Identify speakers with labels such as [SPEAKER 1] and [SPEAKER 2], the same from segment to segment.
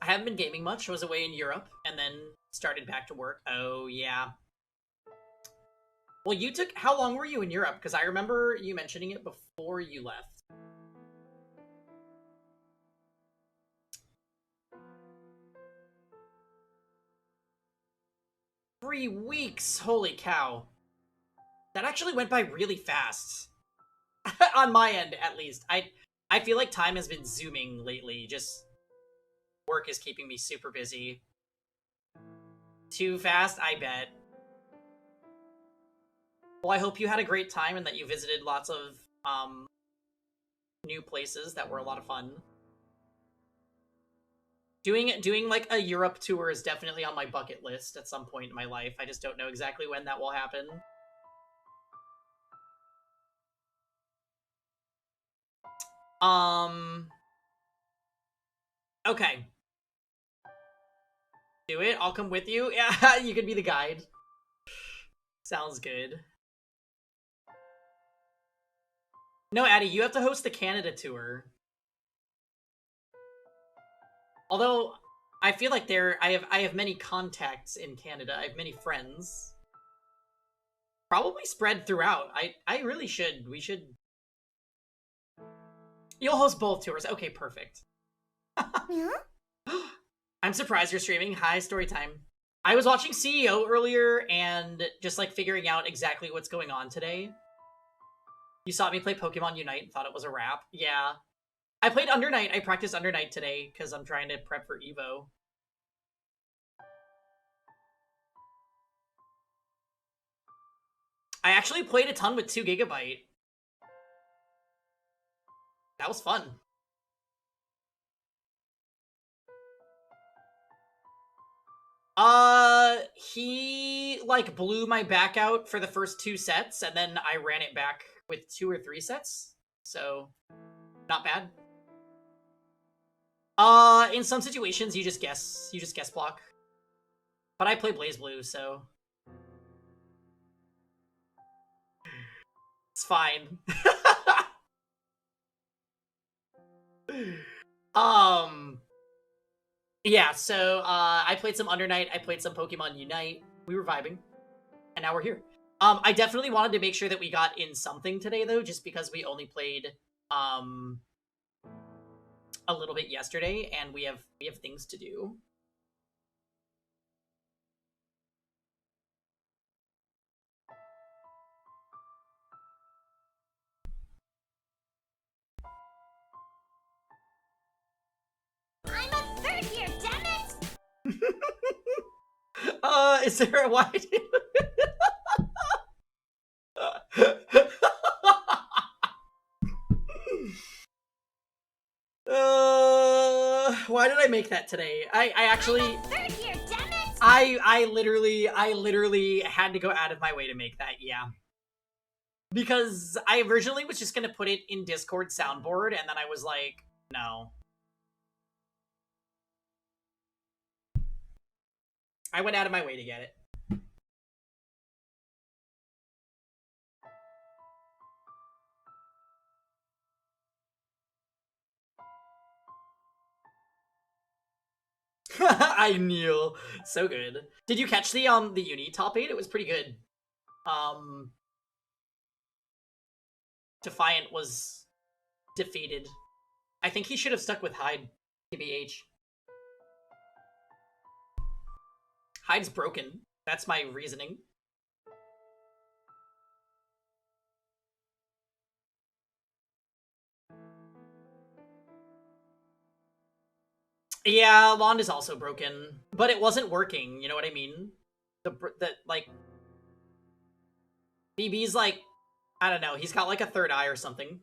[SPEAKER 1] I haven't been gaming much. I was away in Europe and then started back to work. Oh, yeah. Well, you took... How long were you in Europe? Because I remember you mentioning it before you left. 3 weeks! Holy cow. That actually went by really fast. On my end, at least. I feel like time has been zooming lately. Just work is keeping me super busy. Too fast? I bet. Well, I hope you had a great time and that you visited lots of new places that were a lot of fun. Doing like a Europe tour is definitely on my bucket list at some point in my life. I just don't know exactly when that will happen. Okay. Do it. I'll come with you. Yeah, you can be the guide. Sounds good. No, Addie, you have to host the Canada tour. Although I feel like I have many contacts in Canada. I have many friends. Probably spread throughout. I really should. We should. You'll host both tours. Okay, perfect. I'm surprised you're streaming. Hi, story time. I was watching CEO earlier and just like figuring out exactly what's going on today. You saw me play Pokemon Unite and thought it was a wrap. Yeah. I played Under Night. I practiced Under Night today because I'm trying to prep for Evo. I actually played a ton with 2 GB. That was fun. He like blew my back out for the first 2 sets, and then I ran it back with 2 or 3 sets. So, not bad. In some situations, you just guess block. But I play Blaze Blue, so it's fine. Yeah, so I played some Under Night, I played some Pokemon Unite. We were vibing, and now we're here. I definitely wanted to make sure that we got in something today, though, just because we only played a little bit yesterday, and we have things to do.
[SPEAKER 2] I'm a third year, damn it!
[SPEAKER 1] Is there a why? Why did I make that today? I actually
[SPEAKER 2] I'm a third year, damn it!
[SPEAKER 1] I literally had to go out of my way to make that, yeah. Because I originally was just gonna put it in Discord soundboard, and then I was like, no. I went out of my way to get it. I kneel. So good. Did you catch the uni top 8? It was pretty good. Defiant was defeated. I think he should have stuck with Hyde, TBH. Hyde's broken. That's my reasoning. Yeah, Lond is also broken, but it wasn't working. You know what I mean? The like BB's like, I don't know. He's got like a third eye or something.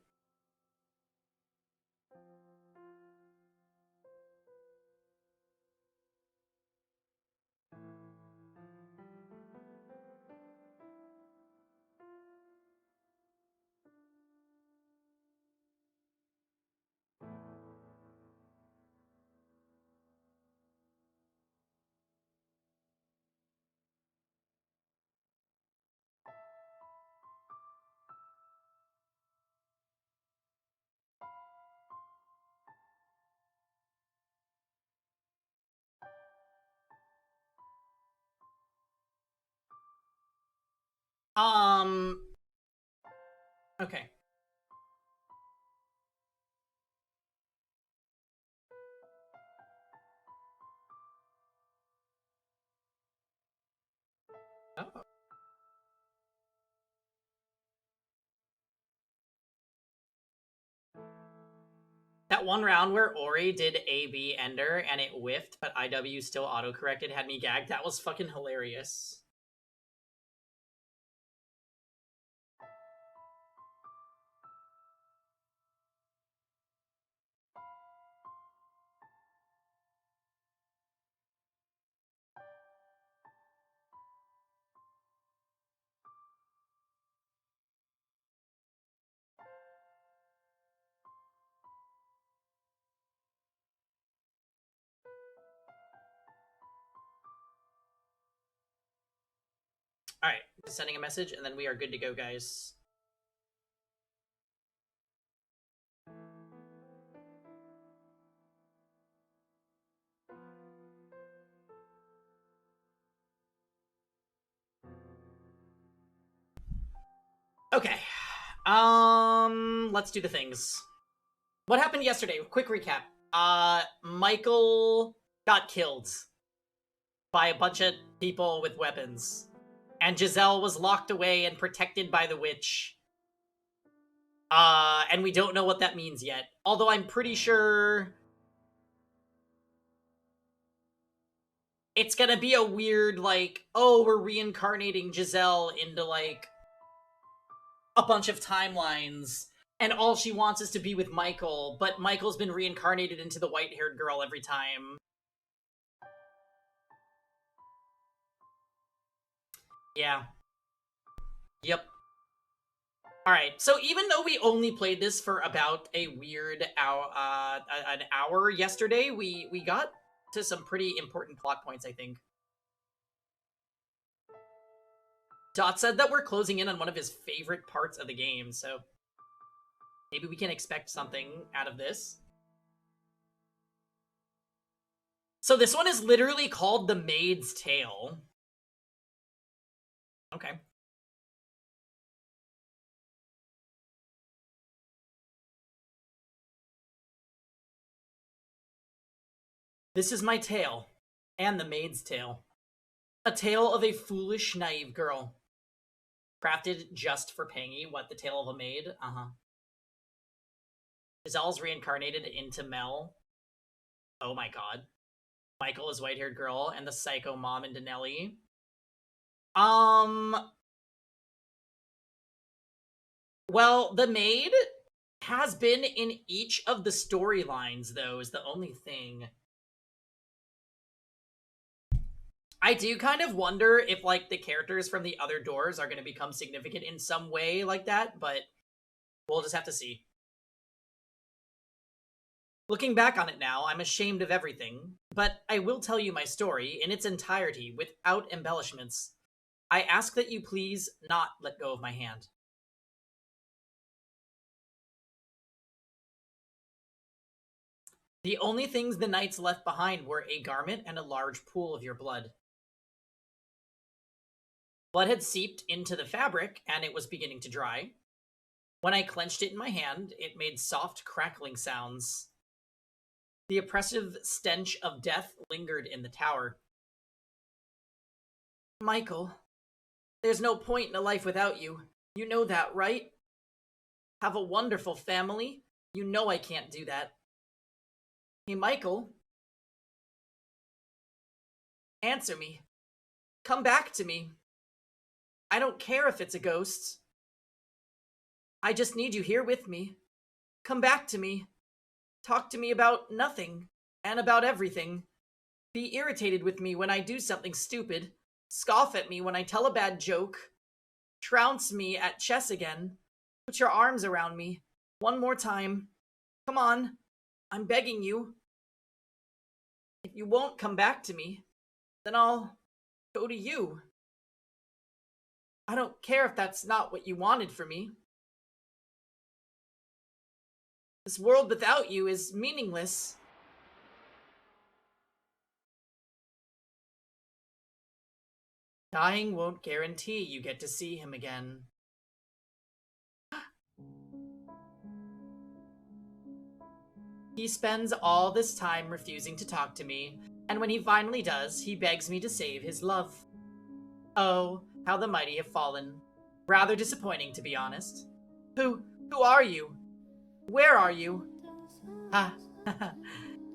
[SPEAKER 1] Okay. Oh. That one round where Ori did AB Ender and it whiffed, but IW still auto-corrected had me gagged. That was fucking hilarious. Alright, just sending a message and then we are good to go, guys. Okay. Let's do the things. What happened yesterday? Quick recap. Michael got killed by a bunch of people with weapons. And Giselle was locked away and protected by the witch. And we don't know what that means yet. Although I'm pretty sure it's gonna be a weird, like, oh, we're reincarnating Giselle into, like, a bunch of timelines, and all she wants is to be with Michael, but Michael's been reincarnated into the white-haired girl every time. Yeah. Yep. Alright, so even though we only played this for about a weird hour, an hour yesterday, we got to some pretty important plot points, I think. Dot said that we're closing in on one of his favorite parts of the game, so maybe we can expect something out of this. So this one is literally called The Maid's Tale. Okay. This is my tale, and the maid's tale. A tale of a foolish, naive girl. Crafted just for Pangy. What, the tale of a maid? Uh-huh. Giselle's reincarnated into Mel. Oh my god. Michael is white-haired girl, and the psycho mom into Nelly. Well, the maid has been in each of the storylines, though, is the only thing. I do kind of wonder if, like, the characters from the other doors are going to become significant in some way like that, but we'll just have to see. Looking back on it now, I'm ashamed of everything, but I will tell you my story in its entirety without embellishments. I ask that you please not let go of my hand. The only things the knights left behind were a garment and a large pool of your blood. Blood had seeped into the fabric, and it was beginning to dry. When I clenched it in my hand, it made soft, crackling sounds. The oppressive stench of death lingered in the tower. Michael, there's no point in a life without you. You know that, right? Have a wonderful family. You know I can't do that. Hey, Michael. Answer me. Come back to me. I don't care if it's a ghost. I just need you here with me. Come back to me. Talk to me about nothing and about everything. Be irritated with me when I do something stupid. Scoff at me when I tell a bad joke. Trounce me at chess again. Put your arms around me. One more time. Come on. I'm begging you. If you won't come back to me, then I'll go to you. I don't care if that's not what you wanted for me. This world without you is meaningless. Dying won't guarantee you get to see him again. He spends all this time refusing to talk to me, and when he finally does, he begs me to save his love. Oh, how the mighty have fallen. Rather disappointing, to be honest. Who are you? Where are you? Ha,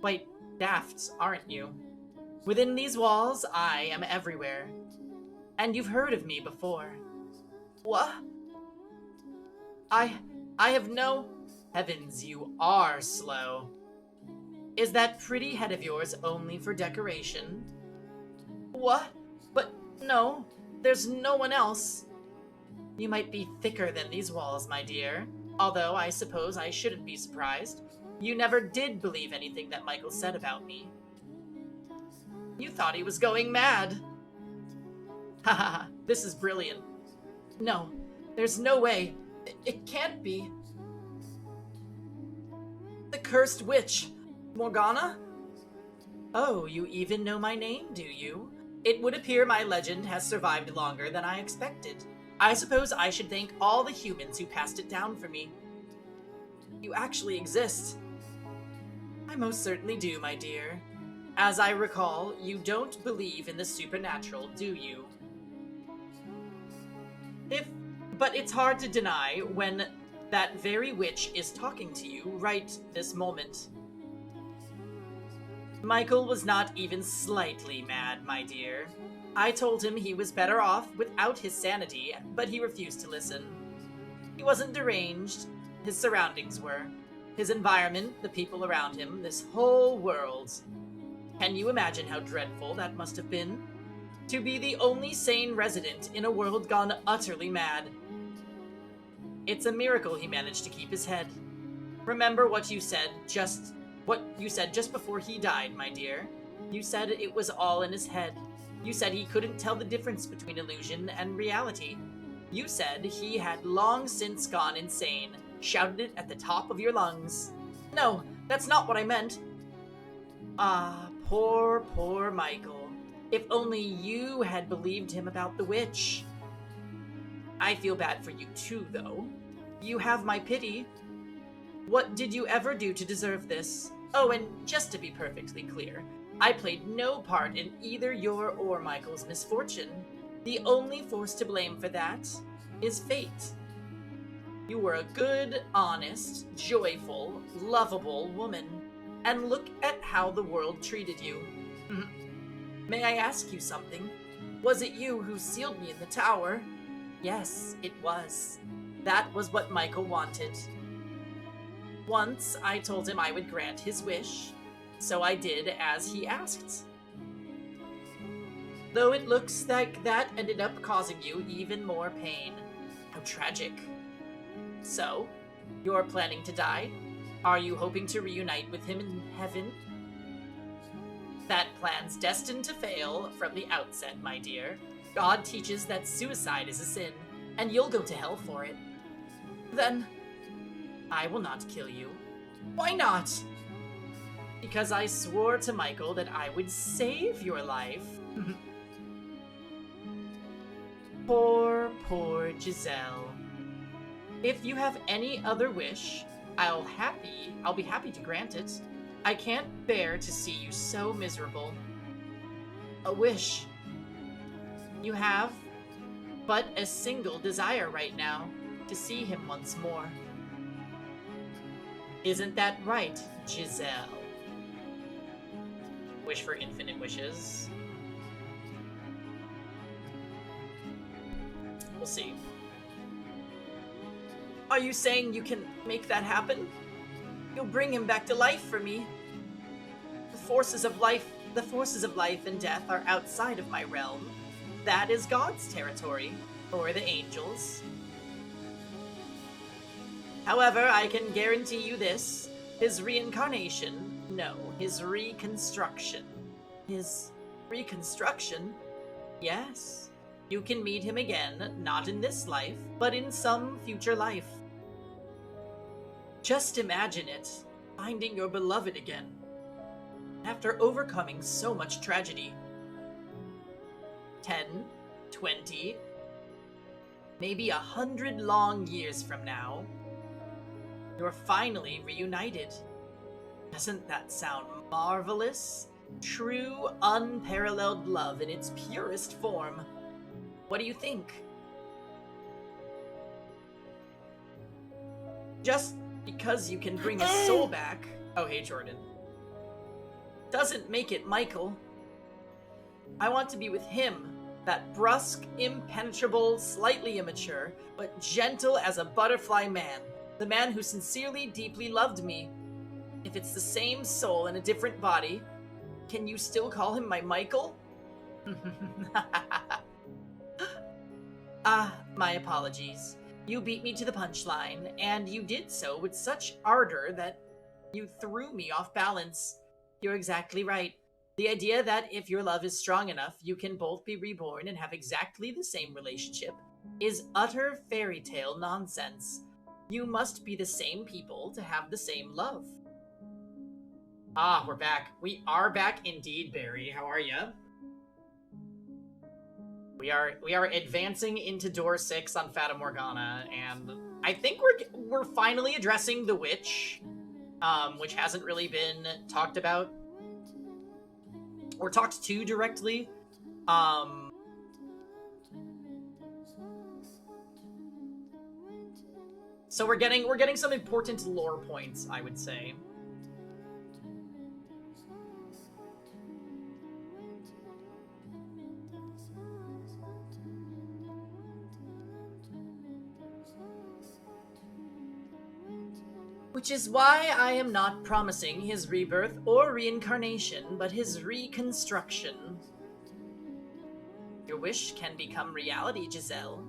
[SPEAKER 1] quite daft, aren't you? Within these walls, I am everywhere. And you've heard of me before. What? I have no... Heavens, you are slow. Is that pretty head of yours only for decoration? What? But no, there's no one else. You might be thicker than these walls, my dear. Although I suppose I shouldn't be surprised. You never did believe anything that Michael said about me. You thought he was going mad. Haha, this is brilliant. No, there's no way. It can't be. The cursed witch, Morgana? Oh, you even know my name, do you? It would appear my legend has survived longer than I expected. I suppose I should thank all the humans who passed it down for me. You actually exist. I most certainly do, my dear. As I recall, you don't believe in the supernatural, do you? But it's hard to deny when that very witch is talking to you right this moment. Michael was not even slightly mad, my dear. I told him he was better off without his sanity, but he refused to listen. He wasn't deranged. His surroundings were. His environment, the people around him, this whole world. Can you imagine how dreadful that must have been? To be the only sane resident in a world gone utterly mad. It's a miracle he managed to keep his head. Remember what you said just before he died, my dear. You said it was all in his head. You said he couldn't tell the difference between illusion and reality. You said he had long since gone insane, shouted it at the top of your lungs. No, that's not what I meant. Ah, poor Michael. If only you had believed him about the witch. I feel bad for you too, though. You have my pity. What did you ever do to deserve this? Oh, and just to be perfectly clear, I played no part in either your or Michael's misfortune. The only force to blame for that is fate. You were a good, honest, joyful, lovable woman. And look at how the world treated you. May I ask you something? Was it you who sealed me in the tower? Yes, it was. That was what Michael wanted. Once, I told him I would grant his wish, so I did as he asked. Though it looks like that ended up causing you even more pain. How tragic. So, you're planning to die? Are you hoping to reunite with him in heaven? That plan's destined to fail from the outset, my dear. God teaches that suicide is a sin, and you'll go to hell for it. Then, I will not kill you. Why not? Because I swore to Michael that I would save your life. Poor Giselle. If you have any other wish, I'll be happy to grant it. I can't bear to see you so miserable. A wish. You have but a single desire right now, to see him once more. Isn't that right, Giselle? Wish for infinite wishes. We'll see. Are you saying you can make that happen? You'll bring him back to life for me. The forces of life and death are outside of my realm. That is God's territory, or the angels. However, I can guarantee you this. His reincarnation, no, his reconstruction. His reconstruction? Yes. You can meet him again, not in this life, but in some future life. Just imagine it, finding your beloved again, after overcoming so much tragedy. 10, 20, maybe 100 long years from now, you're finally reunited. Doesn't that sound marvelous? True, unparalleled love in its purest form. What do you think? Just because you can bring his soul back... Oh, hey, Jordan. Doesn't make it Michael. I want to be with him. That brusque, impenetrable, slightly immature, but gentle as a butterfly man. The man who sincerely, deeply loved me. If it's the same soul in a different body, can you still call him my Michael? My apologies. You beat me to the punchline, and you did so with such ardor that you threw me off balance. You're exactly right. The idea that if your love is strong enough, you can both be reborn and have exactly the same relationship is utter fairy tale nonsense. You must be the same people to have the same love. Ah, we're back. We are back indeed, Barry. How are you? We are advancing into door 6 on Fata Morgana, and I think we're finally addressing the witch, which hasn't really been talked about or talked to directly. So we're getting some important lore points, I would say. Which is why I am not promising his rebirth or reincarnation, but his reconstruction. Your wish can become reality, Giselle.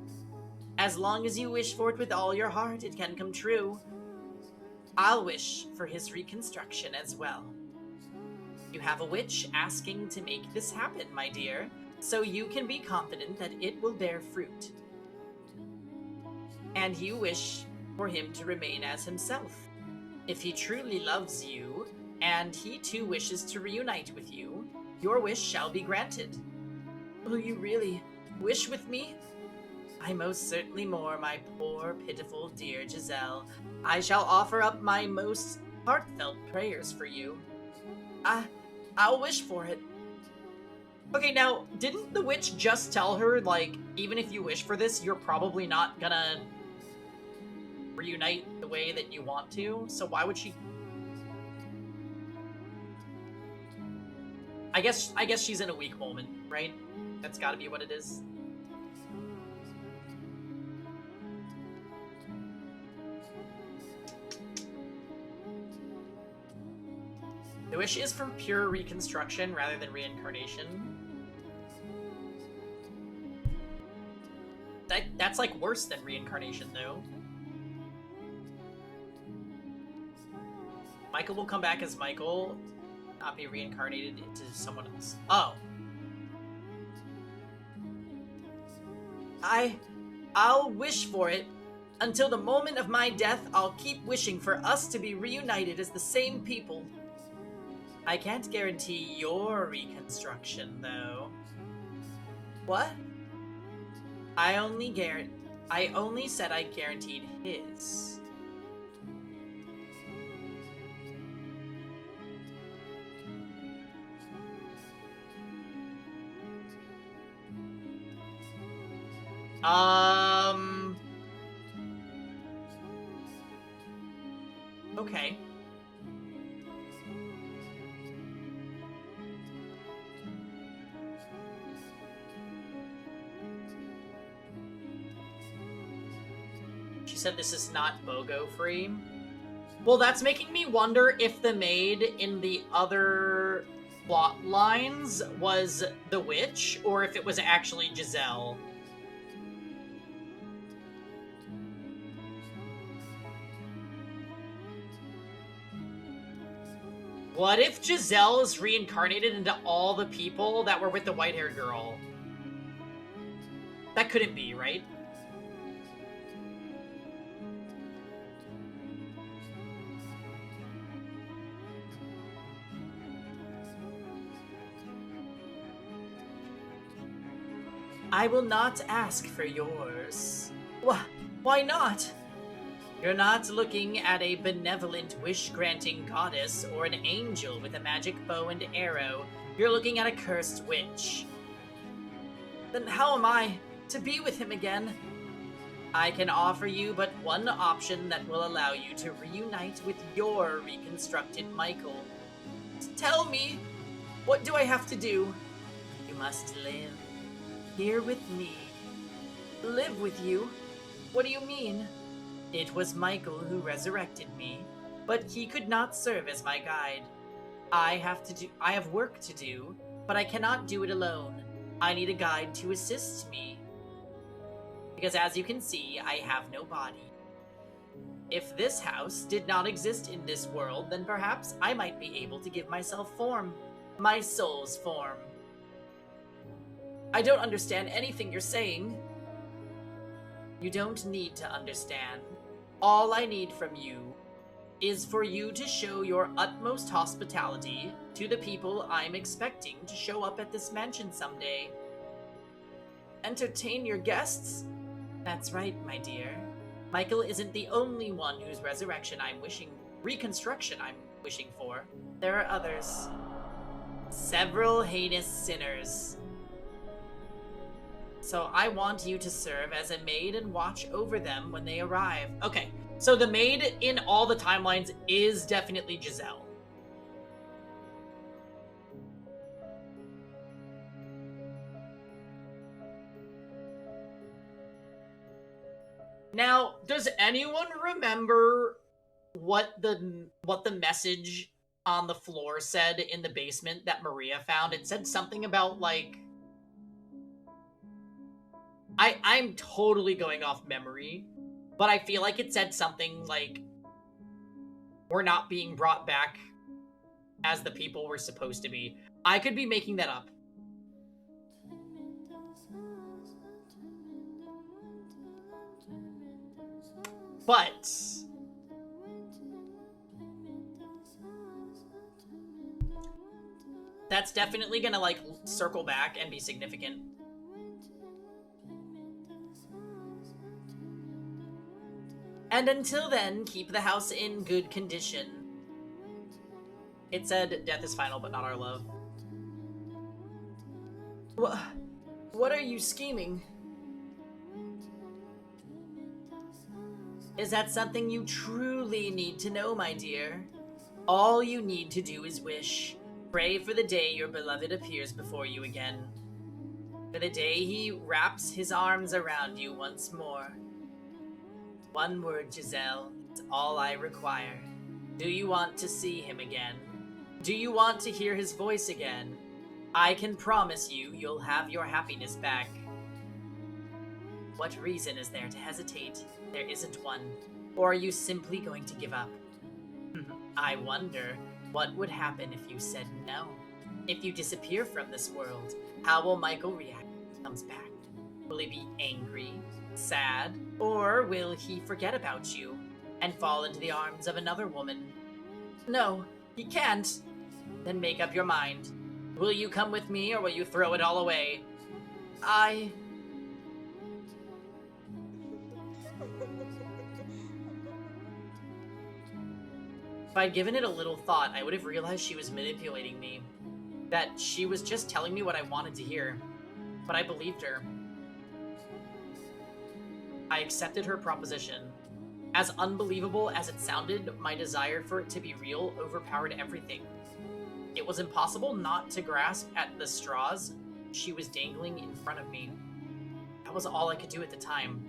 [SPEAKER 1] As long as you wish for it with all your heart, it can come true. I'll wish for his reconstruction as well. You have a witch asking to make this happen, my dear, so you can be confident that it will bear fruit. And you wish for him to remain as himself. If he truly loves you, and he too wishes to reunite with you, your wish shall be granted. Will you really wish with me? I most certainly more, my poor, pitiful, dear Giselle. I shall offer up my most heartfelt prayers for you. I'll wish for it. Okay, now, didn't the witch just tell her, like, even if you wish for this, you're probably not gonna reunite the way that you want to? So why would she... I guess she's in a weak moment, right? That's gotta be what it is. The wish is for pure reconstruction rather than reincarnation. That's like worse than reincarnation, though. Michael will come back as Michael, not be reincarnated into someone else. Oh. I'll wish for it. Until the moment of my death, I'll keep wishing for us to be reunited as the same people. I can't guarantee your reconstruction, though. What? I only said I guaranteed his. Okay. She said this is not BOGO free. Well, that's making me wonder if the maid in the other plot lines was the witch, or if it was actually Giselle. What if Giselle is reincarnated into all the people that were with the white-haired girl? That couldn't be, right? I will not ask for yours. Why not? You're not looking at a benevolent wish-granting goddess or an angel with a magic bow and arrow. You're looking at a cursed witch. Then how am I to be with him again? I can offer you but one option that will allow you to reunite with your reconstructed Michael. Tell me, what do I have to do? You must live here with me. Live with you? What do you mean? It was Michael who resurrected me, but he could not serve as my guide. I have work to do, but I cannot do it alone. I need a guide to assist me. Because as you can see, I have no body. If this house did not exist in this world, then perhaps I might be able to give myself form. My soul's form. I don't understand anything you're saying. You don't need to understand. All I need from you is for you to show your utmost hospitality to the people I'm expecting to show up at this mansion someday. Entertain your guests? That's right, my dear. Michael isn't the only one whose reconstruction I'm wishing for. There are others. Several heinous sinners. So I want you to serve as a maid and watch over them when they arrive. Okay, so the maid in all the timelines is definitely Giselle. Now, does anyone remember what the message on the floor said in the basement that Maria found? It said something about, like, I'm totally going off memory, but I feel like it said something like, we're not being brought back as the people we're supposed to be. I could be making that up. But that's definitely gonna, like, circle back and be significant. And until then, keep the house in good condition. It said, death is final, but not our love. What are you scheming? Is that something you truly need to know, my dear? All you need to do is wish. Pray for the day your beloved appears before you again. For the day he wraps his arms around you once more. One word, Giselle. It's all I require. Do you want to see him again? Do you want to hear his voice again? I can promise you, you'll have your happiness back. What reason is there to hesitate? There isn't one. Or are you simply going to give up? I wonder, what would happen if you said no? If you disappear from this world, how will Michael react when he comes back? Will he be angry, sad, or will he forget about you and fall into the arms of another woman? No, he can't. Then make up your mind. Will you come with me, or will you throw it all away? If I'd given it a little thought, I would have realized she was manipulating me. That she was just telling me what I wanted to hear. But I believed her. I accepted her proposition. As unbelievable as it sounded, my desire for it to be real overpowered everything. It was impossible not to grasp at the straws she was dangling in front of me. That was all I could do at the time.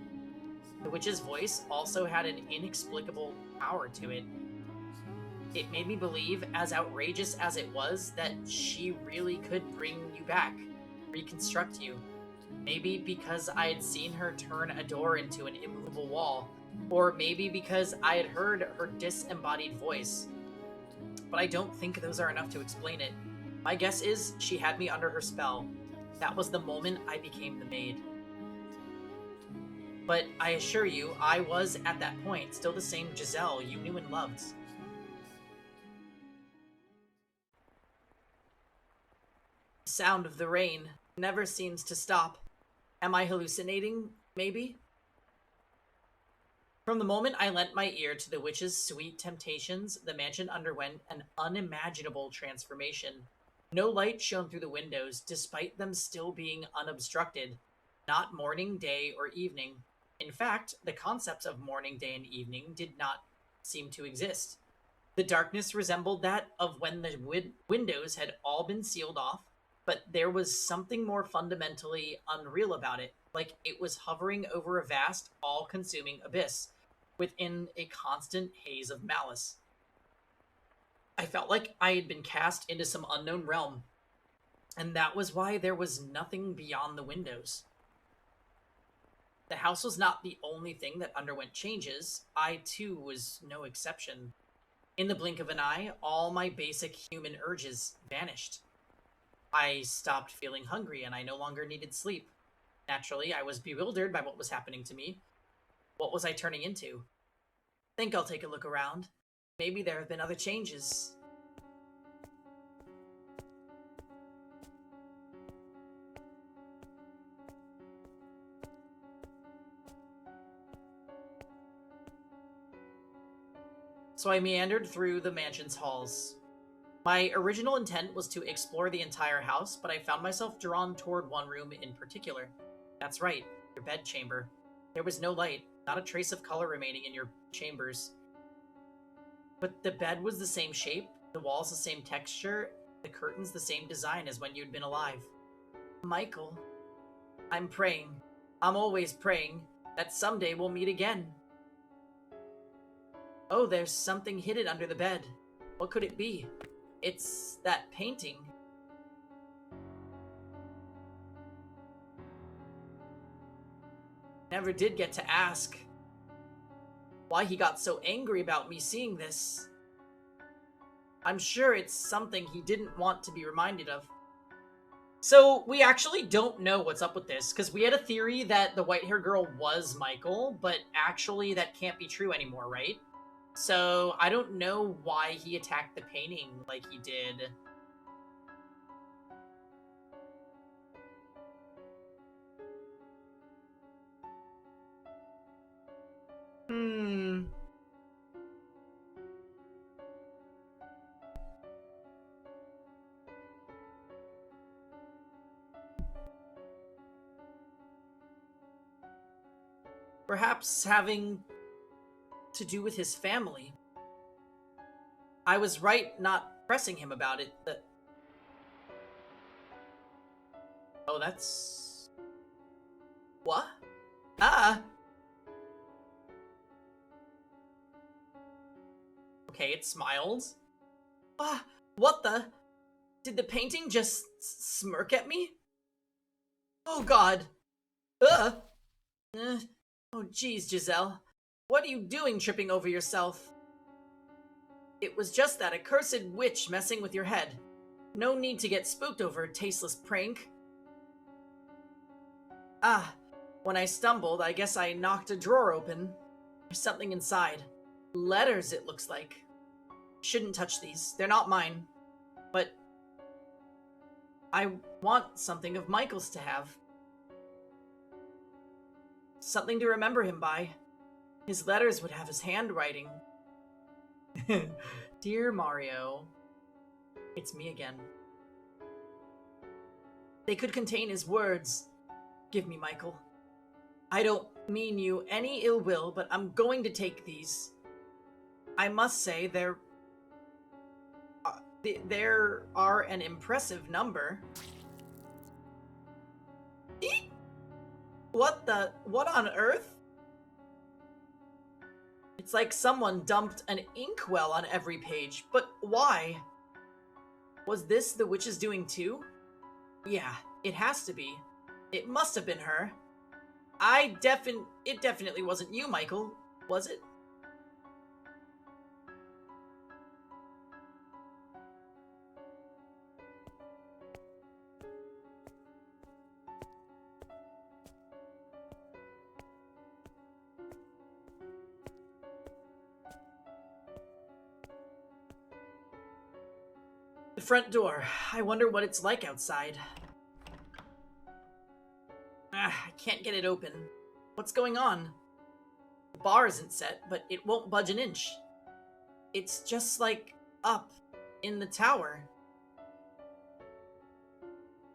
[SPEAKER 1] The witch's voice also had an inexplicable power to it. It made me believe, as outrageous as it was, that she really could bring you back, reconstruct you. Maybe because I had seen her turn a door into an immovable wall, or maybe because I had heard her disembodied voice. But I don't think those are enough to explain it. My guess is she had me under her spell. That was the moment I became the maid. But I assure you, I was, at that point, still the same Giselle you knew and loved. The sound of the rain never seems to stop. Am I hallucinating? Maybe? From the moment I lent my ear to the witch's sweet temptations, the mansion underwent an unimaginable transformation. No light shone through the windows, despite them still being unobstructed. Not morning, day, or evening. In fact, the concepts of morning, day, and evening did not seem to exist. The darkness resembled that of when the windows had all been sealed off, but there was something more fundamentally unreal about it, like it was hovering over a vast, all-consuming abyss within a constant haze of malice. I felt like I had been cast into some unknown realm, and that was why there was nothing beyond the windows. The house was not the only thing that underwent changes. I, too, was no exception. In the blink of an eye, all my basic human urges vanished. I stopped feeling hungry, and I no longer needed sleep. Naturally, I was bewildered by what was happening to me. What was I turning into? Think I'll take a look around. Maybe there have been other changes. So I meandered through the mansion's halls. My original intent was to explore the entire house, but I found myself drawn toward one room in particular. That's right, your bedchamber. There was no light, not a trace of color remaining in your chambers. But the bed was the same shape, the walls the same texture, the curtains the same design as when you'd been alive. Michael, I'm praying. I'm always praying that someday we'll meet again. Oh, there's something hidden under the bed. What could it be? It's that painting. Never did get to ask why he got so angry about me seeing this. I'm sure it's something he didn't want to be reminded of. So, we actually don't know what's up with this, because we had a theory that the white-haired girl was Michael, but actually that can't be true anymore, right? So, I don't know why he attacked the painting like he did. Perhaps having to do with his family. I was right not pressing him about it. Oh, that's... What? Ah! Okay, it smiled. Ah, what the? Did the painting just smirk at me? Oh god. Ugh. Oh geez, Giselle. What are you doing tripping over yourself? It was just that accursed witch messing with your head. No need to get spooked over a tasteless prank. Ah, when I stumbled, I guess I knocked a drawer open. There's something inside. Letters, it looks like. Shouldn't touch these. They're not mine. But I want something of Michael's to have. Something to remember him by. His letters would have his handwriting. Dear Mario. It's me again. They could contain his words. Give me, Michael. I don't mean you any ill will, but I'm going to take these. I must say, there are an impressive number. Eek! What on earth? It's like someone dumped an inkwell on every page, but why? Was this the witch's doing too? Yeah, it has to be. It must have been her. It definitely wasn't you, Michael, was it? The front door. I wonder what it's like outside. Ah, I can't get it open. What's going on? The bar isn't set, but it won't budge an inch. It's just like up in the tower.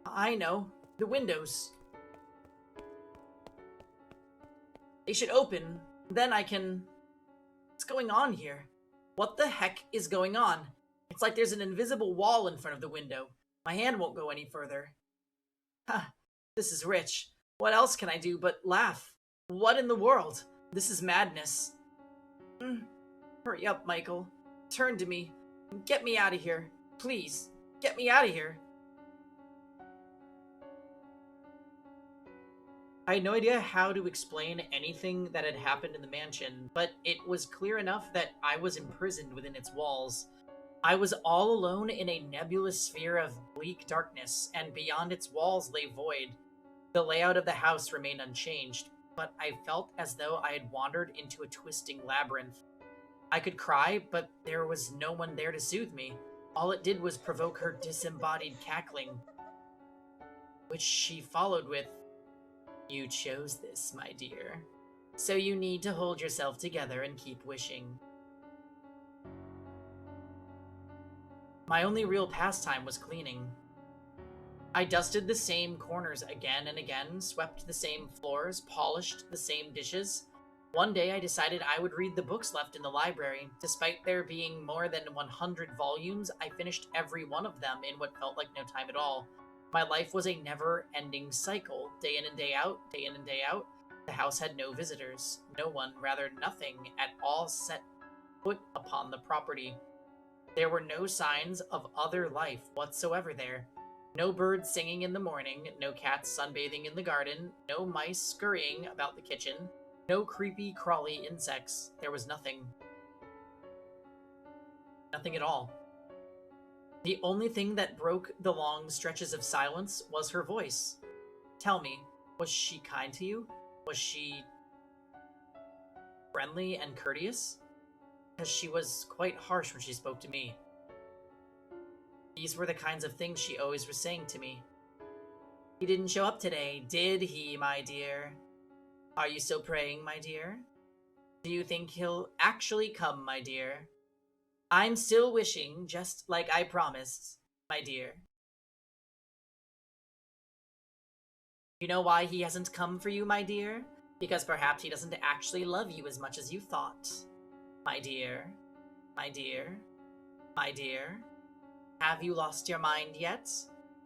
[SPEAKER 1] I know. The windows. They should open. Then I can... What's going on here? What the heck is going on? It's like there's an invisible wall in front of the window. My hand won't go any further. Ha! This is rich. What else can I do but laugh? What in the world? This is madness. Hurry up, Michael. Turn to me. Get me out of here. Please, get me out of here. I had no idea how to explain anything that had happened in the mansion, but it was clear enough that I was imprisoned within its walls. I was all alone in a nebulous sphere of bleak darkness, and beyond its walls lay void. The layout of the house remained unchanged, but I felt as though I had wandered into a twisting labyrinth. I could cry, but there was no one there to soothe me. All it did was provoke her disembodied cackling, which she followed with, "You chose this, my dear. So you need to hold yourself together and keep wishing." My only real pastime was cleaning. I dusted the same corners again and again, swept the same floors, polished the same dishes. One day I decided I would read the books left in the library. Despite there being more than 100 volumes, I finished every one of them in what felt like no time at all. My life was a never-ending cycle, day in and day out, day in and day out. The house had no visitors. No one, rather nothing, at all set foot upon the property. There were no signs of other life whatsoever there. No birds singing in the morning, no cats sunbathing in the garden, no mice scurrying about the kitchen, no creepy, crawly insects. There was nothing. Nothing at all. The only thing that broke the long stretches of silence was her voice. Tell me, was she kind to you? Was she friendly and courteous? Because she was quite harsh when she spoke to me. These were the kinds of things she always was saying to me. He didn't show up today, did he, my dear? Are you still praying, my dear? Do you think he'll actually come, my dear? I'm still wishing, just like I promised, my dear. You know why he hasn't come for you, my dear? Because perhaps he doesn't actually love you as much as you thought. My dear, my dear, my dear. Have you lost your mind yet?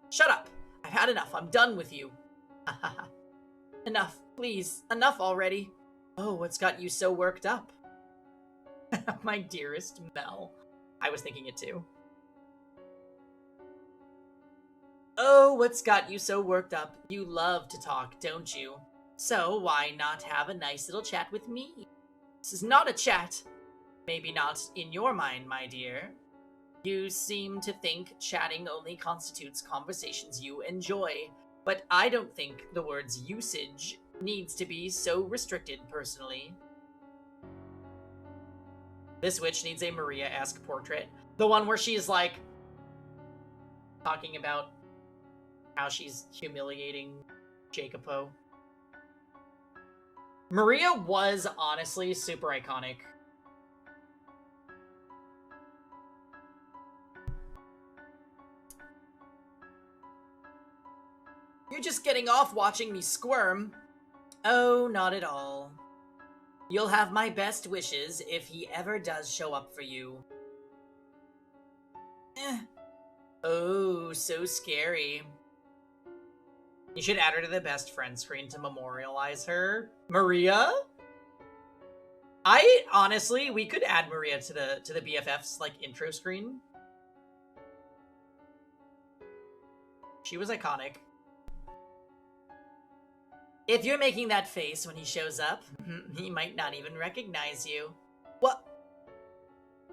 [SPEAKER 1] Shut up! I've had enough. I'm done with you. Enough, please. Enough already. Oh, what's got you so worked up? My dearest Mel. I was thinking it too. Oh, what's got you so worked up? You love to talk, don't you? So why not have a nice little chat with me? This is not a chat. Maybe not in your mind, my dear. You seem to think chatting only constitutes conversations you enjoy, but I don't think the word's usage needs to be so restricted, personally. This witch needs a Maria-esque portrait. The one where she's, like, talking about how she's humiliating Jacopo. Maria was honestly super iconic. You're just getting off watching me squirm. Oh, not at all. You'll have my best wishes if he ever does show up for you. Oh, so scary. You should add her to the best friend screen to memorialize her. Maria? Honestly, we could add Maria to the BFF's, like, intro screen. She was iconic. If you're making that face when he shows up, he might not even recognize you. What?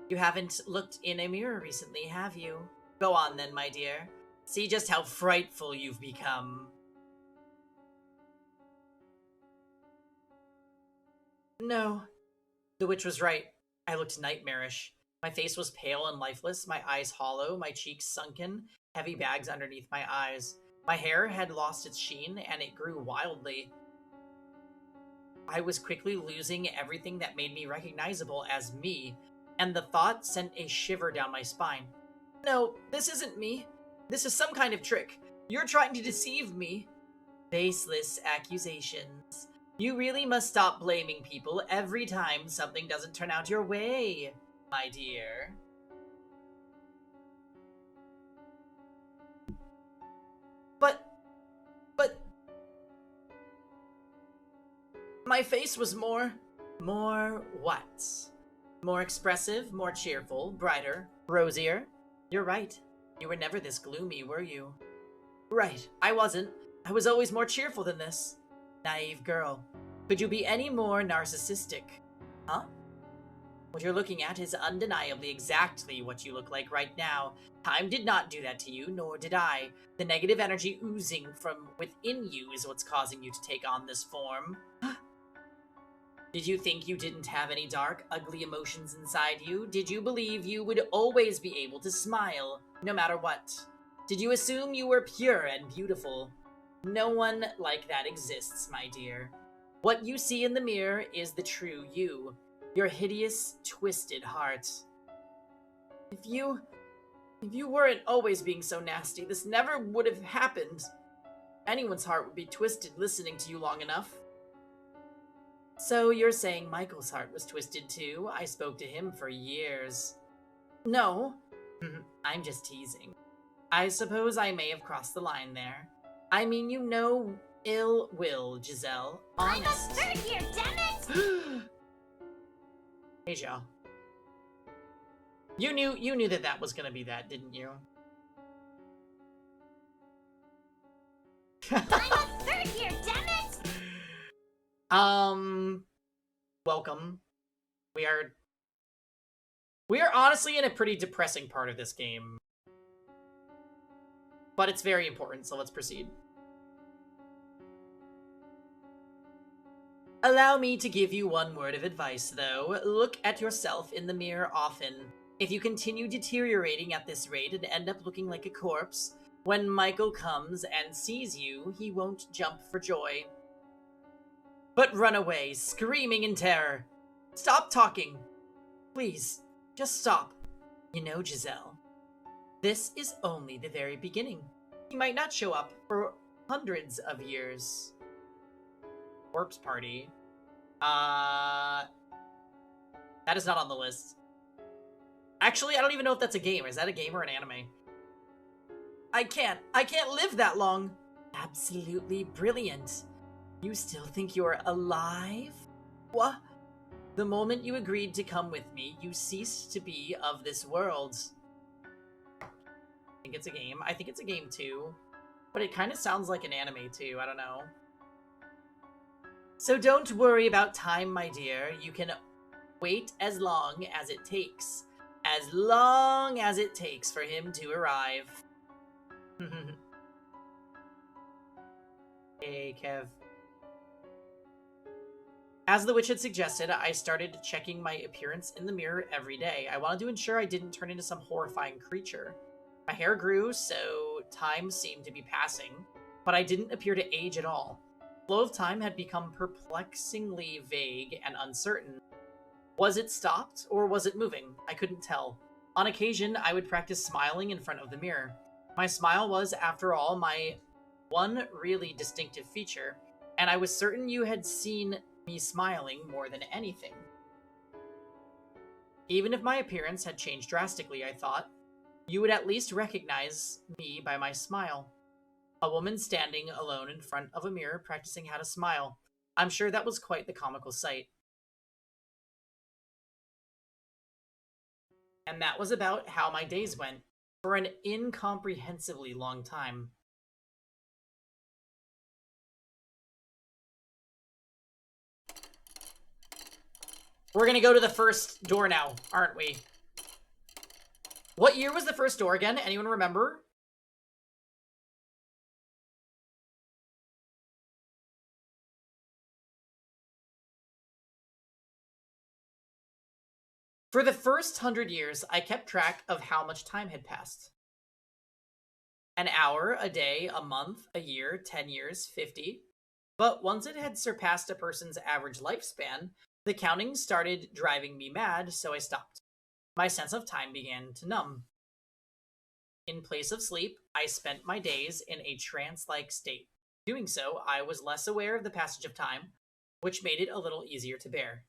[SPEAKER 1] You haven't looked in a mirror recently, have you? Go on then, my dear. See just how frightful you've become. No. The witch was right. I looked nightmarish. My face was pale and lifeless, my eyes hollow, my cheeks sunken, heavy bags underneath my eyes. My hair had lost its sheen, and it grew wildly. I was quickly losing everything that made me recognizable as me, and the thought sent a shiver down my spine. No, this isn't me. This is some kind of trick. You're trying to deceive me. Baseless accusations. You really must stop blaming people every time something doesn't turn out your way, my dear. But, but, my face was more what? More expressive, more cheerful, brighter, rosier? You're right. You were never this gloomy, were you? Right, I wasn't. I was always more cheerful than this. Naive girl. Could you be any more narcissistic? Huh? What you're looking at is undeniably exactly what you look like right now. Time did not do that to you, nor did I. The negative energy oozing from within you is what's causing you to take on this form. Did you think you didn't have any dark, ugly emotions inside you? Did you believe you would always be able to smile, no matter what? Did you assume you were pure and beautiful? No one like that exists, my dear. What you see in the mirror is the true you, your hideous, twisted heart. If you weren't always being so nasty, this never would have happened. Anyone's heart would be twisted listening to you long enough. So you're saying Michael's heart was twisted too? I spoke to him for years. No, I'm just teasing. I suppose I may have crossed the line there. I mean, you know ill will, Giselle. Honest.
[SPEAKER 2] I'm a third year, damn it!
[SPEAKER 1] Hey, Joe. You knew that was gonna be that, didn't you?
[SPEAKER 2] I'm a third year, damn it!
[SPEAKER 1] Welcome. We are honestly in a pretty depressing part of this game. But it's very important, so let's proceed. Allow me to give you one word of advice, though. Look at yourself in the mirror often. If you continue deteriorating at this rate and end up looking like a corpse, when Michael comes and sees you, he won't jump for joy, but run away, screaming in terror. Stop talking. Please, just stop. You know, Giselle, this is only the very beginning. He might not show up for hundreds of years. Corpse Party. That is not on the list. Actually, I don't even know if that's a game. Is that a game or an anime? I can't live that long. Absolutely brilliant. You still think you're alive? What? The moment you agreed to come with me, you ceased to be of this world. I think it's a game. I think it's a game too. But it kind of sounds like an anime too. I don't know. So don't worry about time, my dear. You can wait as long as it takes. As long as it takes for him to arrive. Hey, Kev. As the witch had suggested, I started checking my appearance in the mirror every day. I wanted to ensure I didn't turn into some horrifying creature. My hair grew, so time seemed to be passing, but I didn't appear to age at all. The flow of time had become perplexingly vague and uncertain. Was it stopped, or was it moving? I couldn't tell. On occasion, I would practice smiling in front of the mirror. My smile was, after all, my one really distinctive feature, and I was certain you had seen me smiling more than anything. Even if my appearance had changed drastically, I thought, you would at least recognize me by my smile. A woman standing alone in front of a mirror practicing how to smile. I'm sure that was quite the comical sight. And that was about how my days went, for an incomprehensibly long time. We're gonna go to the first door now, aren't we? What year was the first door again? Anyone remember? For the first 100 years, I kept track of how much time had passed. An hour, a day, a month, a year, 10 years, 50. But once it had surpassed a person's average lifespan, the counting started driving me mad, so I stopped. My sense of time began to numb. In place of sleep, I spent my days in a trance like state. Doing so, I was less aware of the passage of time, which made it a little easier to bear.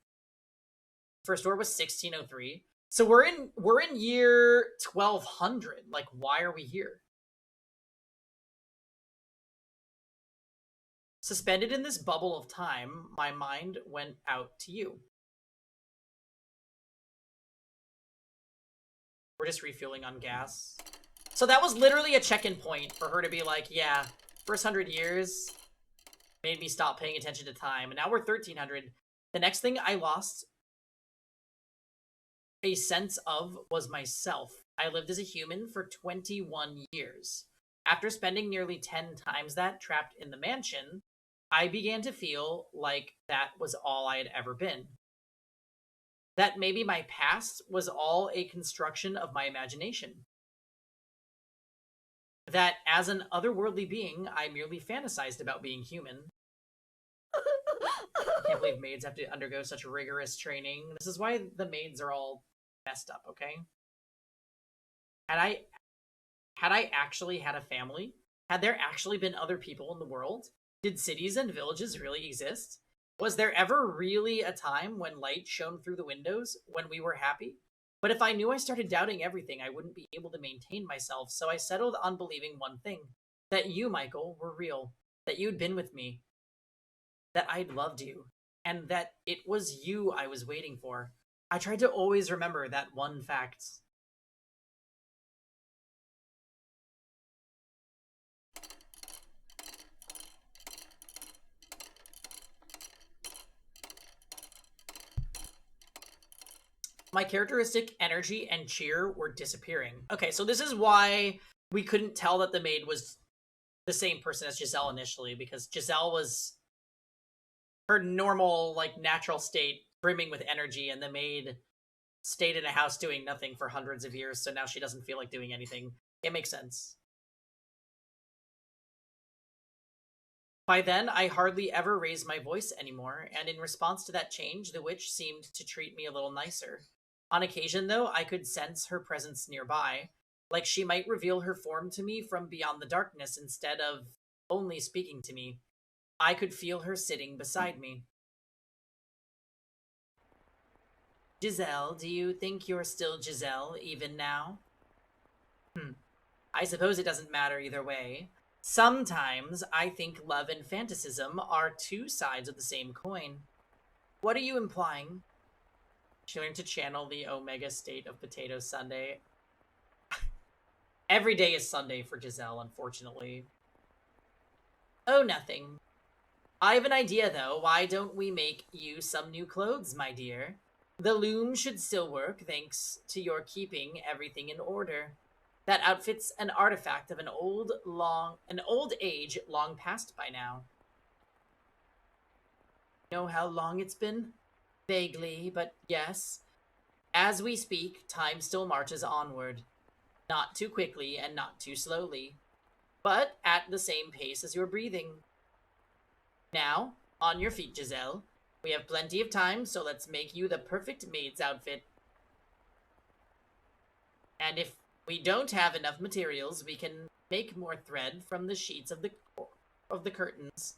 [SPEAKER 1] First war was 1603. So we're in year 1200. Like, why are we here? Suspended in this bubble of time, my mind went out to you. We're just refueling on gas. So that was literally a check-in point for her to be like, yeah, first 100 years made me stop paying attention to time. And now we're 1300. The next thing I lost a sense of was myself. I lived as a human for 21 years. After spending nearly 10 times that trapped in the mansion, I began to feel like that was all I had ever been. That maybe my past was all a construction of my imagination. That as an otherworldly being, I merely fantasized about being human. I can't believe maids have to undergo such rigorous training. This is why the maids are all messed up, okay? Had I actually had a family? Had there actually been other people in the world? Did cities and villages really exist? Was there ever really a time when light shone through the windows, when we were happy? But if I knew I started doubting everything, I wouldn't be able to maintain myself, so I settled on believing one thing: that you, Michael, were real, that you'd been with me, that I'd loved you, and that it was you I was waiting for. I tried to always remember that one fact. My characteristic energy and cheer were disappearing. Okay, so this is why we couldn't tell that the maid was the same person as Giselle initially, because Giselle was her normal, like, natural state, brimming with energy, and the maid stayed in a house doing nothing for hundreds of years, so now she doesn't feel like doing anything. It makes sense. By then, I hardly ever raised my voice anymore, and in response to that change, the witch seemed to treat me a little nicer. On occasion, though, I could sense her presence nearby, like she might reveal her form to me from beyond the darkness instead of only speaking to me. I could feel her sitting beside me. Giselle, do you think you're still Giselle, even now? I suppose it doesn't matter either way. Sometimes I think love and fantasism are two sides of the same coin. What are you implying? She learned to channel the Omega state of Potato Sunday. Every day is Sunday for Giselle, unfortunately. Oh, nothing. I have an idea, though. Why don't we make you some new clothes, my dear? The loom should still work, thanks to your keeping everything in order. That outfit's an artifact of an old age long past by now. Know how long it's been? Vaguely, but yes. As we speak, time still marches onward. Not too quickly and not too slowly, but at the same pace as your breathing. Now, on your feet, Giselle. We have plenty of time, so let's make you the perfect maid's outfit. And if we don't have enough materials, we can make more thread from the sheets of the curtains.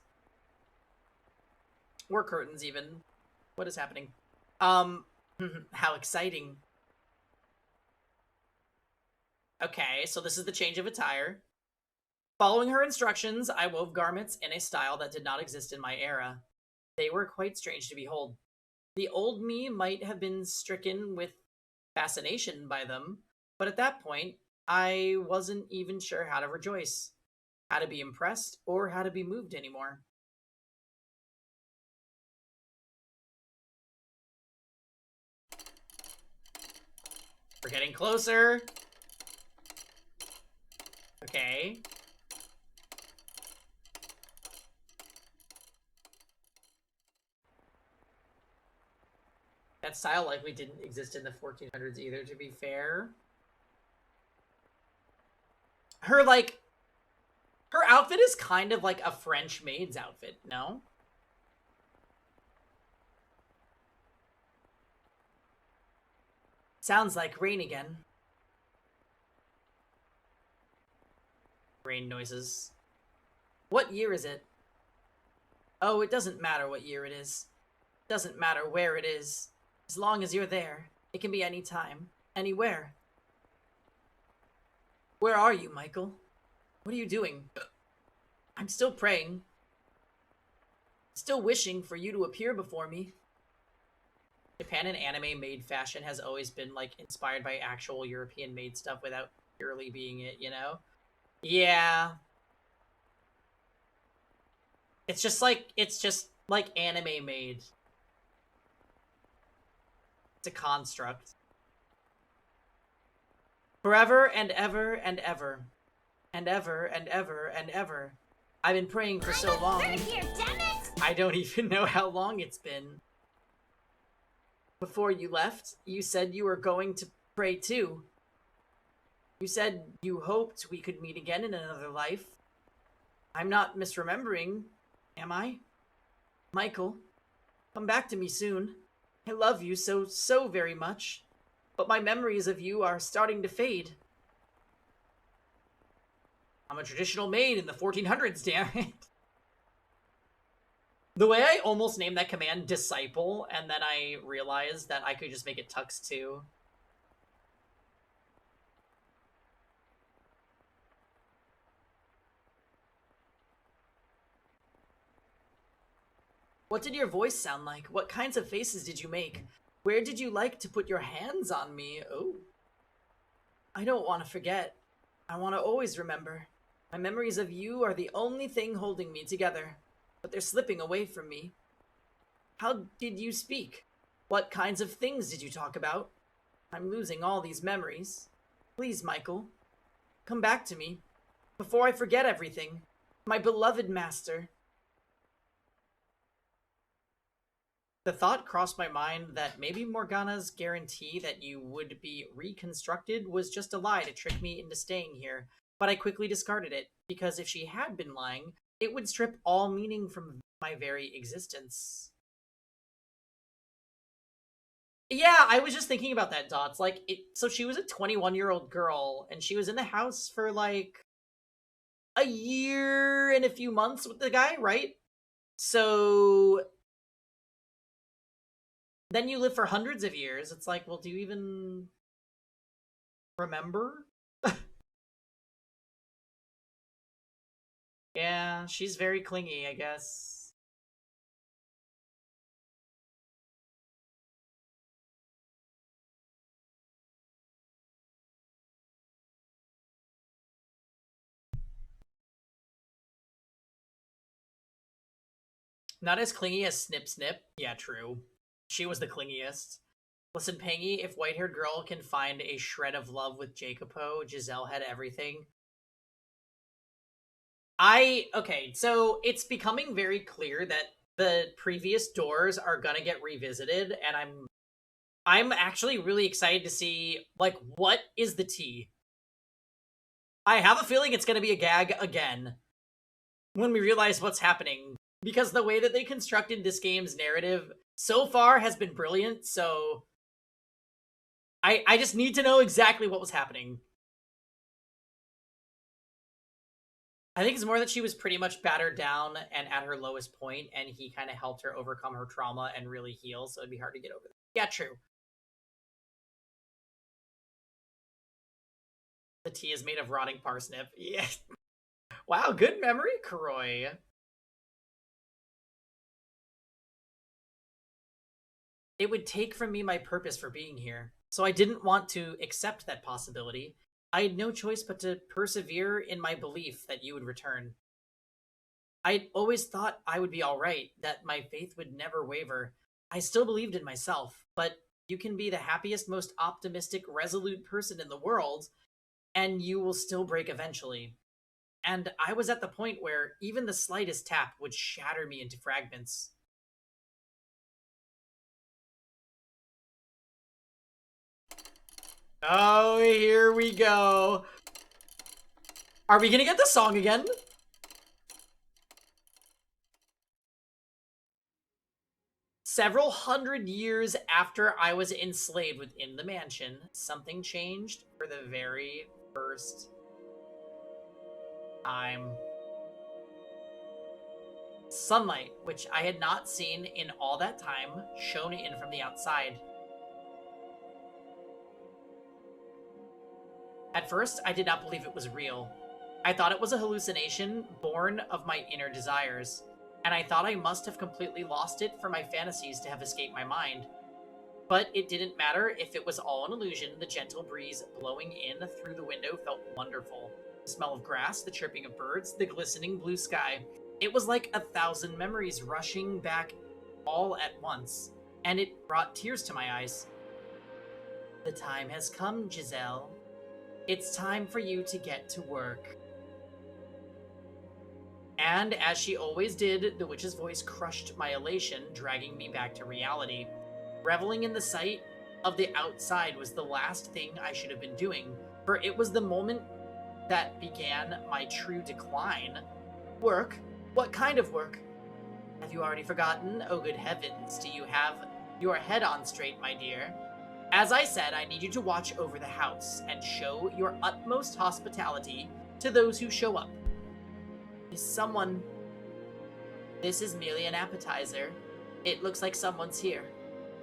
[SPEAKER 1] Or curtains, even. What is happening? How exciting. Okay, so this is the change of attire. Following her instructions, I wove garments in a style that did not exist in my era. They were quite strange to behold. The old me might have been stricken with fascination by them, but at that point, I wasn't even sure how to rejoice, how to be impressed, or how to be moved anymore. We're getting closer. Okay. That style likely didn't exist in the 1400s either, to be fair. Her, like, Her outfit is kind of like a French maid's outfit, no? Sounds like rain again. Rain noises. What year is it? Oh, it doesn't matter what year it is. It doesn't matter where it is. As long as you're there, it can be any time, anywhere. Where are you, Michael? What are you doing? I'm still praying. Still wishing for you to appear before me. Japan and anime made fashion has always been, like, inspired by actual European made stuff without purely being it, you know? Yeah. It's just like anime made. It's a construct. Forever and ever and ever. And ever and ever and ever. I've been praying for so long.
[SPEAKER 2] I'm a third year, damn it!
[SPEAKER 1] I don't even know how long it's been. Before you left, you said you were going to pray too. You said you hoped we could meet again in another life. I'm not misremembering, am I? Michael, come back to me soon. I love you so, so very much. But my memories of you are starting to fade. I'm a traditional maid in the 1400s, damn it. The way I almost named that command Disciple, and then I realized that I could just make it Tux too. What did your voice sound like? What kinds of faces did you make? Where did you like to put your hands on me? Oh. I don't want to forget. I want to always remember. My memories of you are the only thing holding me together, but they're slipping away from me. How did you speak? What kinds of things did you talk about? I'm losing all these memories. Please, Michael, come back to me before I forget everything. My beloved master. The thought crossed my mind that maybe Morgana's guarantee that you would be reconstructed was just a lie to trick me into staying here, but I quickly discarded it, because if she had been lying, it would strip all meaning from my very existence. Yeah, I was just thinking about that, Dots. Like, so she was a 21-year-old girl, and she was in the house for, like, a year and a few months with the guy, right? So then you live for hundreds of years. It's like, well, do you even remember? Yeah, she's very clingy, I guess. Not as clingy as Snip Snip. Yeah, true. She was the clingiest. Listen, Pangy, if white-haired girl can find a shred of love with Jacopo, Giselle had everything. Okay, so it's becoming very clear that the previous doors are gonna get revisited, and I'm actually really excited to see, like, what is the tea? I have a feeling it's gonna be a gag again when we realize what's happening, because the way that they constructed this game's narrative so far has been brilliant, so I just need to know exactly what was happening. I think it's more that she was pretty much battered down and at her lowest point, and he kind of helped her overcome her trauma and really heal, so it'd be hard to get over that. Yeah, true. The tea is made of rotting parsnip. Yeah. Wow, good memory, Kuroi. It would take from me my purpose for being here, so I didn't want to accept that possibility. I had no choice but to persevere in my belief that you would return. I'd always thought I would be alright, that my faith would never waver. I still believed in myself, but you can be the happiest, most optimistic, resolute person in the world, and you will still break eventually. And I was at the point where even the slightest tap would shatter me into fragments. Oh, here we go. Are we gonna get the song again? Several hundred years after I was enslaved within the mansion, something changed for the very first time. Sunlight, which I had not seen in all that time, shone in from the outside. At first, I did not believe it was real. I thought it was a hallucination born of my inner desires, and I thought I must have completely lost it for my fantasies to have escaped my mind. But it didn't matter if it was all an illusion. The gentle breeze blowing in through the window felt wonderful. The smell of grass, the chirping of birds, the glistening blue sky. It was like 1,000 memories rushing back all at once, and it brought tears to my eyes. The time has come, Giselle. It's time for you to get to work. And as she always did, the witch's voice crushed my elation, dragging me back to reality. Reveling in the sight of the outside was the last thing I should have been doing, for it was the moment that began my true decline. Work? What kind of work? Have you already forgotten? Oh, good heavens, do you have your head on straight, my dear? As I said, I need you to watch over the house and show your utmost hospitality to those who show up. Is someone... This is merely an appetizer. It looks like someone's here.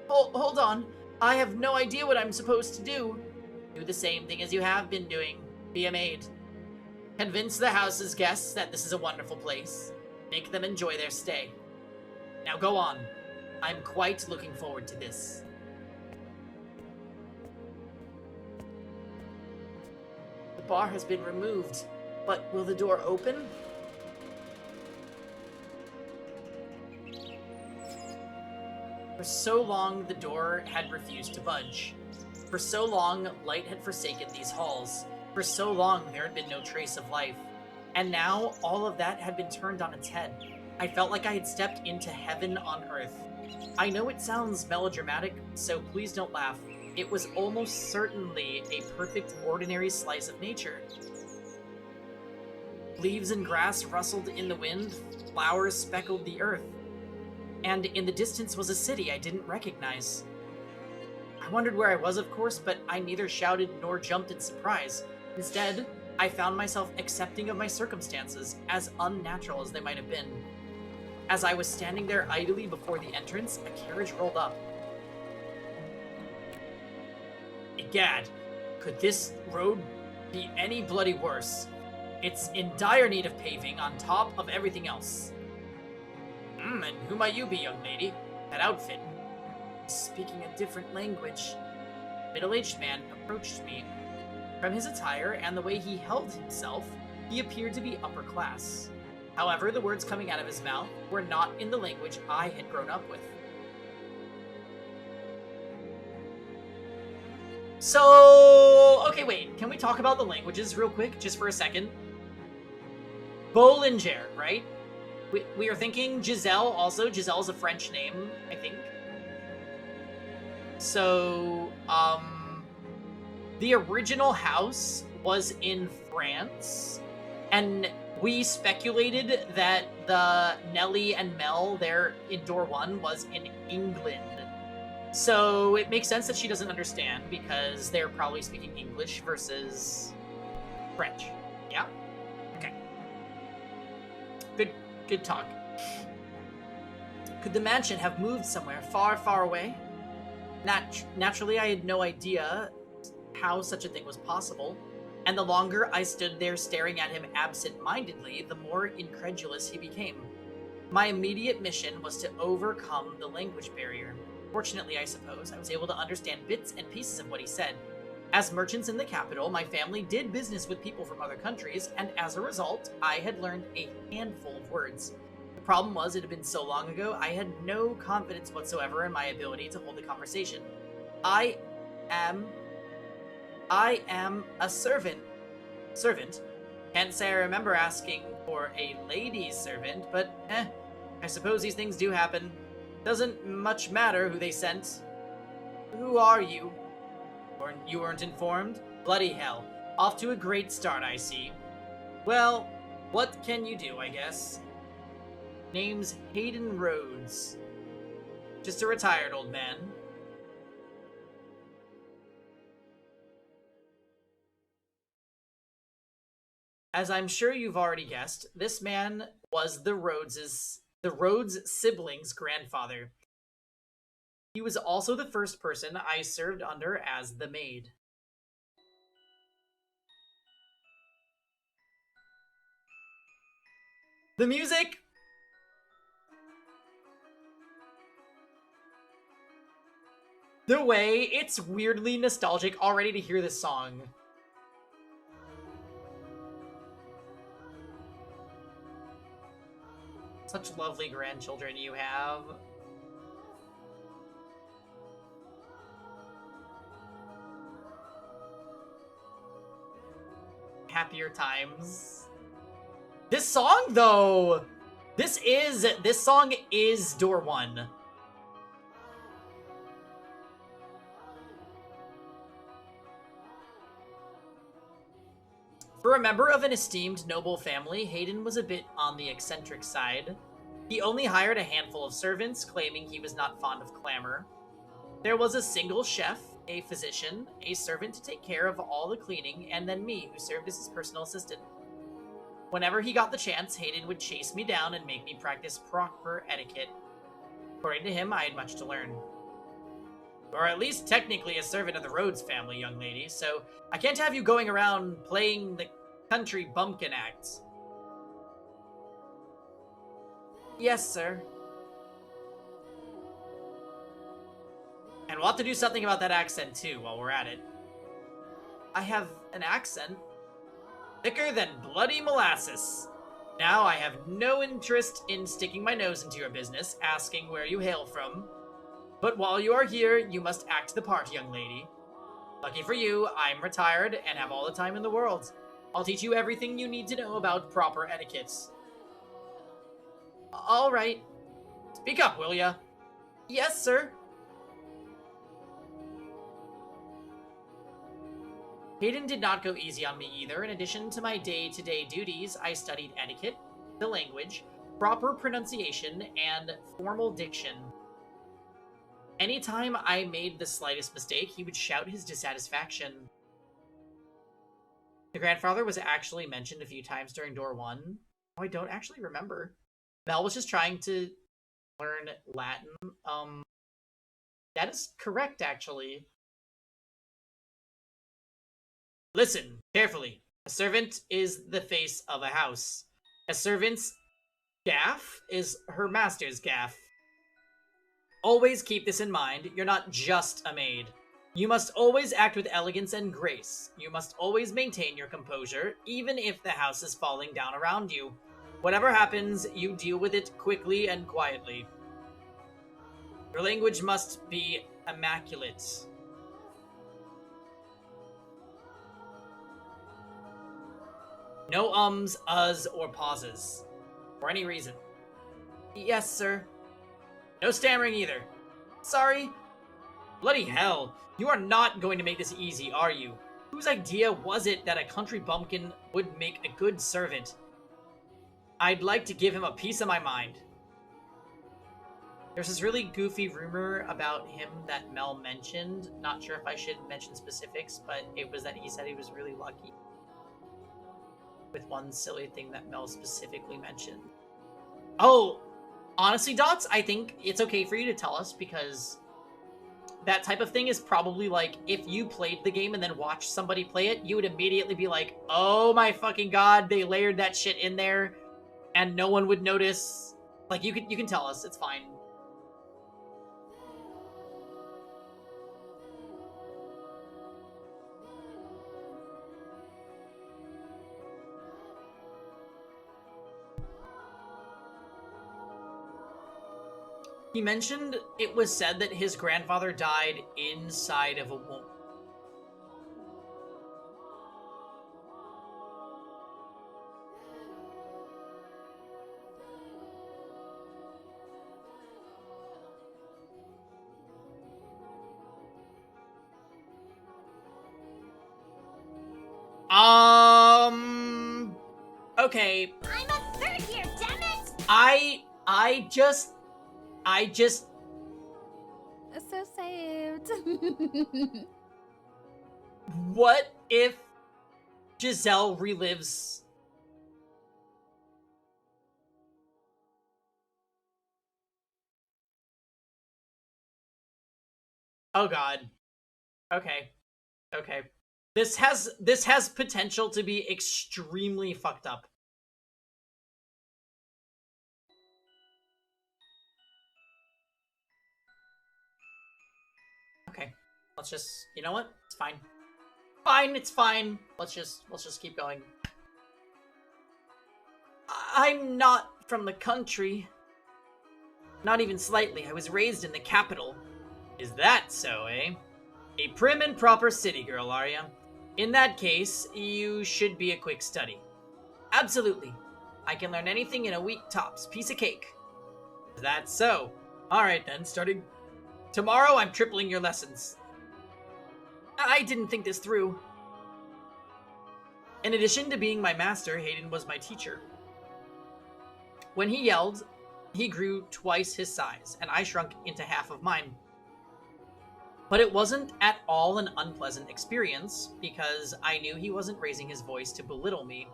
[SPEAKER 1] Hold on. I have no idea what I'm supposed to do. Do the same thing as you have been doing. Be a maid. Convince the house's guests that this is a wonderful place. Make them enjoy their stay. Now go on. I'm quite looking forward to this. The bar has been removed, but will the door open? For so long, the door had refused to budge. For so long, light had forsaken these halls. For so long, there had been no trace of life. And now, all of that had been turned on its head. I felt like I had stepped into heaven on earth. I know it sounds melodramatic, so please don't laugh. It was almost certainly a perfect, ordinary slice of nature. Leaves and grass rustled in the wind, flowers speckled the earth. And in the distance was a city I didn't recognize. I wondered where I was, of course, but I neither shouted nor jumped in surprise. Instead, I found myself accepting of my circumstances, as unnatural as they might have been. As I was standing there idly before the entrance, a carriage rolled up. Egad, could this road be any bloody worse? It's in dire need of paving on top of everything else. And who might you be, young lady? That outfit. Speaking a different language. A middle-aged man approached me. From his attire and the way he held himself, he appeared to be upper class. However, the words coming out of his mouth were not in the language I had grown up with. So, okay, wait. Can we talk about the languages real quick, just for a second? Bollinger, right? We are thinking Giselle also. Giselle's a French name, I think. So, the original house was in France, and we speculated that the Nellie and Mel there in door 1 was in England. So it makes sense that she doesn't understand, because they're probably speaking English versus French. Yeah? Okay. Good talk. Could the mansion have moved somewhere far, far away? Naturally, I had no idea how such a thing was possible, and the longer I stood there staring at him absent-mindedly, the more incredulous he became. My immediate mission was to overcome the language barrier. Fortunately, I suppose, I was able to understand bits and pieces of what he said. As merchants in the capital, my family did business with people from other countries, and as a result, I had learned a handful of words. The problem was, it had been so long ago, I had no confidence whatsoever in my ability to hold a conversation. I am a servant. Servant? Can't say I remember asking for a lady's servant, but I suppose these things do happen. Doesn't much matter who they sent. Who are you? You weren't informed? Bloody hell. Off to a great start, I see. Well, what can you do, I guess? Name's Hayden Rhodes. Just a retired old man. As I'm sure you've already guessed, this man was the Rhodes siblings' grandfather. He was also the first person I served under as the maid. The music! The way, it's weirdly nostalgic already to hear this song. Such lovely grandchildren you have. Happier times. This song, though! This song is door 1. For a member of an esteemed noble family, Hayden was a bit on the eccentric side. He only hired a handful of servants, claiming he was not fond of clamor. There was a single chef, a physician, a servant to take care of all the cleaning, and then me, who served as his personal assistant. Whenever he got the chance, Hayden would chase me down and make me practice proper etiquette. According to him, I had much to learn. Or at least technically a servant of the Rhodes family, young lady, so I can't have you going around playing the country bumpkin acts. Yes, sir. And we'll have to do something about that accent, too, while we're at it. I have an accent? Thicker than bloody molasses. Now I have no interest in sticking my nose into your business, asking where you hail from. But while you are here, you must act the part, young lady. Lucky for you, I'm retired and have all the time in the world. I'll teach you everything you need to know about proper etiquettes. All right. Speak up, will ya? Yes, sir. Hayden did not go easy on me either. In addition to my day-to-day duties, I studied etiquette, the language, proper pronunciation, and formal diction. Anytime I made the slightest mistake, he would shout his dissatisfaction. The grandfather was actually mentioned a few times during door 1. Oh, I don't actually remember. Mel was just trying to learn Latin. That is correct, actually. Listen, carefully. A servant is the face of a house. A servant's gaff is her master's gaff. Always keep this in mind, you're not just a maid. You must always act with elegance and grace. You must always maintain your composure, even if the house is falling down around you. Whatever happens, you deal with it quickly and quietly. Your language must be immaculate. No ums, uhs, or pauses. For any reason. Yes, sir. No stammering either. Sorry. Bloody hell. You are not going to make this easy, are you? Whose idea was it that a country bumpkin would make a good servant? I'd like to give him a piece of my mind. There's this really goofy rumor about him that Mel mentioned. Not sure if I should mention specifics, but it was that he said he was really lucky with one silly thing that Mel specifically mentioned. Oh, honestly, Dots, I think it's okay for you to tell us, because that type of thing is probably like, if you played the game and then watched somebody play it, you would immediately be like, oh my fucking god, they layered that shit in there, and no one would notice. Like, you can tell us, it's fine. He mentioned it was said that his grandfather died inside of a womb. Okay.
[SPEAKER 2] I'm a third year, damn it!
[SPEAKER 1] I just
[SPEAKER 3] So saved.
[SPEAKER 1] What if Giselle relives? Oh god. Okay. Okay. This has potential to be extremely fucked up. Okay. Let's just, you know what? It's fine. Fine, it's fine. Let's just keep going. I'm not from the country. Not even slightly. I was raised in the capital. Is that so, eh? A prim and proper city girl, are ya? In that case, you should be a quick study. Absolutely. I can learn anything in a week tops. Piece of cake. Is that so? Alright then, starting tomorrow, I'm tripling your lessons. I didn't think this through. In addition to being my master, Hayden was my teacher. When he yelled, he grew twice his size, and I shrunk into half of mine. But it wasn't at all an unpleasant experience, because I knew he wasn't raising his voice to belittle me.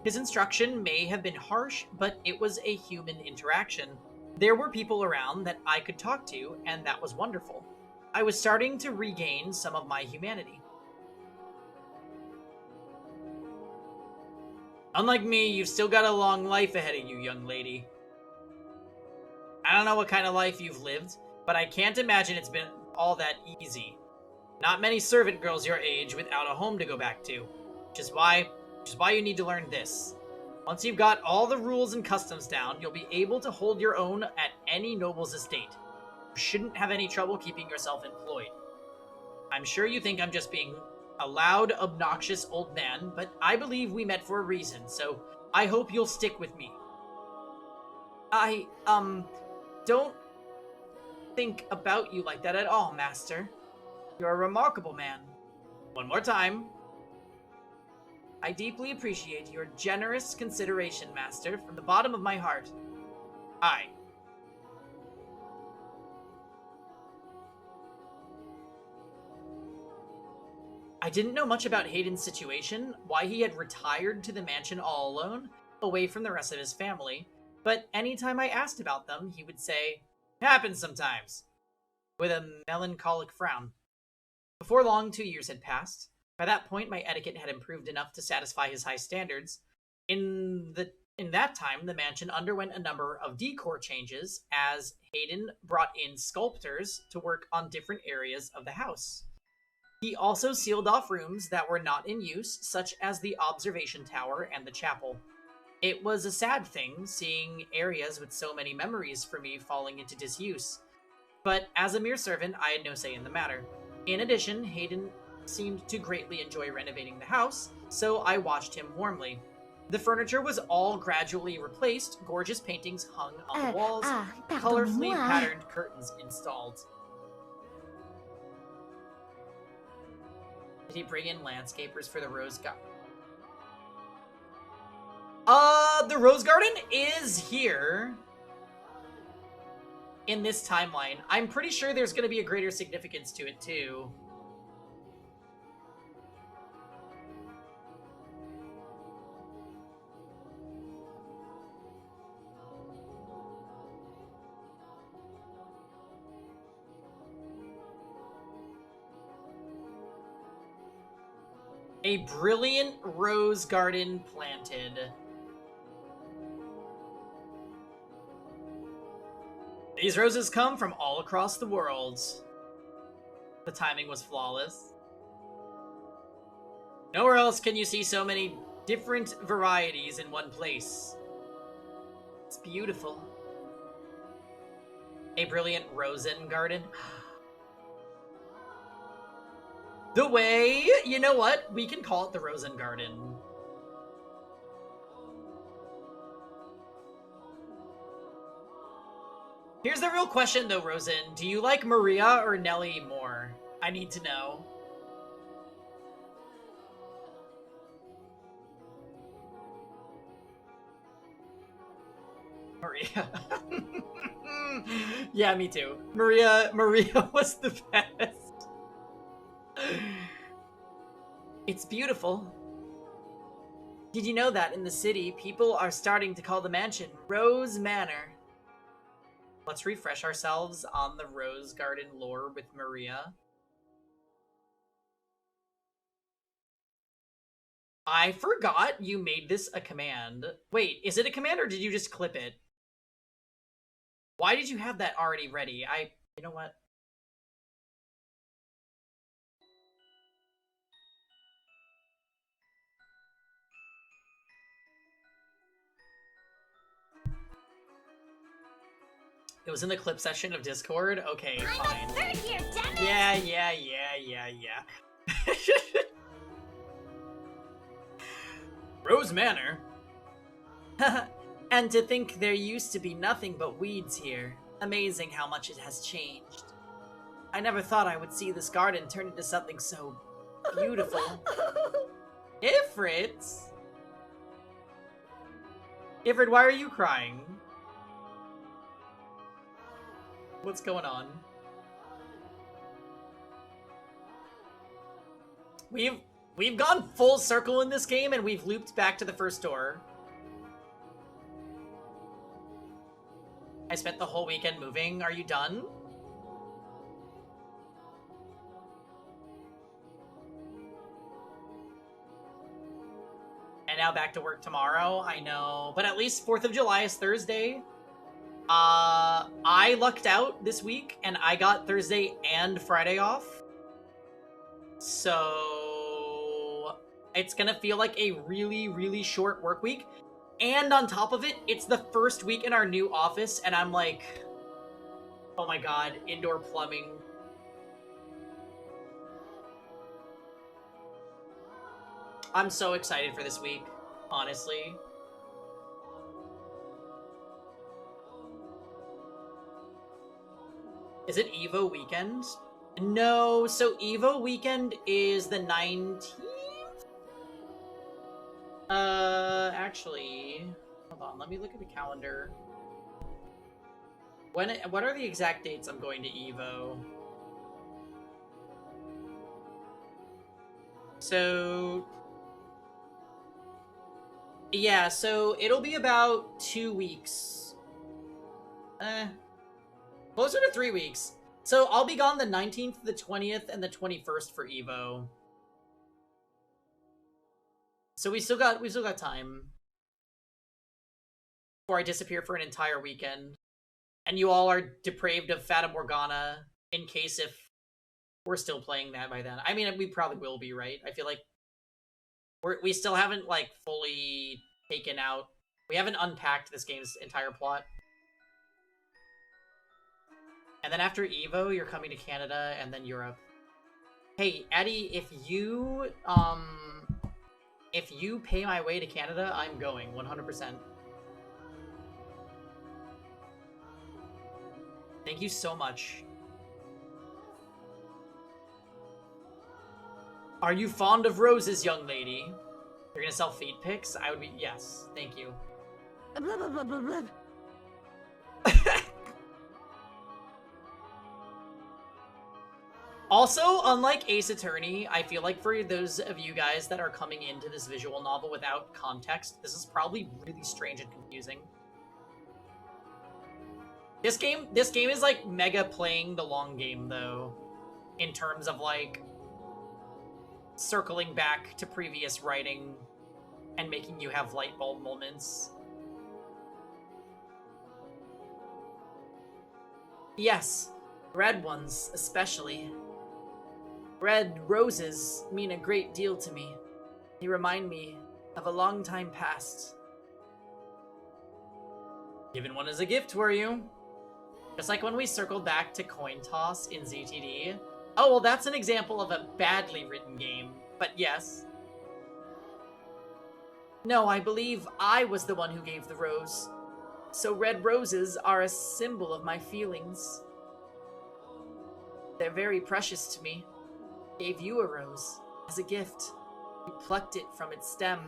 [SPEAKER 1] His instruction may have been harsh, but it was a human interaction. There were people around that I could talk to, and that was wonderful. I was starting to regain some of my humanity. Unlike me, you've still got a long life ahead of you, young lady. I don't know what kind of life you've lived, but I can't imagine it's been all that easy. Not many servant girls your age without a home to go back to. Which is why you need to learn this. Once you've got all the rules and customs down, you'll be able to hold your own at any noble's estate. You shouldn't have any trouble keeping yourself employed. I'm sure you think I'm just being a loud, obnoxious old man, but I believe we met for a reason, so I hope you'll stick with me. I, don't think about you like that at all, Master. You're a remarkable man. One more time. I deeply appreciate your generous consideration, Master, from the bottom of my heart. I. I didn't know much about Hayden's situation, why he had retired to the mansion all alone, away from the rest of his family, but anytime I asked about them, he would say, "Happens sometimes," with a melancholic frown. Before long, 2 years had passed. By that point, my etiquette had improved enough to satisfy his high standards. In that time, the mansion underwent a number of decor changes as Hayden brought in sculptors to work on different areas of the house. He also sealed off rooms that were not in use, such as the observation tower and the chapel. It was a sad thing seeing areas with so many memories for me falling into disuse, but as a mere servant, I had no say in the matter. In addition, Hayden seemed to greatly enjoy renovating the house, so I watched him warmly. The furniture was all gradually replaced, gorgeous paintings hung on the walls, colorfully
[SPEAKER 2] pardonnez-moi.
[SPEAKER 1] patterned curtains installed. Did he bring in landscapers for the Rose Garden? The Rose Garden is here in this timeline. I'm pretty sure there's going to be a greater significance to it, too. A brilliant rose garden planted. These roses come from all across the world. The timing was flawless. Nowhere else can you see so many different varieties in one place. It's beautiful. A brilliant rosen garden. The way, you know what? We can call it the Rosen Garden. Here's the real question though, Rosen. Do you like Maria or Nellie more? I need to know. Maria. Yeah, me too. Maria was the best. It's beautiful. Did you know that in the city, people are starting to call the mansion Rose Manor? Let's refresh ourselves on the Rose Garden lore with Maria. I forgot you made this a command. Wait, is it a command or did you just clip it? Why did you have that already ready? You know what? It was in the clip session of Discord? Okay, fine.
[SPEAKER 2] I'm a third year, damn it!
[SPEAKER 1] Yeah. Rose Manor? And to think there used to be nothing but weeds here. Amazing how much it has changed. I never thought I would see this garden turn into something so beautiful. Ifrit? Ifrit, why are you crying? What's going on? We've gone full circle in this game and we've looped back to the first door. I spent the whole weekend moving. Are you done? And now back to work tomorrow. I know, but at least 4th of July is Thursday. I lucked out this week and I got Thursday and Friday off. So it's gonna feel like a really, really short work week. And on top of it, it's the first week in our new office and I'm like, oh my god, indoor plumbing. I'm so excited for this week, honestly. Is it Evo weekend? No, so Evo weekend is the 19th? Actually, hold on, let me look at the calendar. What are the exact dates I'm going to Evo? So, yeah, so it'll be about 2 weeks. Closer to 3 weeks. So I'll be gone the 19th, the 20th, and the 21st for Evo. So we still got time before I disappear for an entire weekend. And you all are depraved of Fata Morgana in case if we're still playing that by then. I mean, we probably will be, right? I feel like we still haven't like fully taken out. We haven't unpacked this game's entire plot. And then after Evo, you're coming to Canada and then Europe. Hey, Eddie, if you pay my way to Canada, I'm going 100%. Thank you so much. Are you fond of roses, young lady? You're gonna sell feet pics? I would be, yes. Thank you.
[SPEAKER 2] Blah, blah, blah, blah, blah.
[SPEAKER 1] Also, unlike Ace Attorney, I feel like for those of you guys that are coming into this visual novel without context, this is probably really strange and confusing. This game is like mega playing the long game though, in terms of like circling back to previous writing and making you have light bulb moments. Yes, red ones especially. Red roses mean a great deal to me. They remind me of a long time past. Given one as a gift, were you? Just like when we circled back to coin toss in ZTD. Oh, well, that's an example of a badly written game, but yes. No, I believe I was the one who gave the rose. So red roses are a symbol of my feelings. They're very precious to me. Gave you a rose as a gift. You plucked it from its stem,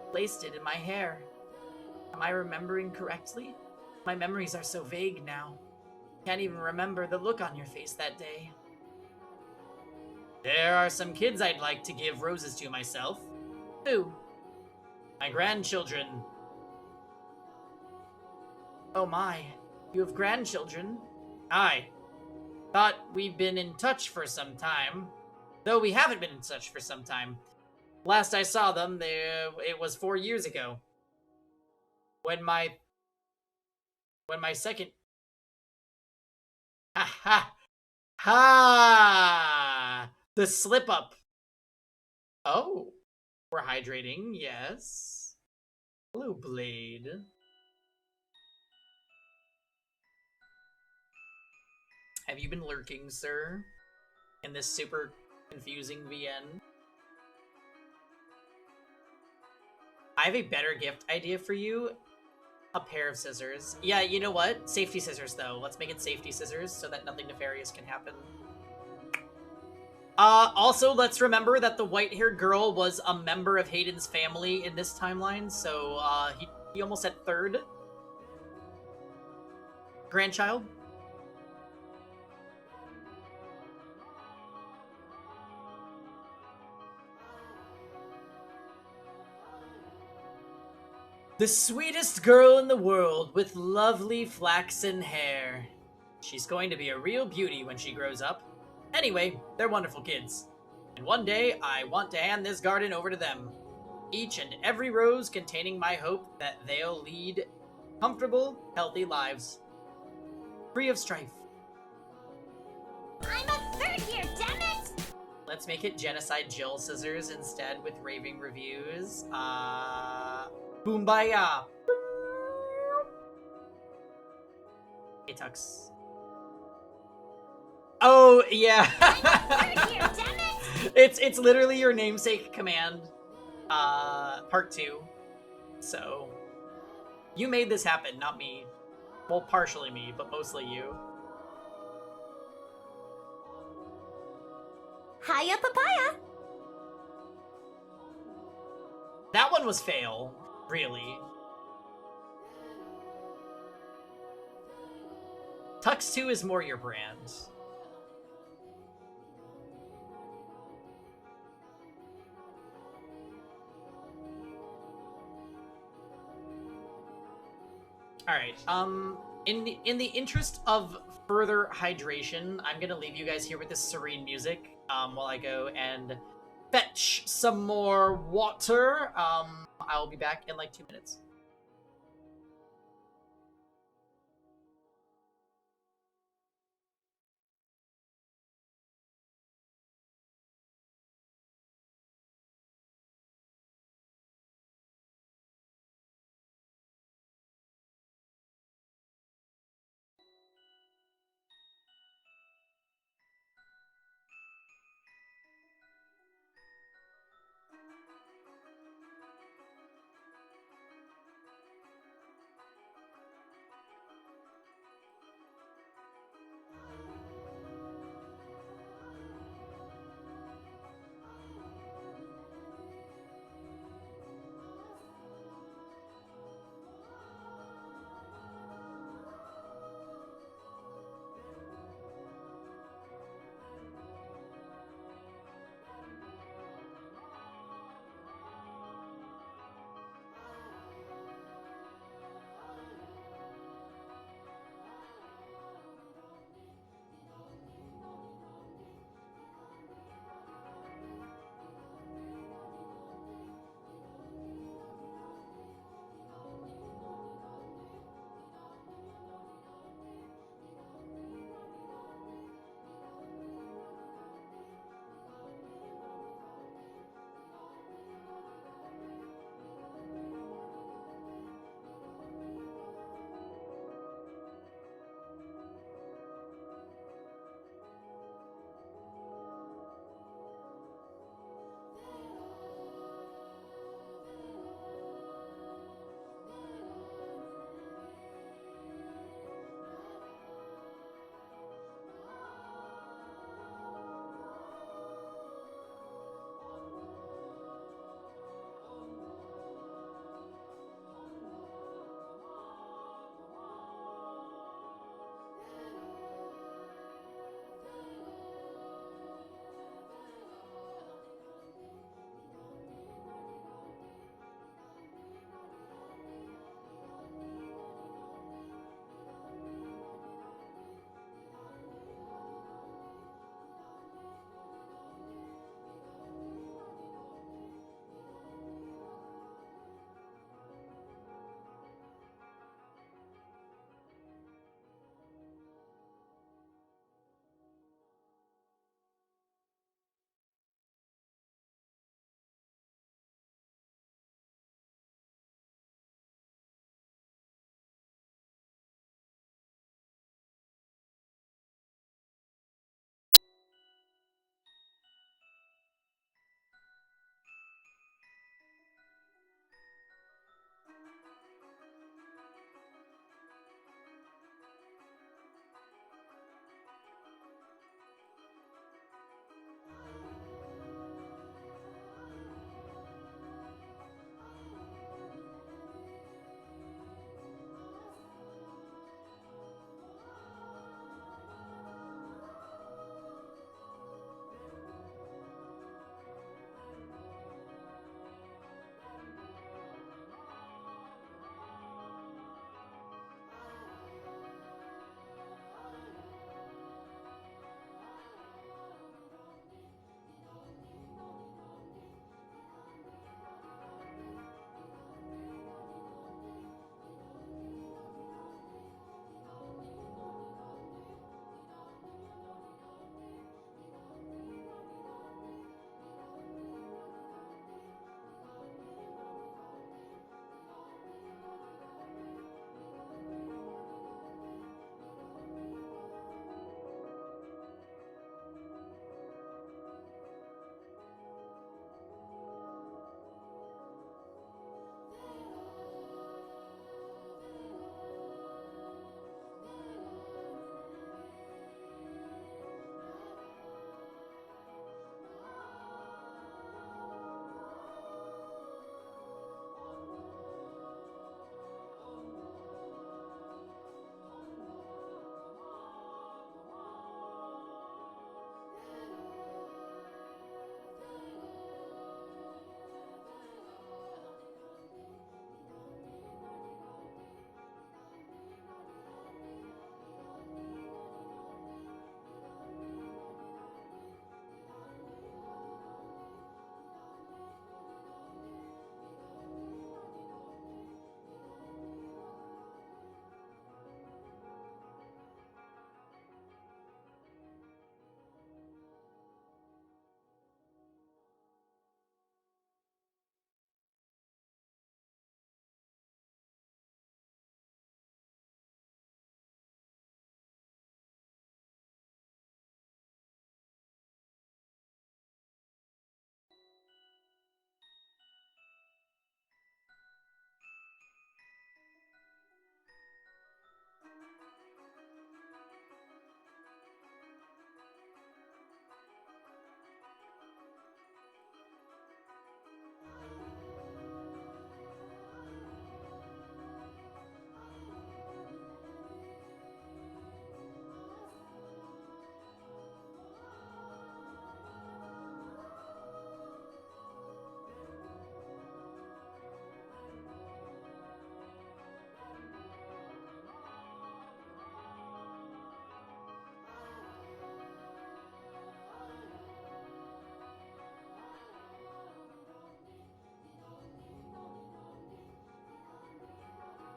[SPEAKER 1] placed it in my hair. Am I remembering correctly? My memories are so vague now. Can't even remember the look on your face that day. There are some kids I'd like to give roses to myself. Who? My grandchildren. Oh my, you have grandchildren? Aye. Thought we'd been in touch for some time. Though we haven't been in touch for some time. Last I saw them, it was 4 years ago. When my second... Ha ha! Ha! The slip up. Oh. We're hydrating, yes. Hello, Blade. Have you been lurking, sir? In this super confusing VN? I have a better gift idea for you. A pair of scissors. Yeah, you know what? Safety scissors, though. Let's make it safety scissors so that nothing nefarious can happen. Also, let's remember that the white-haired girl was a member of Hayden's family in this timeline, so, he almost had third grandchild. The sweetest girl in the world with lovely flaxen hair. She's going to be a real beauty when she grows up. Anyway, they're wonderful kids. And one day, I want to hand this garden over to them. Each and every rose containing my hope that they'll lead comfortable, healthy lives. Free of strife.
[SPEAKER 2] I'm a third year, damn it!
[SPEAKER 1] Let's make it Genocide Jill Scissors instead with raving reviews. Boombaya. Hey, Tux. Oh, yeah.
[SPEAKER 2] I'm a third year, damn it!
[SPEAKER 1] It's literally your namesake command. Part 2. So, you made this happen, not me. Well, partially me, but mostly you.
[SPEAKER 2] Hiya, papaya!
[SPEAKER 1] That one was fail, really. Tux 2 is more your brand. Alright, in the interest of further hydration, I'm gonna leave you guys here with this serene music, while I go and fetch some more water. I'll be back in like 2 minutes.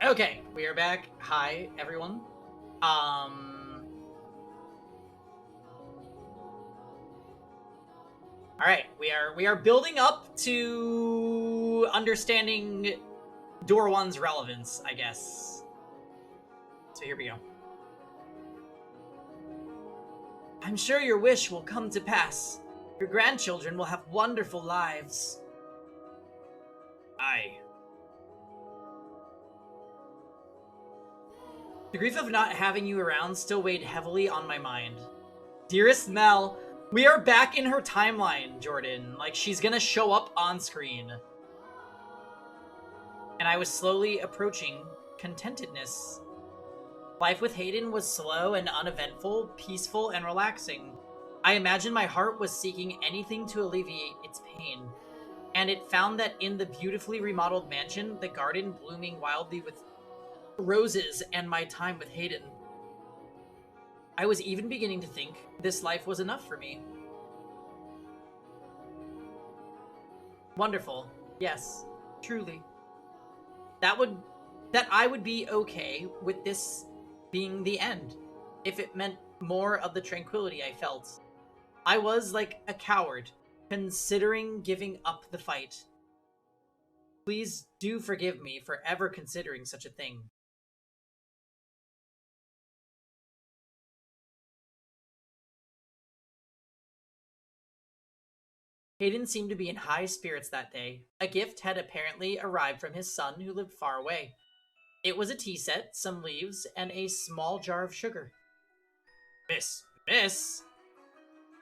[SPEAKER 1] Okay, we are back. Hi, everyone. All right, we are building up to understanding Door 1's relevance, I guess. So here we go. I'm sure your wish will come to pass. Your grandchildren will have wonderful lives. Aye. The grief of not having you around still weighed heavily on my mind. Dearest Mel, we are back in her timeline, Jordan. Like, she's gonna show up on screen. And I was slowly approaching contentedness. Life with Hayden was slow and uneventful, peaceful and relaxing. I imagined my heart was seeking anything to alleviate its pain. And it found that in the beautifully remodeled mansion, the garden blooming wildly with roses, and my time with Hayden. I was even beginning to think this life was enough for me. Wonderful. Yes, truly. That I would be okay with this being the end, if it meant more of the tranquility I felt. I was like a coward, considering giving up the fight. Please do forgive me for ever considering such a thing. Hayden seemed to be in high spirits that day. A gift had apparently arrived from his son who lived far away. It was a tea set, some leaves, and a small jar of sugar. Miss?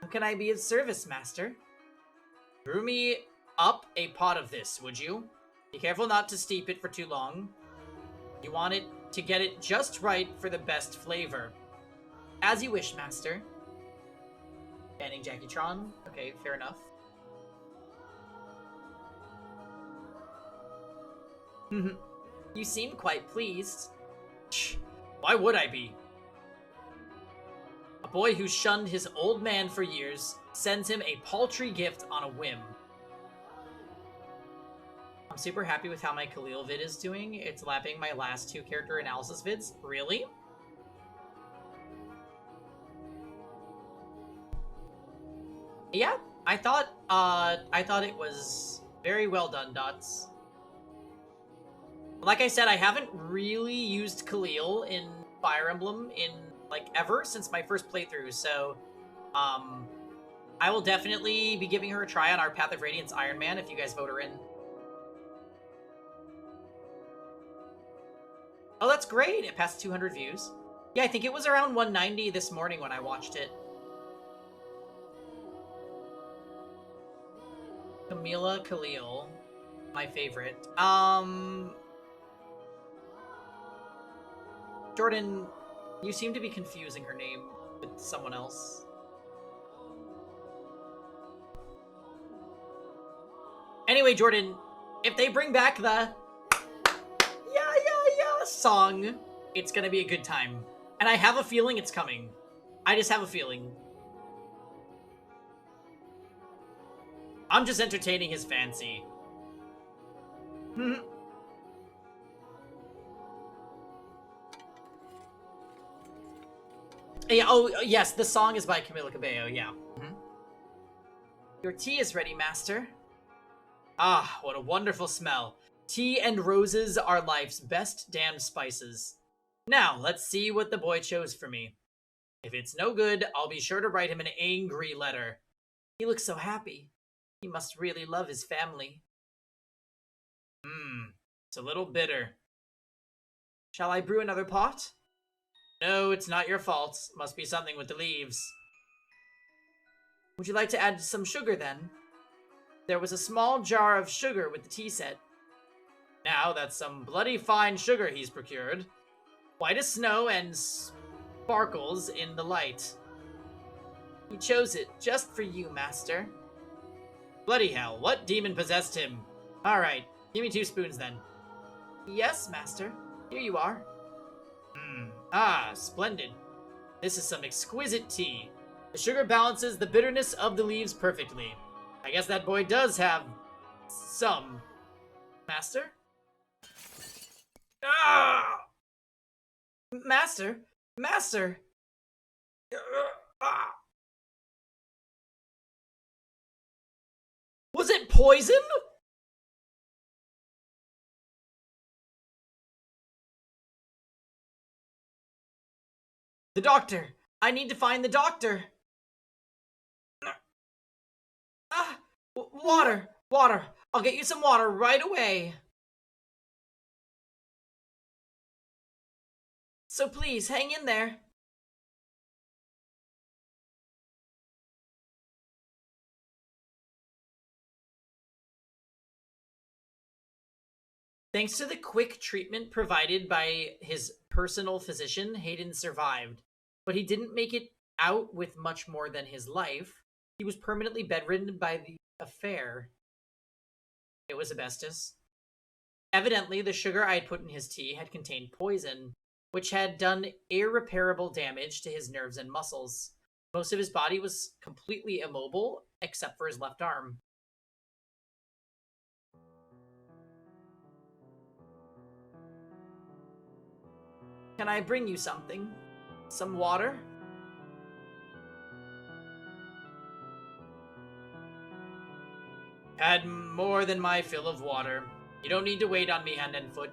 [SPEAKER 1] How can I be of service, master? Brew me up a pot of this, would you? Be careful not to steep it for too long. You want it to get it just right for the best flavor. As you wish, master. Banning Jackie Tron. Okay, fair enough. You seem quite pleased. Why would I be? A boy who shunned his old man for years sends him a paltry gift on a whim. I'm super happy with how my Khalil vid is doing. It's lapping my last 2 character analysis vids. Really? Yeah, I thought it was very well done, Dots. Like I said, I haven't really used Khalil in Fire Emblem in, like, ever since my first playthrough, so, I will definitely be giving her a try on our Path of Radiance Iron Man if you guys vote her in. Oh, that's great! It passed 200 views. Yeah, I think it was around 190 this morning when I watched it. Camila Khalil, my favorite. Jordan, you seem to be confusing her name with someone else. Anyway, Jordan, if they bring back the yeah song, it's gonna be a good time. And I have a feeling it's coming. I just have a feeling. I'm just entertaining his fancy. Yeah, oh, yes, the song is by Camila Cabello, yeah. Your tea is ready, master. Ah, what a wonderful smell. Tea and roses are life's best damned spices. Now, let's see what the boy chose for me. If it's no good, I'll be sure to write him an angry letter. He looks so happy. He must really love his family. It's a little bitter. Shall I brew another pot? No, it's not your fault. Must be something with the leaves. Would you like to add some sugar, then? There was a small jar of sugar with the tea set. Now that's some bloody fine sugar he's procured. White as snow and sparkles in the light. He chose it just for you, master. Bloody hell, what demon possessed him? Alright, give me 2 spoons then. Yes, master. Here you are. Ah, splendid. This is some exquisite tea. The sugar balances the bitterness of the leaves perfectly. I guess that boy does have some. Master? Ah! Master! Master! Ah. Was it poison? The doctor! I need to find the doctor! Ah! Water! Water! I'll get you some water right away! So please, hang in there. Thanks to the quick treatment provided by his personal physician, Hayden survived. But he didn't make it out with much more than his life. He was permanently bedridden by the affair. It was asbestos. Evidently, the sugar I had put in his tea had contained poison, which had done irreparable damage to his nerves and muscles. Most of his body was completely immobile, except for his left arm. Can I bring you something? Some water? Had more than my fill of water. You don't need to wait on me hand and foot.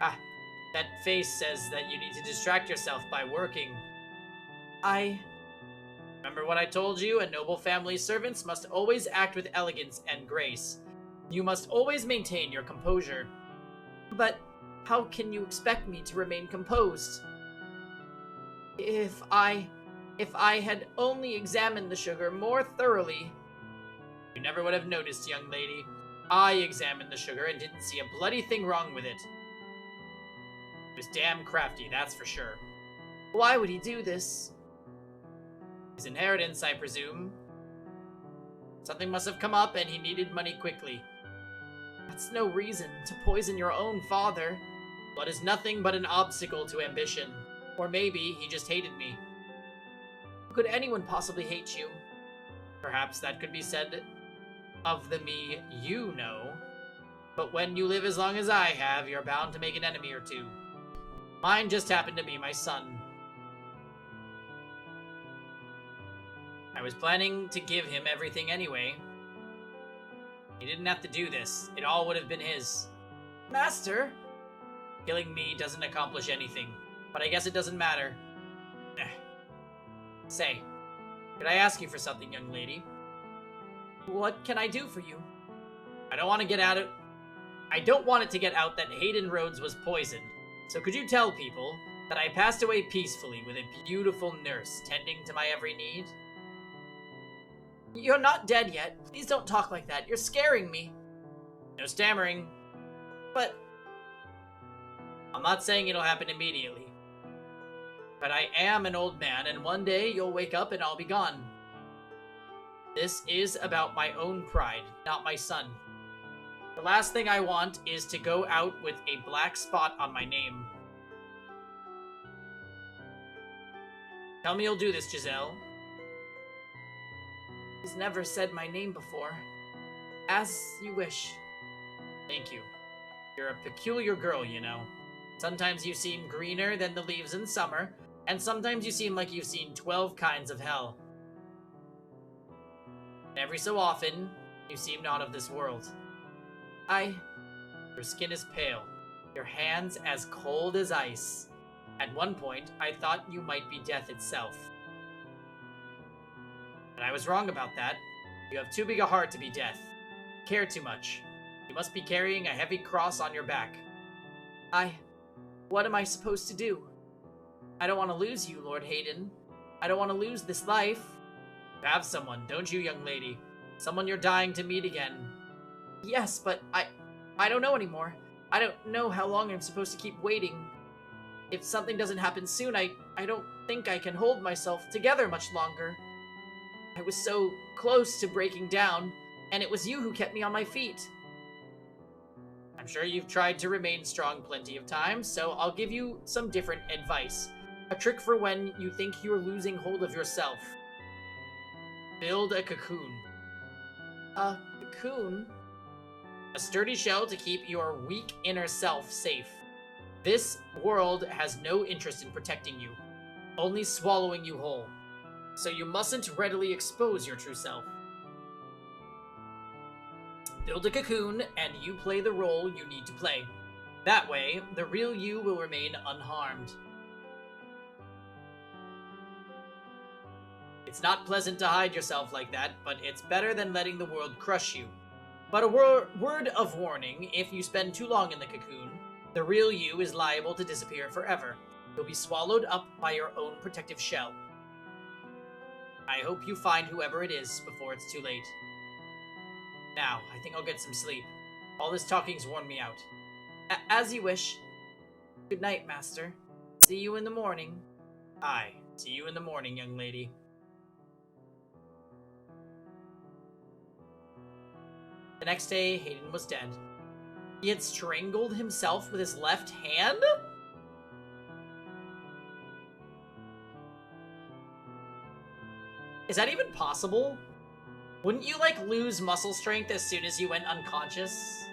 [SPEAKER 1] Ah, that face says that you need to distract yourself by working. Remember what I told you? A noble family's servants must always act with elegance and grace. You must always maintain your composure. But how can you expect me to remain composed? If I had only examined the sugar more thoroughly... You never would have noticed, young lady. I examined the sugar and didn't see a bloody thing wrong with it. He was damn crafty, that's for sure. Why would he do this? His inheritance, I presume. Something must have come up and he needed money quickly. That's no reason to poison your own father. Blood is nothing but an obstacle to ambition. Or maybe he just hated me. Could anyone possibly hate you? Perhaps that could be said of the me you know. But when you live as long as I have, you're bound to make an enemy or two. Mine just happened to be my son. I was planning to give him everything anyway. He didn't have to do this. It all would have been his. Master? Killing me doesn't accomplish anything, but I guess it doesn't matter. Say, could I ask you for something, young lady? What can I do for you? I don't want it to get out that Hayden Rhodes was poisoned. So could you tell people that I passed away peacefully with a beautiful nurse tending to my every need? You're not dead yet. Please don't talk like that. You're scaring me. No stammering. But I'm not saying it'll happen immediately. But I am an old man, and one day you'll wake up and I'll be gone. This is about my own pride, not my son. The last thing I want is to go out with a black spot on my name. Tell me you'll do this, Giselle. He's never said my name before. As you wish. Thank you. You're a peculiar girl, you know. Sometimes you seem greener than the leaves in summer, and sometimes you seem like you've seen 12 kinds of hell. And every so often, you seem not of this world. Your skin is pale, your hands as cold as ice. At one point, I thought you might be death itself. But I was wrong about that. You have too big a heart to be death. You care too much. You must be carrying a heavy cross on your back. What am I supposed to do? I don't want to lose you, Lord Hayden. I don't want to lose this life. You have someone, don't you, young lady? Someone you're dying to meet again. Yes, but I don't know anymore. I don't know how long I'm supposed to keep waiting. If something doesn't happen soon, I don't think I can hold myself together much longer. I was so close to breaking down, and it was you who kept me on my feet. I'm sure you've tried to remain strong plenty of times, so I'll give you some different advice. A trick for when you think you're losing hold of yourself. Build a cocoon. A cocoon? A sturdy shell to keep your weak inner self safe. This world has no interest in protecting you, only swallowing you whole. So you mustn't readily expose your true self. Build a cocoon, and you play the role you need to play. That way, the real you will remain unharmed. It's not pleasant to hide yourself like that, but it's better than letting the world crush you. But a word of warning, if you spend too long in the cocoon, the real you is liable to disappear forever. You'll be swallowed up by your own protective shell. I hope you find whoever it is before it's too late. Now, I think I'll get some sleep. All this talking's worn me out. As you wish. Good night, Master. See you in the morning. Aye, see you in the morning, young lady. The next day, Hayden was dead. He had strangled himself with his left hand? Is that even possible? Wouldn't you, like, lose muscle strength as soon as you went unconscious?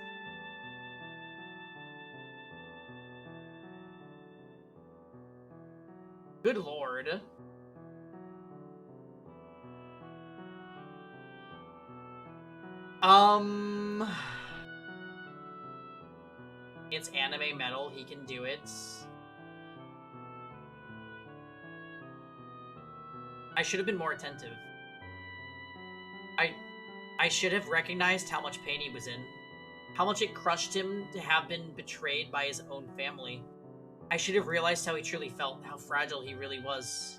[SPEAKER 1] Good lord. It's anime metal, he can do it. I should have been more attentive. I should have recognized how much pain he was in. How much it crushed him to have been betrayed by his own family. I should have realized how he truly felt, how fragile he really was.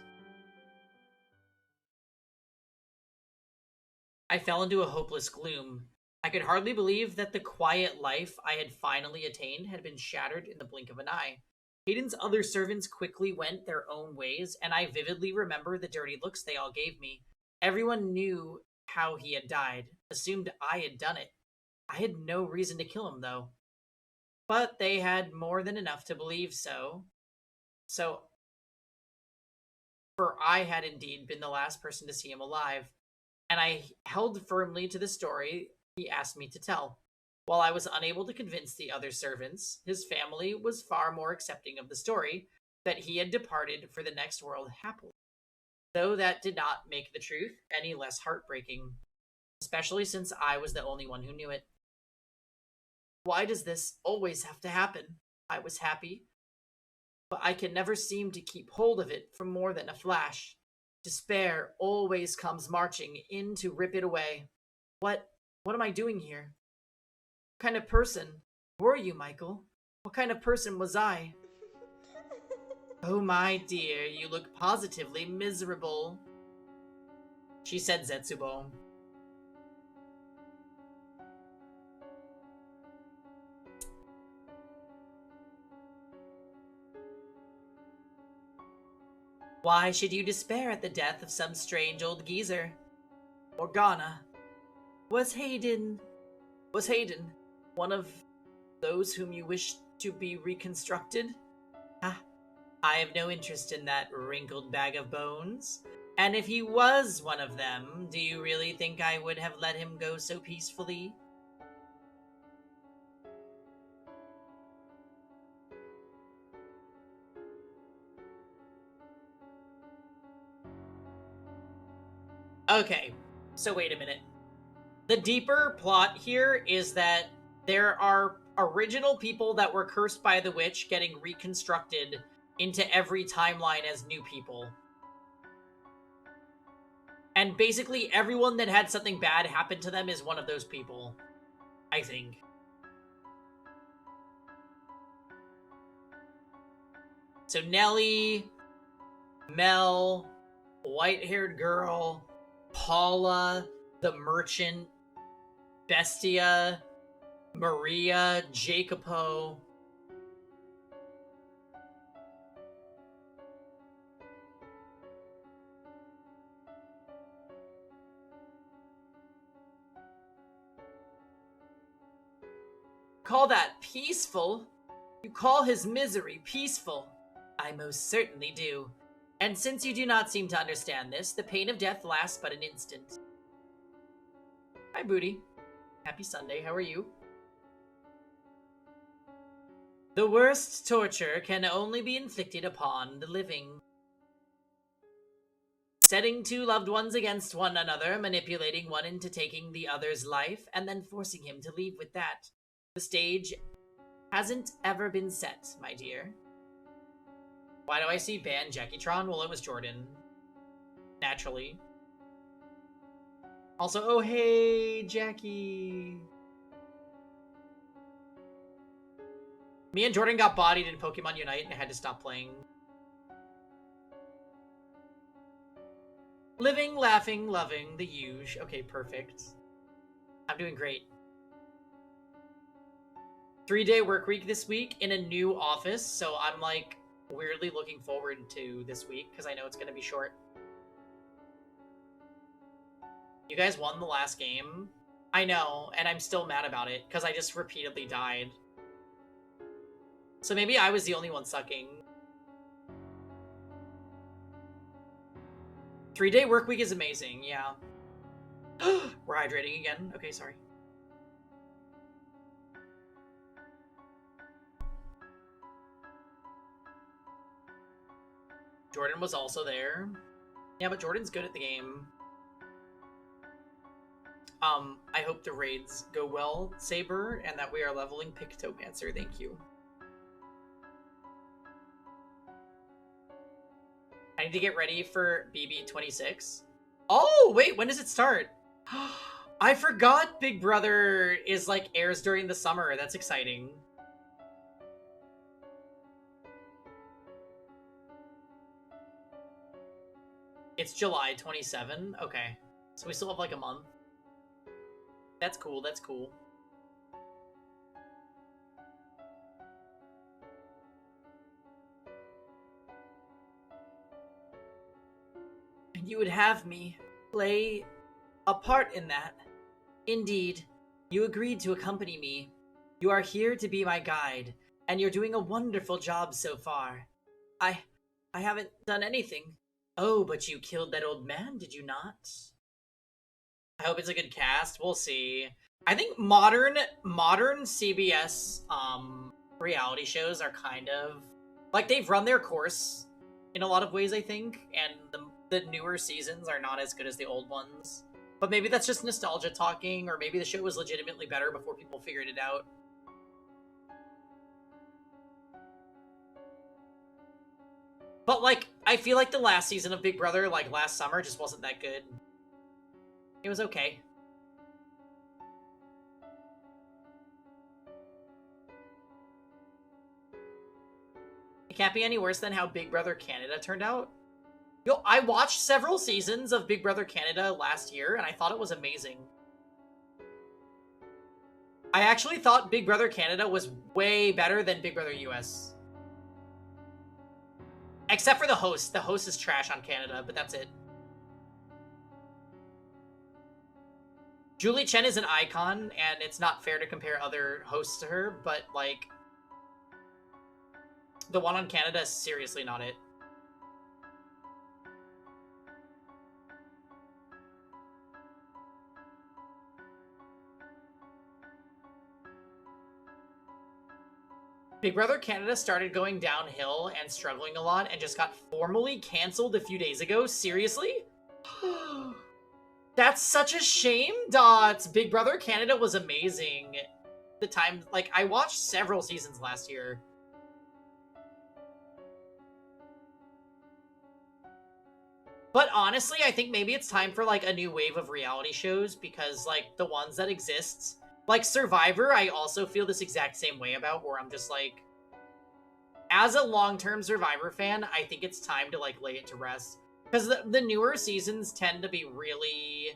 [SPEAKER 1] I fell into a hopeless gloom. I could hardly believe that the quiet life I had finally attained had been shattered in the blink of an eye. Hayden's other servants quickly went their own ways, and I vividly remember the dirty looks they all gave me. Everyone knew how he had died, assumed I had done it. I had no reason to kill him, though. But they had more than enough to believe so. For I had indeed been the last person to see him alive, and I held firmly to the story he asked me to tell. While I was unable to convince the other servants, his family was far more accepting of the story that he had departed for the next world happily. Though that did not make the truth any less heartbreaking, especially since I was the only one who knew it. Why does this always have to happen? I was happy, but I can never seem to keep hold of it for more than a flash. Despair always comes marching in to rip it away. What am I doing here? What kind of person were you, Michael? What kind of person was I? Oh, my dear, you look positively miserable, she said Zetsubo. Why should you despair at the death of some strange old geezer? Morgana, was Hayden one of those whom you wish to be reconstructed? Ah, I have no interest in that wrinkled bag of bones. And if he was one of them, do you really think I would have let him go so peacefully? Okay, so wait a minute. The deeper plot here is that there are original people that were cursed by the witch getting reconstructed into every timeline as new people. And basically everyone that had something bad happen to them is one of those people, I think. So Nellie, Mel, white-haired girl, Paula, the merchant, Bestia, Maria, Jacopo. Call that peaceful? You call his misery peaceful? I most certainly do. And since you do not seem to understand this, the pain of death lasts but an instant. Hi, Booty. Happy Sunday. How are you? The worst torture can only be inflicted upon the living. Setting two loved ones against one another, manipulating one into taking the other's life, and then forcing him to leave with that. The stage hasn't ever been set, my dear. Why do I see banned Jackie Tron? Well, it was Jordan. Naturally. Also, oh hey, Jackie. Me and Jordan got bodied in Pokemon Unite and I had to stop playing. Living, laughing, loving, the huge. Okay, perfect. I'm doing great. 3-day work week this week in a new office, so I'm like weirdly looking forward to this week because I know it's going to be short. You guys won the last game. I know, and I'm still mad about it because I just repeatedly died. So maybe I was the only one sucking. 3-day work week is amazing, yeah. We're hydrating again. Okay, sorry. Jordan was also there. Yeah, but Jordan's good at the game. I hope the raids go well, Saber, and that we are leveling Pictomancer. Thank you. I need to get ready for BB26. Oh, wait, when does it start? I forgot Big Brother is like airs during the summer. That's exciting. It's July 27. Okay. So we still have like a month. That's cool. That's cool. And you would have me play a part in that. Indeed, you agreed to accompany me. You are here to be my guide, and you're doing a wonderful job so far. I haven't done anything. Oh, but you killed that old man, did you not? I hope it's a good cast. We'll see. I think modern CBS reality shows are kind of like they've run their course in a lot of ways, I think, and the newer seasons are not as good as the old ones. But maybe that's just nostalgia talking, or maybe the show was legitimately better before people figured it out. But, like, I feel like the last season of Big Brother, like, last summer, just wasn't that good. It was okay. It can't be any worse than how Big Brother Canada turned out. Yo, I watched several seasons of Big Brother Canada last year, and I thought it was amazing. I actually thought Big Brother Canada was way better than Big Brother US. Except for the host. The host is trash on Canada, but that's it. Julie Chen is an icon, and it's not fair to compare other hosts to her, but, like, the one on Canada is seriously not it. Big Brother Canada started going downhill and struggling a lot and just got formally canceled a few days ago. Seriously? That's such a shame, Dots. Big Brother Canada was amazing. The time, like, I watched several seasons last year. But honestly, I think maybe it's time for, like, a new wave of reality shows because, like, the ones that exist, like Survivor, I also feel this exact same way about, where I'm just like, as a long-term Survivor fan, I think it's time to, like, lay it to rest. Because the newer seasons tend to be really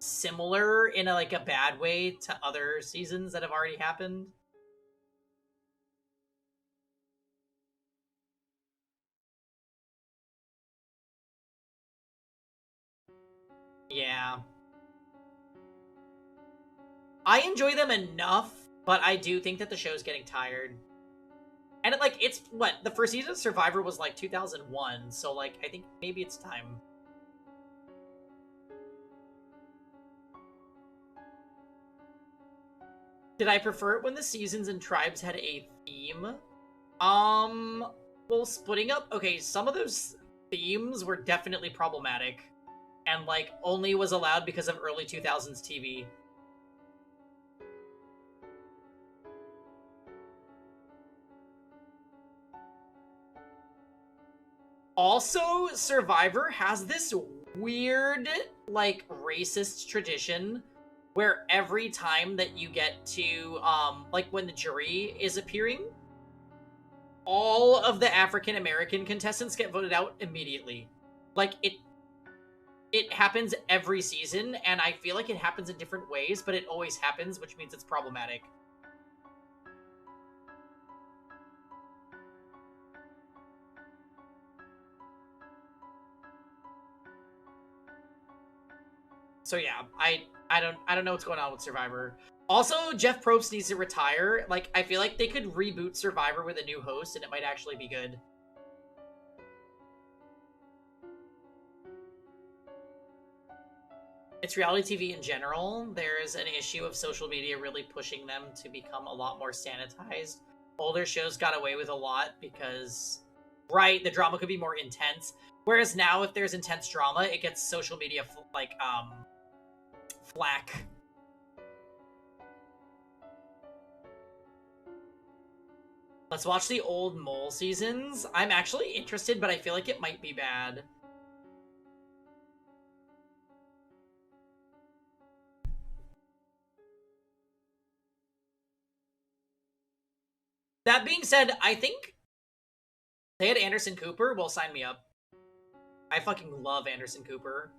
[SPEAKER 1] similar in, like, a bad way to other seasons that have already happened. Yeah. I enjoy them enough, but I do think that the show's getting tired. And, like, it's, what, the first season of Survivor was, like, 2001, so, like, I think maybe it's time. Did I prefer it when the seasons and tribes had a theme? Well, splitting up, okay, some of those themes were definitely problematic, and, like, only was allowed because of early 2000s TV. Also, Survivor has this weird, like, racist tradition where every time that you get to, like, when the jury is appearing, all of the African American contestants get voted out immediately. Like, it happens every season, and I feel like it happens in different ways, but it always happens, which means it's problematic. So yeah, I don't know what's going on with Survivor. Also, Jeff Probst needs to retire. Like, I feel like they could reboot Survivor with a new host, and it might actually be good. It's reality TV in general. There's an issue of social media really pushing them to become a lot more sanitized. Older shows got away with a lot because, right, the drama could be more intense. Whereas now, if there's intense drama, it gets social media flack. Let's watch the old Mole seasons. I'm actually interested, but I feel like it might be bad. That being said, I think they had Anderson Cooper. Well, sign me up. I fucking love Anderson Cooper.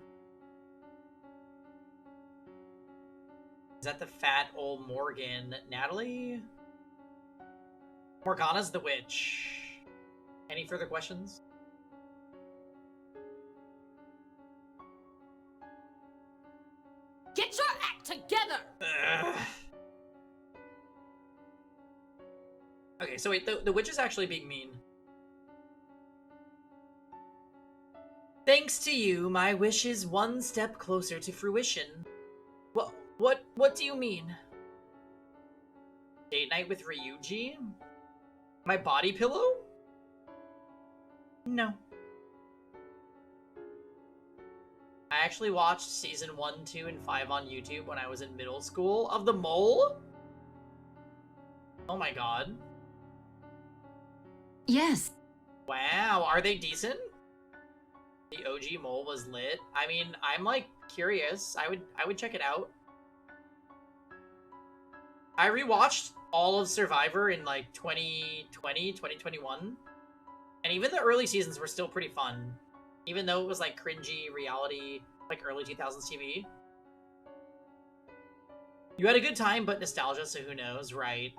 [SPEAKER 1] Is that the fat old Morgan? Natalie? Morgana's the witch. Any further questions?
[SPEAKER 2] Get your act together!
[SPEAKER 1] Ugh. Okay, so wait, the witch is actually being mean. Thanks to you, my wish is one step closer to fruition. What do you mean? Date night with Ryuji? My body pillow? No. I actually watched season 1, 2, and 5 on YouTube when I was in middle school of The Mole? Oh my god.
[SPEAKER 2] Yes.
[SPEAKER 1] Wow, are they decent? The OG Mole was lit. I mean, I'm like curious. I would check it out. I rewatched all of Survivor in like 2020, 2021. And even the early seasons were still pretty fun. Even though it was like cringy reality, like early 2000s TV. You had a good time, but nostalgia, so who knows, right?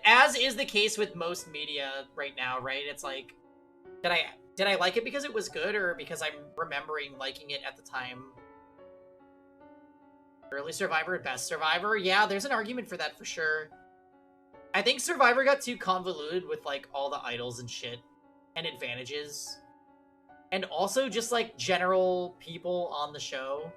[SPEAKER 1] As is the case with most media right now, right? It's like, did I like it because it was good, or because I'm remembering liking it at the time? Early Survivor, best Survivor? Yeah, there's an argument for that for sure. I think Survivor got too convoluted with like all the idols and shit and advantages. And also just like general people on the show.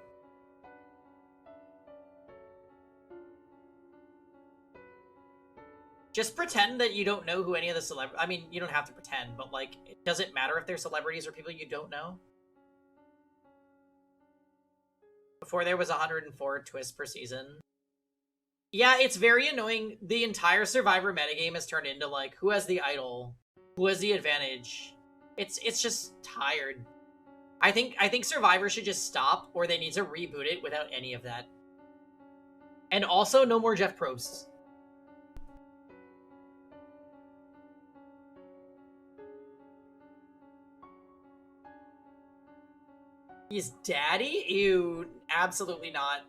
[SPEAKER 1] Just pretend that you don't know who any of the celebrities... I mean, you don't have to pretend, but like, does it matter if they're celebrities or people you don't know? Before there was 104 twists per season. Yeah, it's very annoying. The entire Survivor metagame has turned into like, who has the idol? Who has the advantage? It's just tired. I think Survivor should just stop, or they need to reboot it without any of that. And also, no more Jeff Probst. He's daddy? Ew, absolutely not.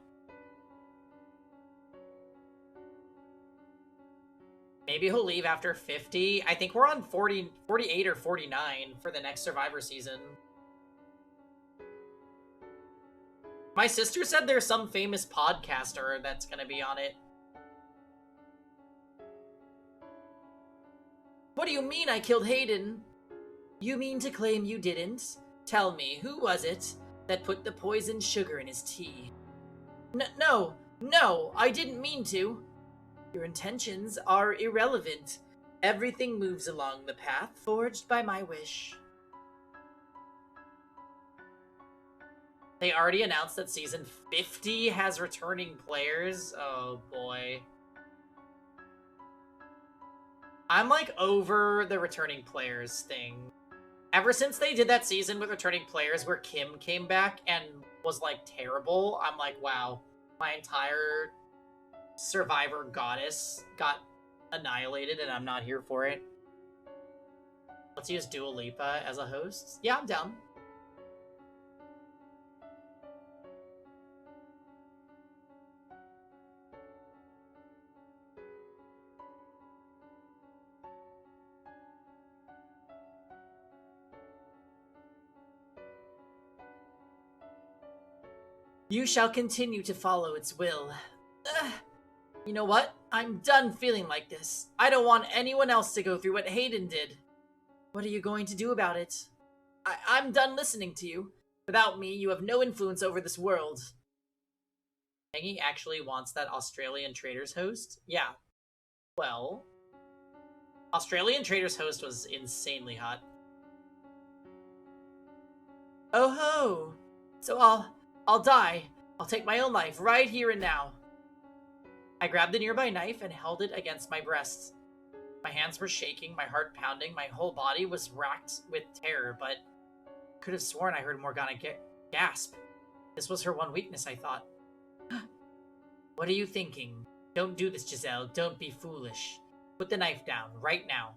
[SPEAKER 1] Maybe he'll leave after 50. I think we're on 48 or 49 for the next Survivor season. My sister said there's some famous podcaster that's gonna be on it. What do you mean I killed Hayden? You mean to claim you didn't? Tell me, who was it that put the poisoned sugar in his tea? No, I didn't mean to. Your intentions are irrelevant. Everything moves along the path forged by my wish. They already announced that season 50 has returning players. Oh boy. I'm like over the returning players thing. Ever since they did that season with returning players where Kim came back and was like terrible, I'm like, wow, my entire Survivor goddess got annihilated and I'm not here for it. Let's use Dua Lipa as a host. Yeah, I'm down. You shall continue to follow its will. You know what? I'm done feeling like this. I don't want anyone else to go through what Hayden did. What are you going to do about it? I'm done listening to you. Without me, you have no influence over this world. Peggy actually wants that Australian Traders host? Yeah. Well, Australian Traders host was insanely hot. Oh ho! So I'll die. I'll take my own life right here and now. I grabbed the nearby knife and held it against my breast. My hands were shaking, my heart pounding, my whole body was racked with terror, but I could have sworn I heard Morgana gasp. This was her one weakness, I thought. What are you thinking? Don't do this, Giselle. Don't be foolish. Put the knife down, right now.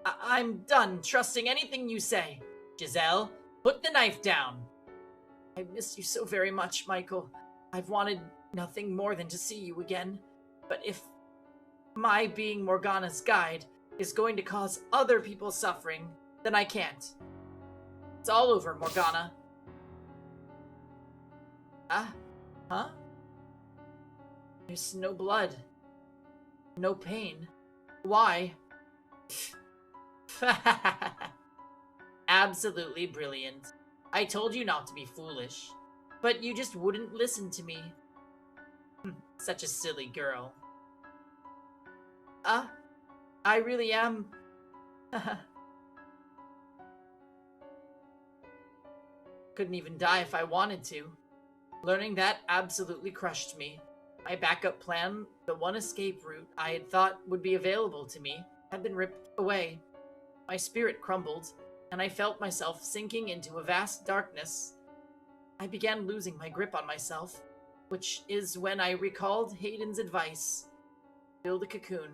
[SPEAKER 1] I'm done trusting anything you say. Giselle, put the knife down. I miss you so very much, Michael. I've wanted nothing more than to see you again. But if my being Morgana's guide is going to cause other people suffering, then I can't. It's all over, Morgana. Huh? There's no blood. No pain. Why? Absolutely brilliant. I told you not to be foolish, but you just wouldn't listen to me. Such a silly girl. I really am. Couldn't even die if I wanted to. Learning that absolutely crushed me. My backup plan, the one escape route I had thought would be available to me, had been ripped away. My spirit crumbled, and I felt myself sinking into a vast darkness. I began losing my grip on myself, which is when I recalled Hayden's advice. Build a cocoon.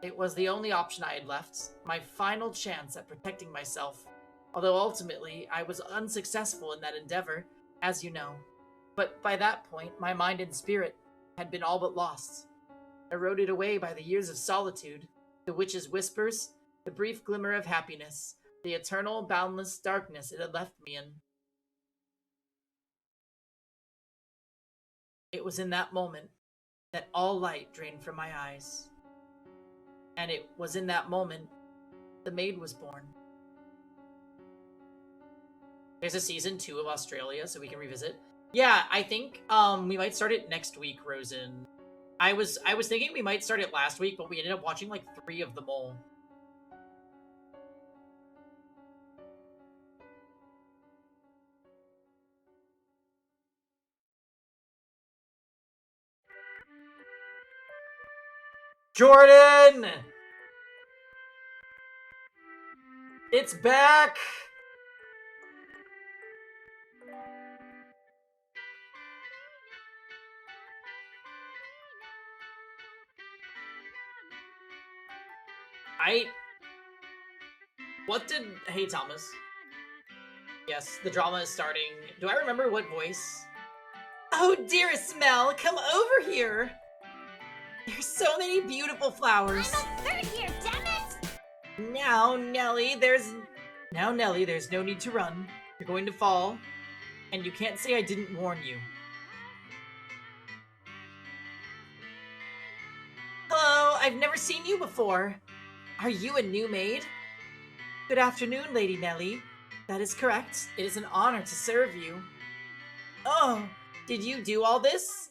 [SPEAKER 1] It was the only option I had left, my final chance at protecting myself, although ultimately I was unsuccessful in that endeavor, as you know. But by that point, my mind and spirit had been all but lost, eroded away by the years of solitude, the witch's whispers, the brief glimmer of happiness, the eternal, boundless darkness it had left me in. It was in that moment that all light drained from my eyes. And it was in that moment the maid was born. There's a season 2 of Australia, so we can revisit. Yeah, I think we might start it next week, Rosen. I was thinking we might start it last week, but we ended up watching like 3 of them all. Jordan! It's back! What did... Hey, Thomas. Yes, the drama is starting. Do I remember what voice? Oh, dearest Mel, come over here! There's so many beautiful flowers.
[SPEAKER 2] I'm a third year, damn it!
[SPEAKER 1] Now, Nelly, there's no need to run. You're going to fall, and you can't say I didn't warn you. Hello, I've never seen you before. Are you a new maid? Good afternoon, Lady Nelly. That is correct. It is an honor to serve you. Oh, did you do all this?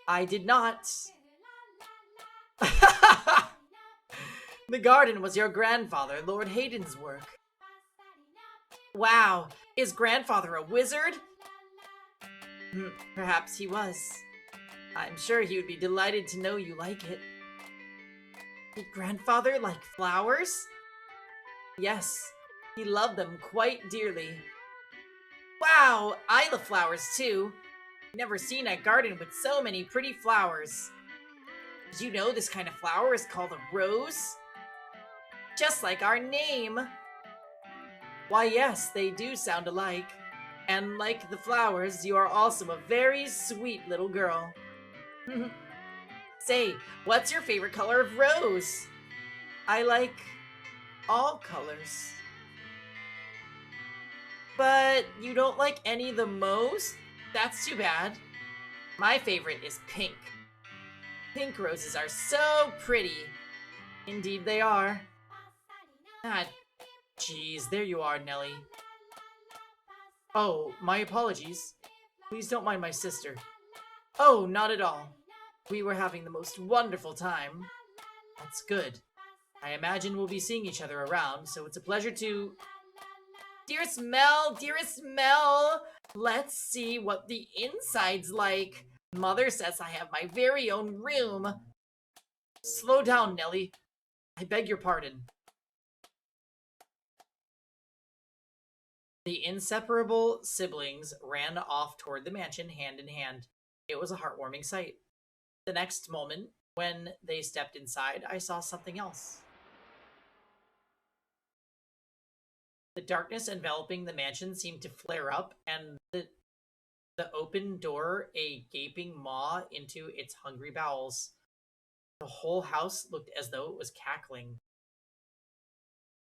[SPEAKER 1] I did not. The garden was your grandfather, Lord Hayden's work. Wow, is grandfather a wizard? Perhaps he was. I'm sure he would be delighted to know you like it. Did grandfather like flowers? Yes, he loved them quite dearly. Wow, I love flowers too. Never seen a garden with so many pretty flowers. Did you know this kind of flower is called a rose? Just like our name. Why yes, they do sound alike. And like the flowers, you are also a very sweet little girl. Say, what's your favorite color of rose? I like all colors. But you don't like any the most? That's too bad. My favorite is pink. Pink roses are so pretty. Indeed they are. Ah, geez, there you are, Nellie. Oh, my apologies. Please don't mind my sister. Oh, not at all. We were having the most wonderful time. That's good. I imagine we'll be seeing each other around, so it's a pleasure to... Dearest Mel, let's see what the inside's like. Mother says I have my very own room. Slow down, Nellie. I beg your pardon. The inseparable siblings ran off toward the mansion hand in hand. It was a heartwarming sight. The next moment, when they stepped inside, I saw something else. The darkness enveloping the mansion seemed to flare up, and the open door a gaping maw into its hungry bowels. The whole house looked as though it was cackling.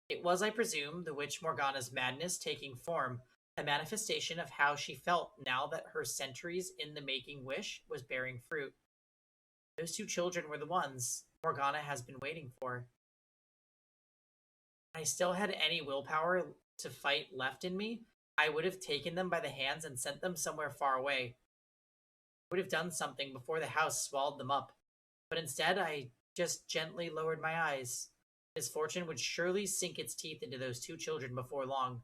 [SPEAKER 1] It was, I presume, the witch Morgana's madness taking form, a manifestation of how she felt now that her centuries in the making wish was bearing fruit. Those two children were the ones Morgana has been waiting for. If I still had any willpower to fight left in me, I would have taken them by the hands and sent them somewhere far away. I would have done something before the house swallowed them up. But instead, I just gently lowered my eyes. Misfortune would surely sink its teeth into those two children before long.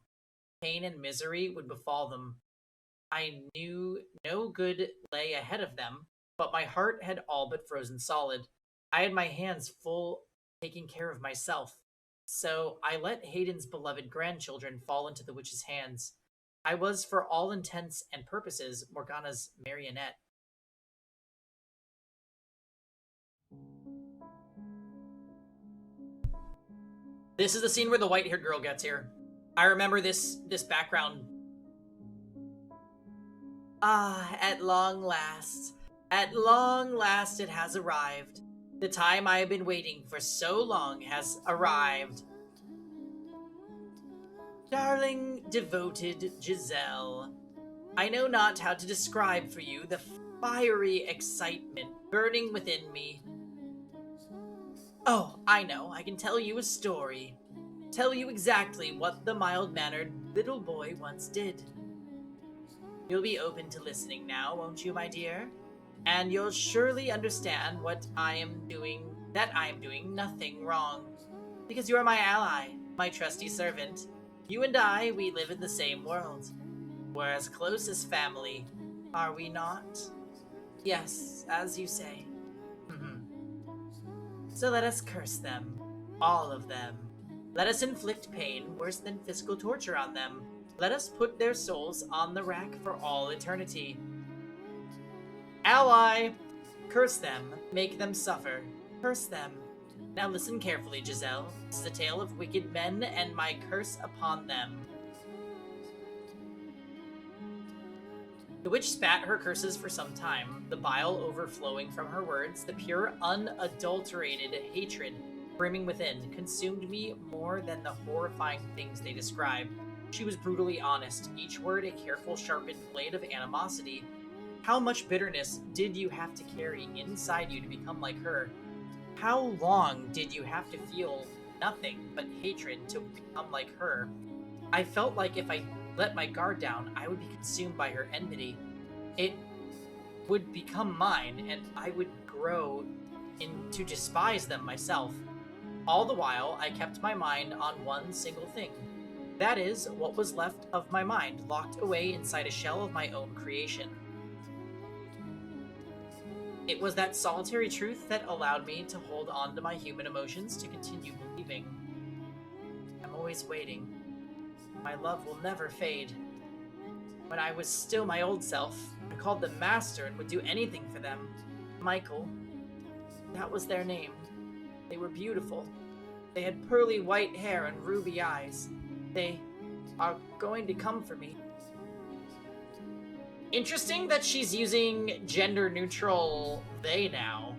[SPEAKER 1] Pain and misery would befall them. I knew no good lay ahead of them, but my heart had all but frozen solid. I had my hands full taking care of myself. So I let Hayden's beloved grandchildren fall into the witch's hands. I was, for all intents and purposes, Morgana's marionette. This is the scene where the white-haired girl gets here. I remember this background. Ah, at long last it has arrived. The time I have been waiting for so long has arrived. Darling, devoted Giselle, I know not how to describe for you the fiery excitement burning within me. Oh, I know, I can tell you a story. Tell you exactly what the mild-mannered little boy once did. You'll be open to listening now, won't you, my dear? And you'll surely understand that I am doing nothing wrong. Because you are my ally, my trusty servant. You and I, we live in the same world. We're as close as family, are we not? Yes, as you say. So let us curse them. All of them. Let us inflict pain worse than physical torture on them. Let us put their souls on the rack for all eternity. Ally! Curse them. Make them suffer. Curse them. Now listen carefully, Giselle. This is a tale of wicked men and my curse upon them. The witch spat her curses for some time, the bile overflowing from her words, the pure, unadulterated hatred brimming within, consumed me more than the horrifying things they described. She was brutally honest, each word a careful, sharpened blade of animosity. How much bitterness did you have to carry inside you to become like her? How long did you have to feel nothing but hatred to become like her? I felt like if I let my guard down, I would be consumed by her enmity. would become mine, and I would grow to despise them myself. All the while, I kept my mind on one single thing. That is, what was left of my mind, locked away inside a shell of my own creation. It was that solitary truth that allowed me to hold on to my human emotions, to continue believing. I'm always waiting. My love will never fade. When I was still my old self, I called them master and would do anything for them. Michael. That was their name. They were beautiful. They had pearly white hair and ruby eyes. They are going to come for me. Interesting that she's using gender-neutral they now.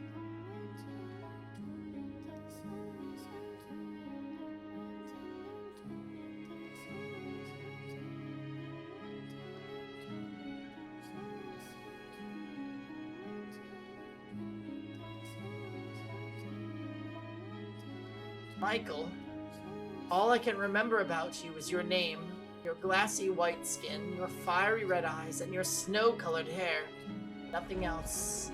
[SPEAKER 1] Michael, all I can remember about you is your name, your glassy white skin, your fiery red eyes, and your snow-colored hair. Nothing else.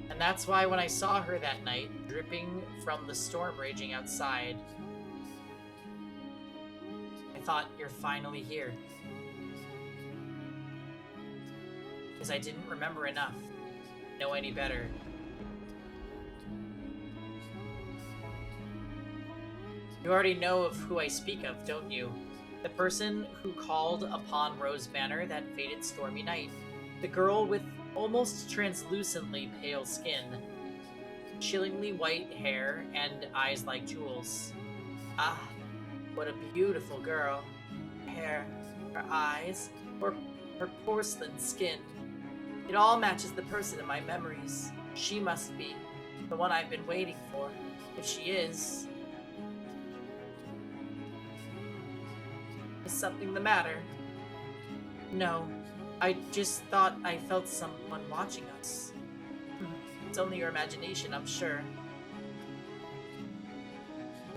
[SPEAKER 1] And that's why when I saw her that night, dripping from the storm raging outside, I thought, you're finally here. Because I didn't remember enough to know any better. You already know of who I speak of, don't you? The person who called upon Rose Manor that fated stormy night. The girl with almost translucently pale skin, chillingly white hair, and eyes like jewels. Ah, what a beautiful girl. Her hair, her eyes, her porcelain skin. It all matches the person in my memories. She must be the one I've been waiting for. If she is... Is something the matter? No, I just thought I felt someone watching us. It's only your imagination, I'm sure.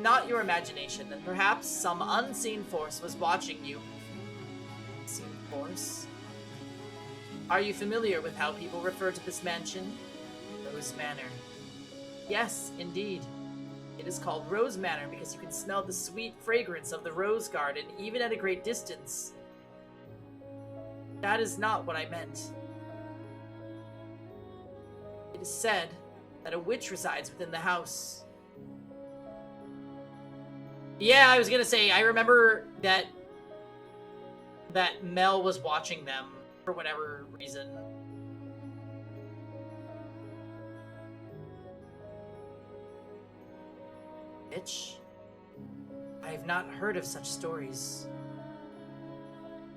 [SPEAKER 1] Not your imagination, then perhaps some unseen force was watching you. Unseen force? Are you familiar with how people refer to this mansion? Rose Manor. Yes, indeed. It is called Rose Manor because you can smell the sweet fragrance of the rose garden even at a great distance. That is not what I meant. It is said that a witch resides within the house. Yeah, I was gonna say, I remember that Mel was watching them for whatever reason. Bitch. I have not heard of such stories.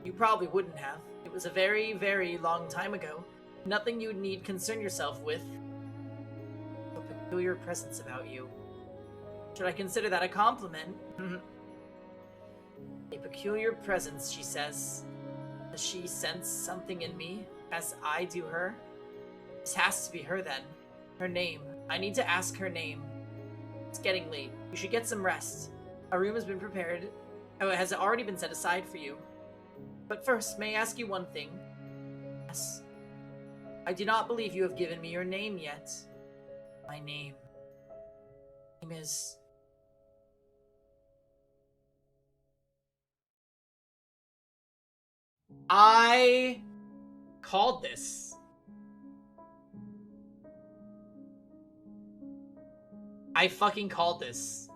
[SPEAKER 1] You probably wouldn't have. It was a very, very long time ago. Nothing you need concern yourself with. A peculiar presence about you. Should I consider that a compliment? A peculiar presence, she says. Does she sense something in me, as I do her? This has to be her then. Her name. I need to ask her name. It's getting late. You should get some rest. A room has been prepared. Oh, it has already been set aside for you. But first, may I ask you one thing? Yes. I do not believe you have given me your name yet. My name. My name is... I called this. I fucking called this.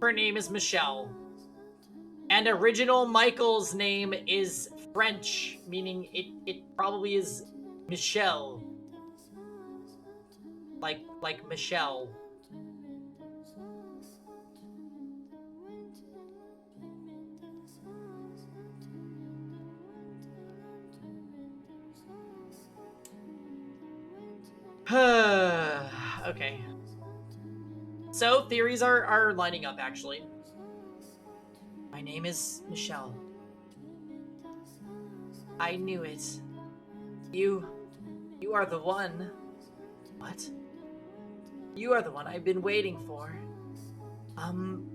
[SPEAKER 1] Her name is Michelle. And original Michael's name is French, meaning it probably is Michelle. Like Michelle. Okay. So, theories are lining up, actually. My name is Michelle. I knew it. You are the one. What? You are the one I've been waiting for. Um,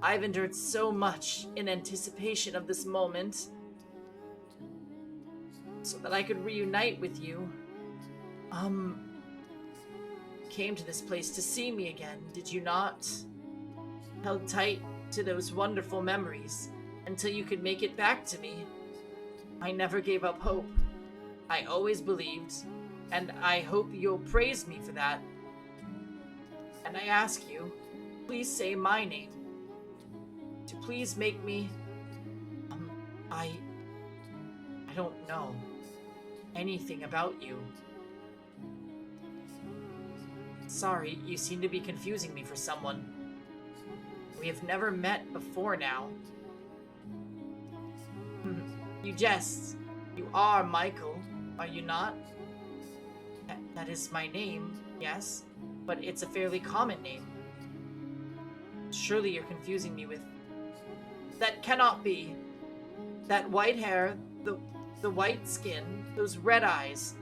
[SPEAKER 1] I've endured so much in anticipation of this moment, so that I could reunite with you. Came to this place to see me again, did you not? Held tight to those wonderful memories until you could make it back to me. I never gave up hope. I always believed, and I hope you'll praise me for that. And I ask you, please say my name. To please make me... Um, I... I don't know anything about you. Sorry, you seem to be confusing me for someone. We have never met before now. You jest. You are Michael, are you not? That is my name, yes, but it's a fairly common name. Surely you're confusing me with... That cannot be. That white hair, the white skin, those red eyes,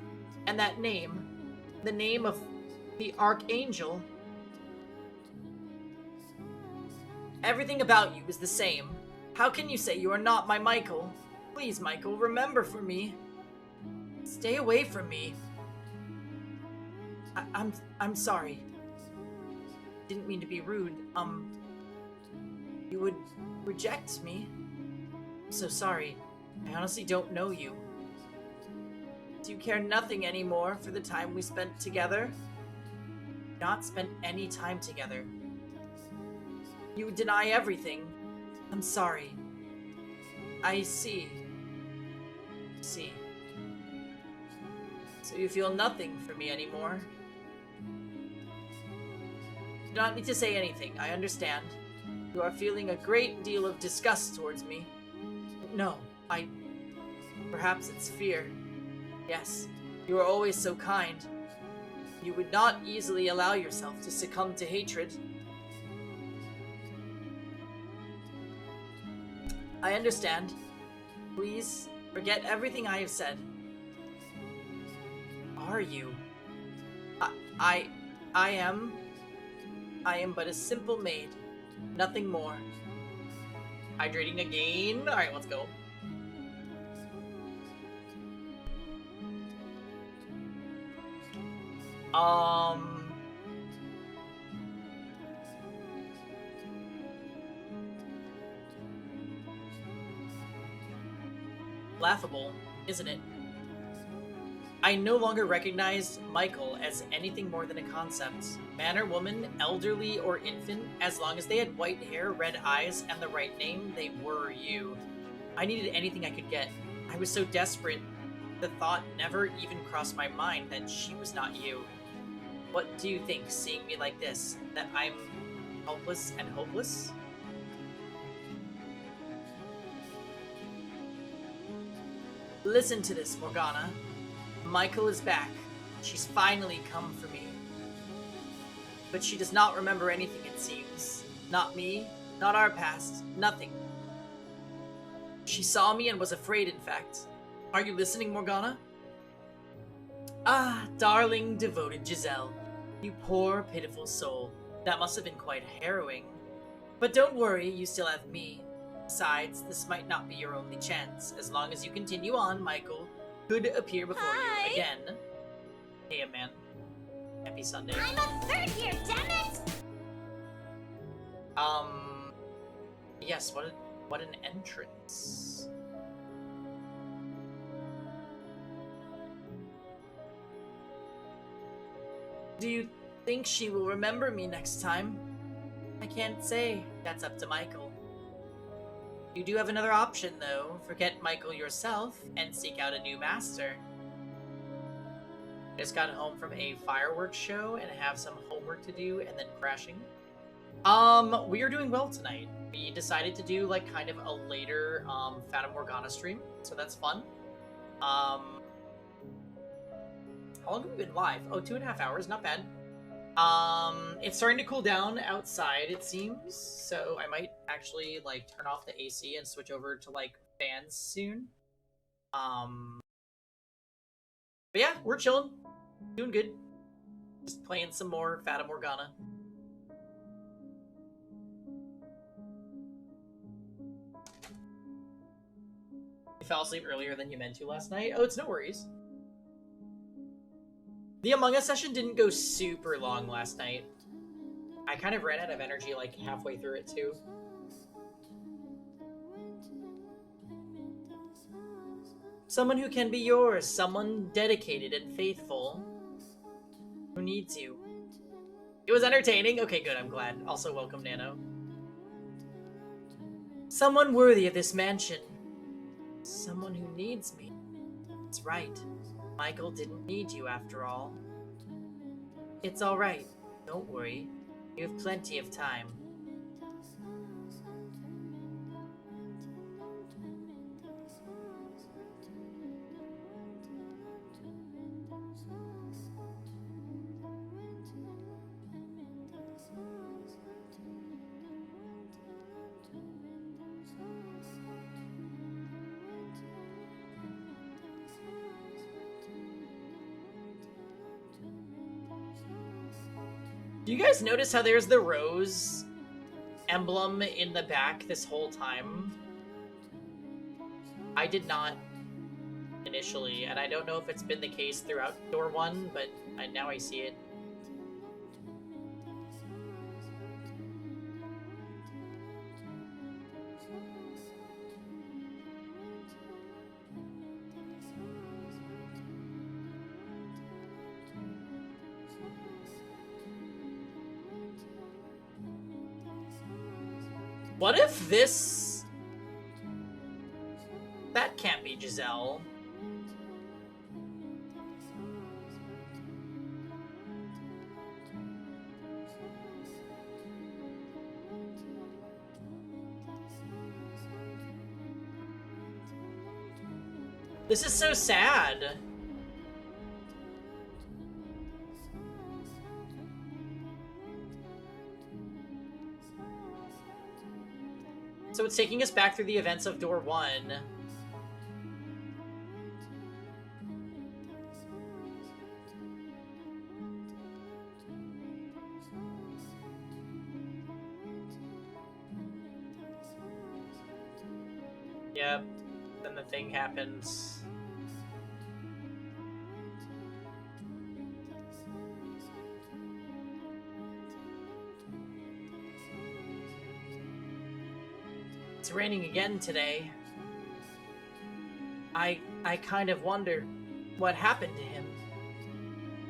[SPEAKER 1] and that name, the name of the Archangel. Everything about you is the same. How can you say you are not my Michael? Please, Michael, remember for me. Stay away from me. I'm sorry. Didn't mean to be rude. You would reject me? I'm so sorry. I honestly don't know you. Do you care nothing anymore for the time we spent together? Not spent any time together. You would deny everything. I'm sorry. I see. See. So you feel nothing for me anymore? You do not need to say anything, I understand. You are feeling a great deal of disgust towards me. No, perhaps it's fear. Yes, you are always so kind. You would not easily allow yourself to succumb to hatred. I understand. Please, forget everything I have said. Are you? I am but a simple maid. Nothing more. Hydrating again? Alright, let's go. Laughable, isn't it? I no longer recognized Michael as anything more than a concept. Man or woman, elderly or infant, as long as they had white hair, red eyes, and the right name, they were you. I needed anything I could get. I was so desperate, the thought never even crossed my mind that she was not you. What do you think, seeing me like this? That I'm helpless and hopeless? Listen to this, Morgana. Michael is back. She's finally come for me. But she does not remember anything, it seems. Not me, not our past, nothing. She saw me and was afraid, in fact. Are you listening, Morgana? Ah, darling, devoted Giselle. You poor, pitiful soul. That must have been quite harrowing. But don't worry, you still have me. Besides, this might not be your only chance. As long as you continue on, Michael could appear before you again. Hey, man. Happy Sunday.
[SPEAKER 2] I'm a third year, damn it!
[SPEAKER 1] Yes, what an entrance. Do you think she will remember me next time? I can't say. That's up to Michael. You do have another option, though. Forget Michael yourself and seek out a new master. Just got home from a fireworks show and have some homework to do and then crashing. We are doing well tonight. We decided to do like kind of a later Fata Morgana stream, so that's fun. How long have we been live? Oh, 2.5 hours, not bad. It's starting to cool down outside, it seems, so I might actually like turn off the AC and switch over to like fans soon. But yeah, we're chilling, doing good, just playing some more Fata Morgana. You fell asleep earlier than you meant to last night? Oh, it's no worries. The Among Us session didn't go super long last night. I kind of ran out of energy like halfway through it too. Someone who can be yours, someone dedicated and faithful. Who needs you? It was entertaining? Okay, good, I'm glad. Also, welcome, Nano. Someone worthy of this mansion. Someone who needs me. That's right. Michael didn't need you after all. It's alright. Don't worry. You have plenty of time. Do you guys notice how there's the rose emblem in the back this whole time? I did not initially, and I don't know if it's been the case throughout Door 1, but now I see it. What if this... That can't be Giselle. This is so sad. So it's taking us back through the events of Door 1. Yep. Then the thing happens. It's raining again today. I kind of wonder what happened to him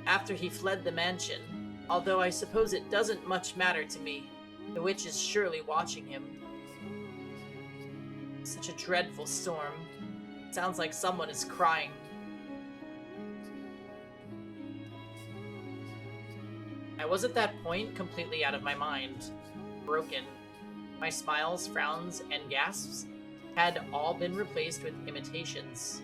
[SPEAKER 1] after he fled the mansion, although I suppose it doesn't much matter to me. The witch is surely watching him. Such a dreadful storm. It sounds like someone is crying. I was at that point completely out of my mind, broken. My smiles, frowns, and gasps had all been replaced with imitations.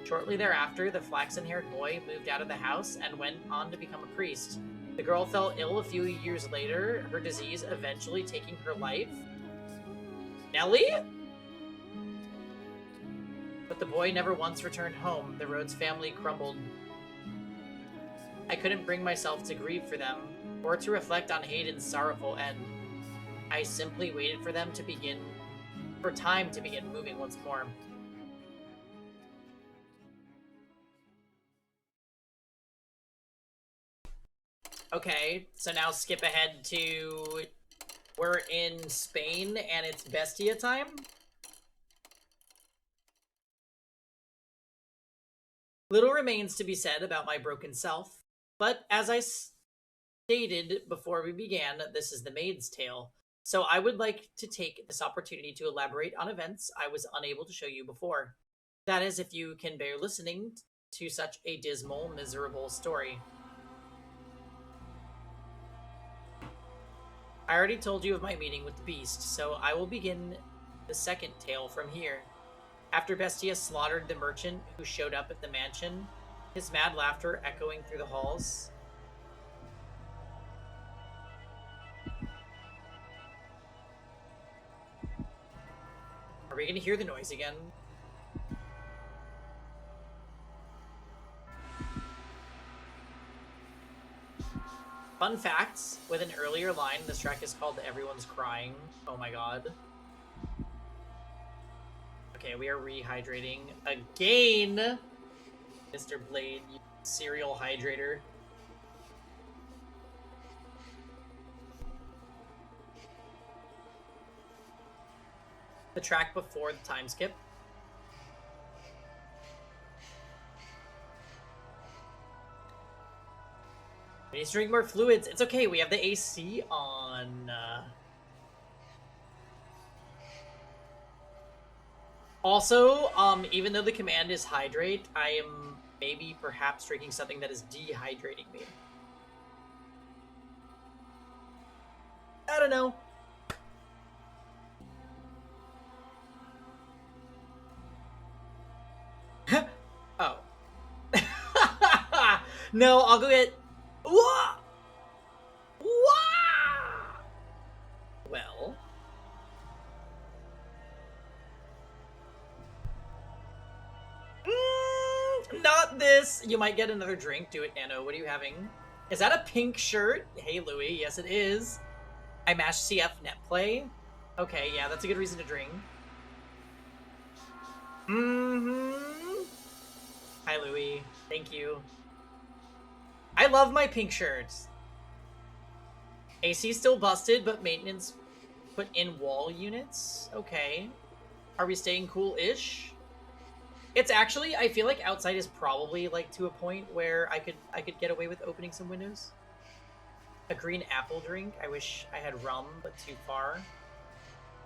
[SPEAKER 1] Shortly thereafter, the flaxen-haired boy moved out of the house and went on to become a priest. The girl fell ill a few years later, her disease eventually taking her life. Nellie? But the boy never once returned home. The Rhodes family crumbled. I couldn't bring myself to grieve for them, or to reflect on Hayden's sorrowful end. I simply waited for them to begin, for time to begin moving once more. Okay, so now skip ahead to... We're in Spain, and it's Bestia time? Little remains to be said about my broken self, but as I stated before we began, this is the Maid's Tale, so I would like to take this opportunity to elaborate on events I was unable to show you before. That is, if you can bear listening to such a dismal, miserable story. I already told you of my meeting with the beast, so I will begin the second tale from here. After Bestia slaughtered the merchant who showed up at the mansion, his mad laughter echoing through the halls. Are we gonna hear the noise again? Fun facts, with an earlier line, this track is called Everyone's Crying. Oh my god. Okay, we are rehydrating again. Mr. Blade, you serial hydrator. The track before the time skip. We need to drink more fluids. It's okay, we have the AC on. Also, even though the command is hydrate, I am maybe perhaps drinking something that is dehydrating me. I don't know. Oh. No, I'll go get... Whoa! Whoa! Well... not this! You might get another drink. Do it, Nano. What are you having? Is that a pink shirt? Hey, Louie. Yes, it is. I mashed CF net play. Okay, yeah, that's a good reason to drink. Mm-hmm. Hi, Louie. Thank you. I love my pink shirts. AC still busted, but maintenance put in wall units. Okay. Are we staying cool-ish? It's actually, I feel like outside is probably like to a point where I could get away with opening some windows. A green apple drink. I wish I had rum, but too far.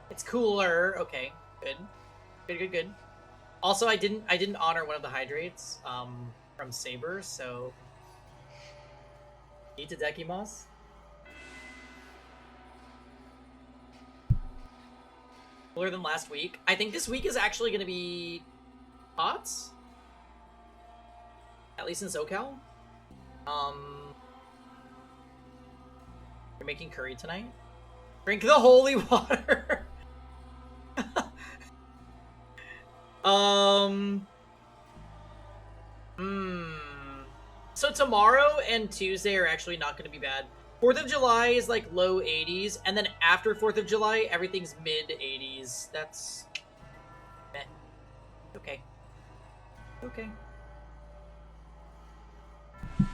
[SPEAKER 1] It's cooler. Okay, good. Good. Also, I didn't honor one of the hydrates from Saber, so Itadakimasu. Cooler than last week. I think this week is actually going to be hot. At least in SoCal. You're making curry tonight? Drink the holy water. So tomorrow and Tuesday are actually not going to be bad. 4th of July is like low 80s, and then after 4th of July, everything's mid 80s. That's... meh. Okay. Okay. I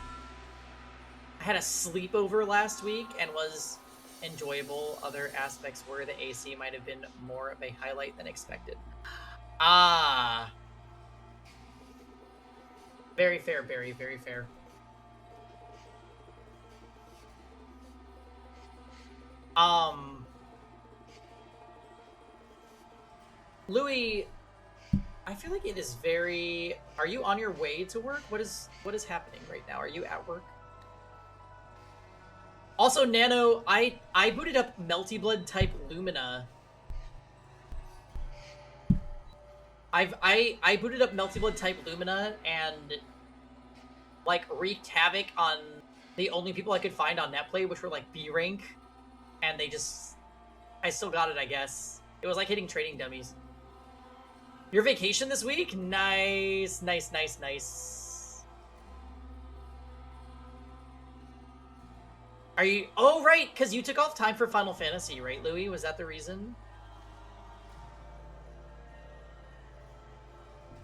[SPEAKER 1] had a sleepover last week and was enjoyable. Other aspects were the AC might have been more of a highlight than expected. Ah. Very fair, very, very fair. Louis, I feel like it is very... Are you on your way to work? What is happening right now? Are you at work? Also, Nano, I booted up Melty Blood type Lumina. I booted up Melty Blood type Lumina and like wreaked havoc on the only people I could find on netplay, which were like B rank, and they just... I still got it, I guess. It was like hitting trading dummies. Your vacation this week? Nice. Are you... Oh, right, because you took off time for Final Fantasy, right, Louis? Was that the reason?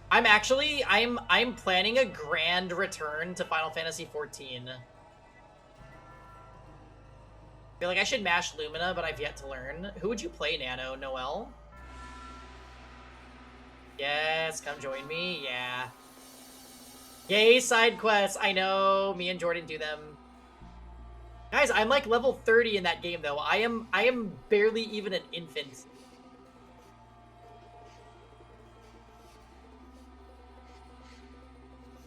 [SPEAKER 1] I'm planning a grand return to Final Fantasy 14. I feel like I should mash Lumina, but I've yet to learn. Who would you play, Nano? Noelle? Yes, come join me. Yeah. Yay, side quests. I know. Me and Jordan do them. Guys, I'm like level 30 in that game, though. I am barely even an infant.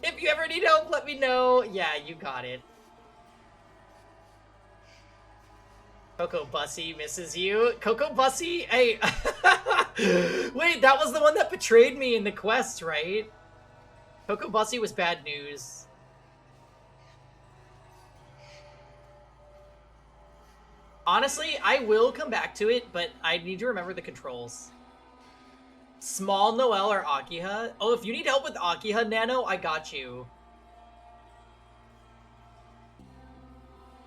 [SPEAKER 1] If you ever need help, let me know. Yeah, you got it. Coco Bussy misses you. Coco Bussy? Hey. Wait, that was the one that betrayed me in the quest, right? Coco Bussy was bad news. Honestly, I will come back to it, but I need to remember the controls. Small Noelle or Akiha? Oh, if you need help with Akiha, Nano, I got you.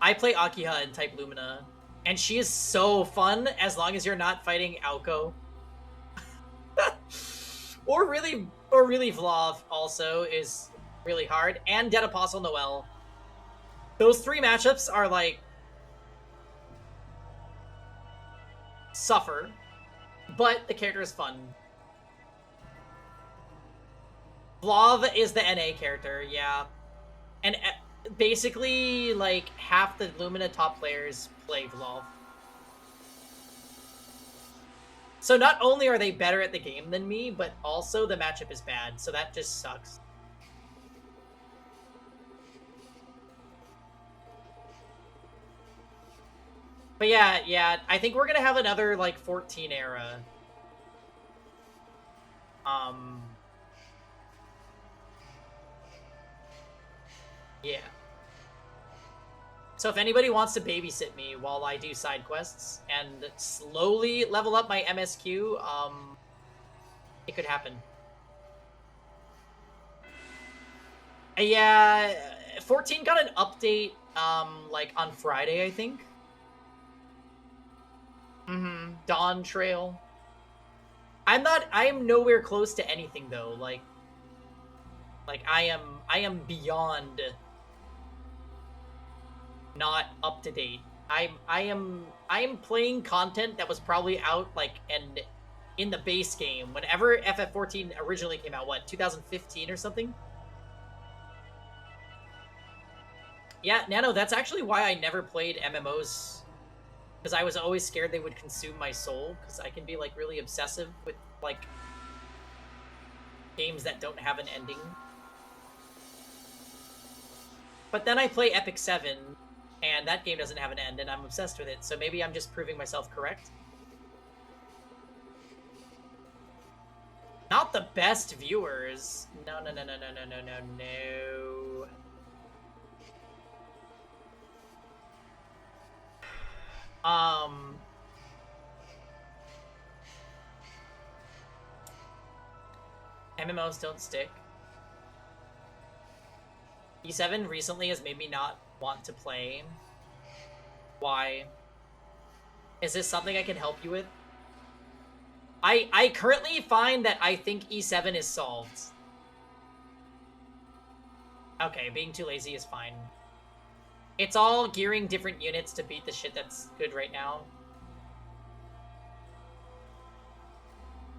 [SPEAKER 1] I play Akiha in Type Lumina, and she is so fun as long as you're not fighting Aoko. or really Vlav also is really hard, and Dead Apostle Noel. Those three matchups are like suffer, but the character is fun. Vlav is the NA character, yeah. And basically, like, half the Lumina top players play Vlav. So not only are they better at the game than me, but also the matchup is bad, so that just sucks. But yeah, I think we're gonna have another, like, 14 era. Yeah. So if anybody wants to babysit me while I do side quests and slowly level up my MSQ, it could happen. Yeah, 14 got an update, like on Friday, I think. Dawn Trail. I am nowhere close to anything though. Like I am beyond not up to date. I am playing content that was probably out like and in the base game whenever FF14 originally came out, what, 2015 or something? Yeah, Nano, that's actually why I never played MMOs, because I was always scared they would consume my soul, because I can be like really obsessive with like games that don't have an ending. But then I play Epic 7, and that game doesn't have an end, and I'm obsessed with it, so maybe I'm just proving myself correct. Not the best viewers. No. MMOs don't stick. E7 recently has made me not want to play. Why? Is this something I can help you with? I currently find that I think E7 is solved. Okay, being too lazy is fine. It's all gearing different units to beat the shit that's good right now.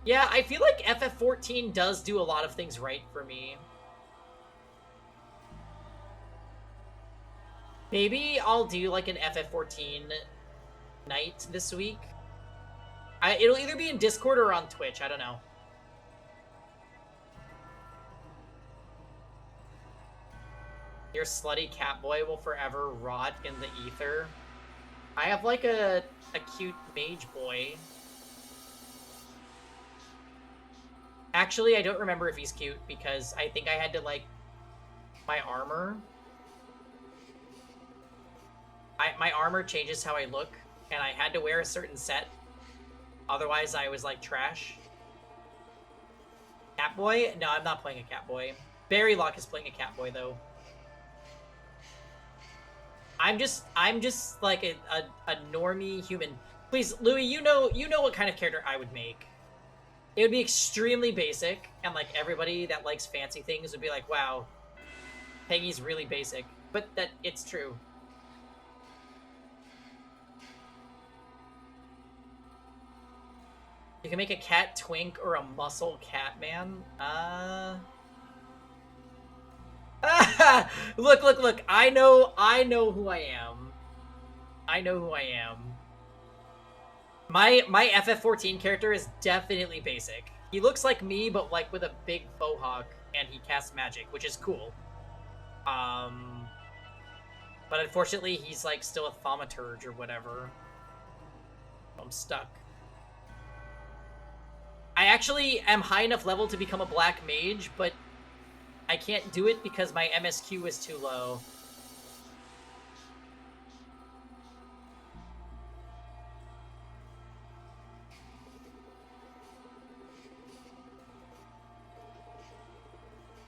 [SPEAKER 1] Yeah, I feel like FF14 does do a lot of things right for me. Maybe I'll do like an FF14 night this week. It'll either be in Discord or on Twitch, I don't know. Your slutty catboy will forever rot in the ether. I have like a cute mage boy. Actually, I don't remember if he's cute because I think I had to like my armor. My armor changes how I look, and I had to wear a certain set. Otherwise, I was like trash. Catboy? No, I'm not playing a Catboy. Berrylock is playing a Catboy though. I'm just like a normie human. Please, Louis, you know what kind of character I would make. It would be extremely basic, and like everybody that likes fancy things would be like, wow, Peggy's really basic. But that it's true. You can make a cat twink or a muscle cat man. Look. I know who I am. I know who I am. My FF14 character is definitely basic. He looks like me, but like with a big faux hawk, and he casts magic, which is cool. But unfortunately, he's like still a thaumaturge or whatever. I'm stuck. I actually am high enough level to become a black mage, but I can't do it because my MSQ is too low.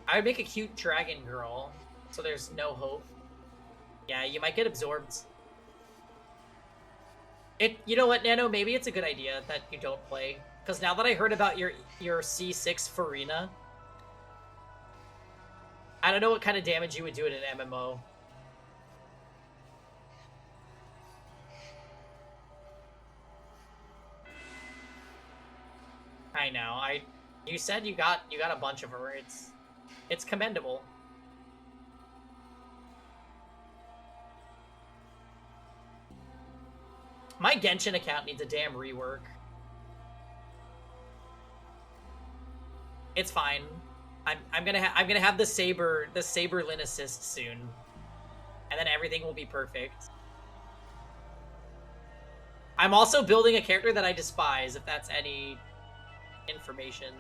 [SPEAKER 1] I would make a cute dragon girl, so there's no hope. Yeah, you might get absorbed. You know what, Nano? Maybe it's a good idea that you don't play, because now that I heard about your C6 Farina, I don't know what kind of damage you would do in an MMO. I know. You said you got a bunch of her. It's commendable. My Genshin account needs a damn rework. It's fine. I'm gonna have the Saber Lyn assist soon, and then everything will be perfect. I'm also building a character that I despise, if that's any information.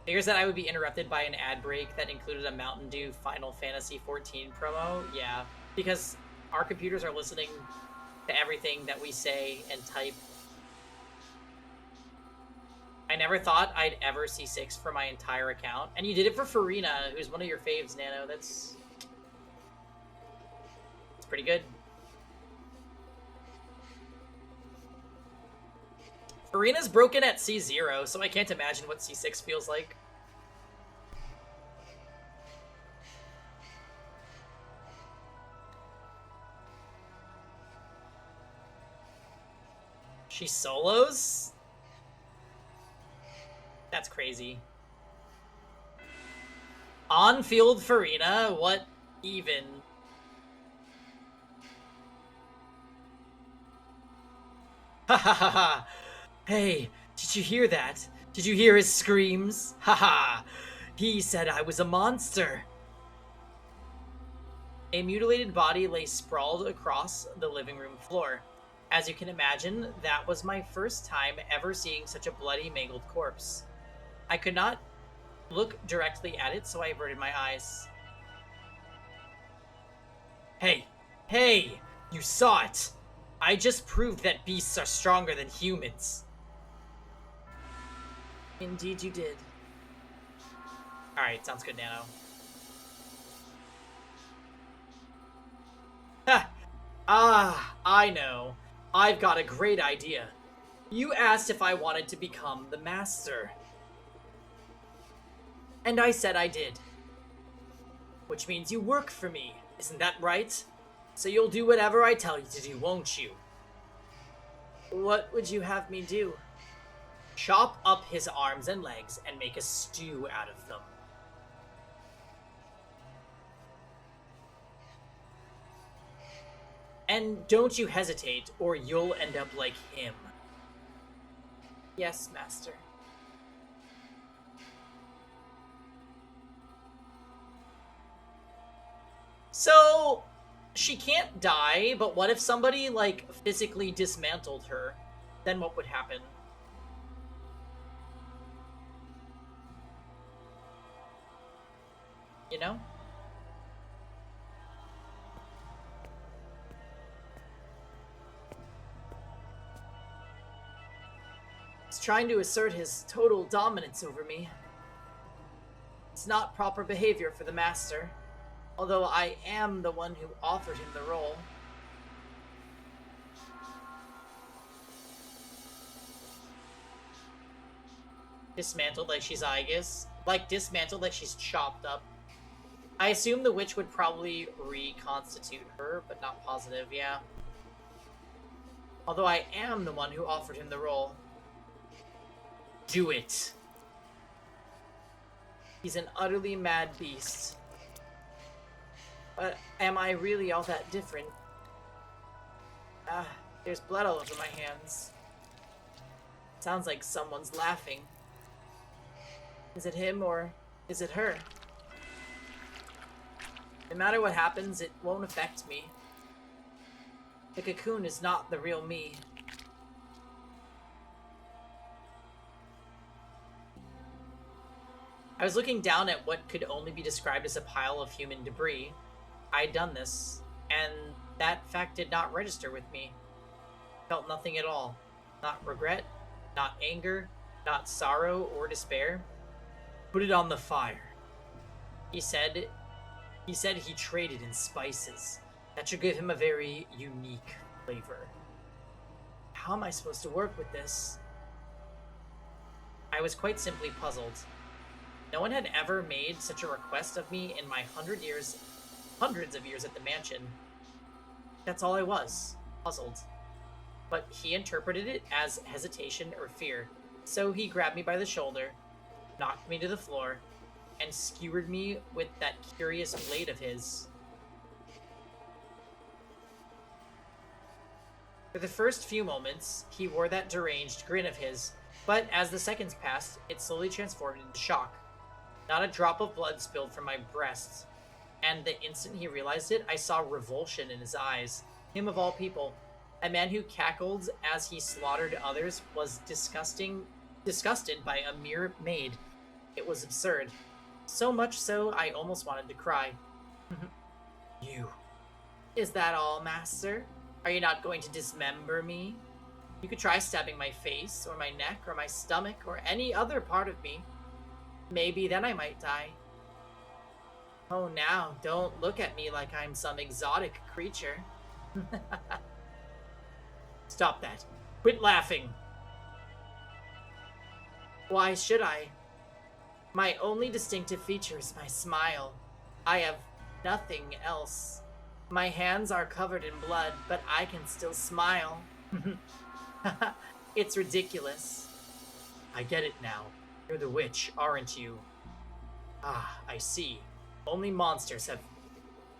[SPEAKER 1] Figures that I would be interrupted by an ad break that included a Mountain Dew Final Fantasy XIV promo? Yeah, because our computers are listening to everything that we say and type. I never thought I'd ever see 6 for my entire account. And you did it for Farina, who's one of your faves, Nano. That's pretty good. Farina's broken at C0, so I can't imagine what C6 feels like. She solos? That's crazy. On-field Farina? What even? Ha ha ha ha! Hey, did you hear that? Did you hear his screams? Ha ha! He said I was a monster! A mutilated body lay sprawled across the living room floor. As you can imagine, that was my first time ever seeing such a bloody, mangled corpse. I could not look directly at it, so I averted my eyes. Hey! Hey! You saw it! I just proved that beasts are stronger than humans. Indeed you did. Alright, sounds good, Nano. Ha! Ah, I know. I've got a great idea. You asked if I wanted to become the master. And I said I did. Which means you work for me, isn't that right? So you'll do whatever I tell you to do, won't you? What would you have me do? Chop up his arms and legs and make a stew out of them. And don't you hesitate, or you'll end up like him. Yes, master. So, she can't die, but what if somebody, like, physically dismantled her? Then what would happen? You know? He's trying to assert his total dominance over me. It's not proper behavior for the master, although I am the one who offered him the role. Dismantled like she's Aegis. Like, dismantled like she's chopped up. I assume the witch would probably reconstitute her, but not positive, yeah. Although I am the one who offered him the role. Do it. He's an utterly mad beast. But am I really all that different? Ah, there's blood all over my hands. Sounds like someone's laughing. Is it him or is it her? No matter what happens, it won't affect me. The cocoon is not the real me. I was looking down at what could only be described as a pile of human debris. I'd done this, and that fact did not register with me. Felt nothing at all. Not regret, not anger, not sorrow or despair. Put it on the fire. He said he traded in spices. That should give him a very unique flavor. How am I supposed to work with this? I was quite simply puzzled. No one had ever made such a request of me in my hundreds of years at the mansion. That's all I was, puzzled. But he interpreted it as hesitation or fear, so he grabbed me by the shoulder, knocked me to the floor, and skewered me with that curious blade of his. For the first few moments, he wore that deranged grin of his, but as the seconds passed, it slowly transformed into shock. Not a drop of blood spilled from my breast, and the instant he realized it, I saw revulsion in his eyes. Him of all people, a man who cackled as he slaughtered others, was disgusted by a mere maid. It was absurd. So much so, I almost wanted to cry. You. Is that all, master? Are you not going to dismember me? You could try stabbing my face, or my neck, or my stomach, or any other part of me. Maybe then I might die. Oh, now, don't look at me like I'm some exotic creature. Stop that. Quit laughing. Why should I? My only distinctive feature is my smile. I have nothing else. My hands are covered in blood, but I can still smile. It's ridiculous. I get it now. You're the witch, aren't you? Ah, I see. Only monsters have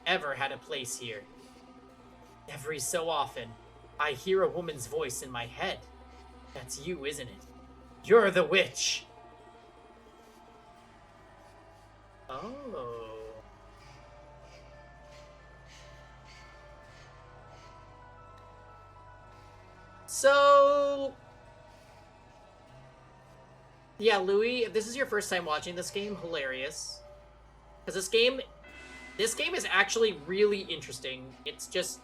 [SPEAKER 1] ever had a place here. Every so often, I hear a woman's voice in my head. That's you, isn't it? You're the witch! Oh. So... yeah, Louis, if this is your first time watching this game, hilarious. Because this game is actually really interesting. It's just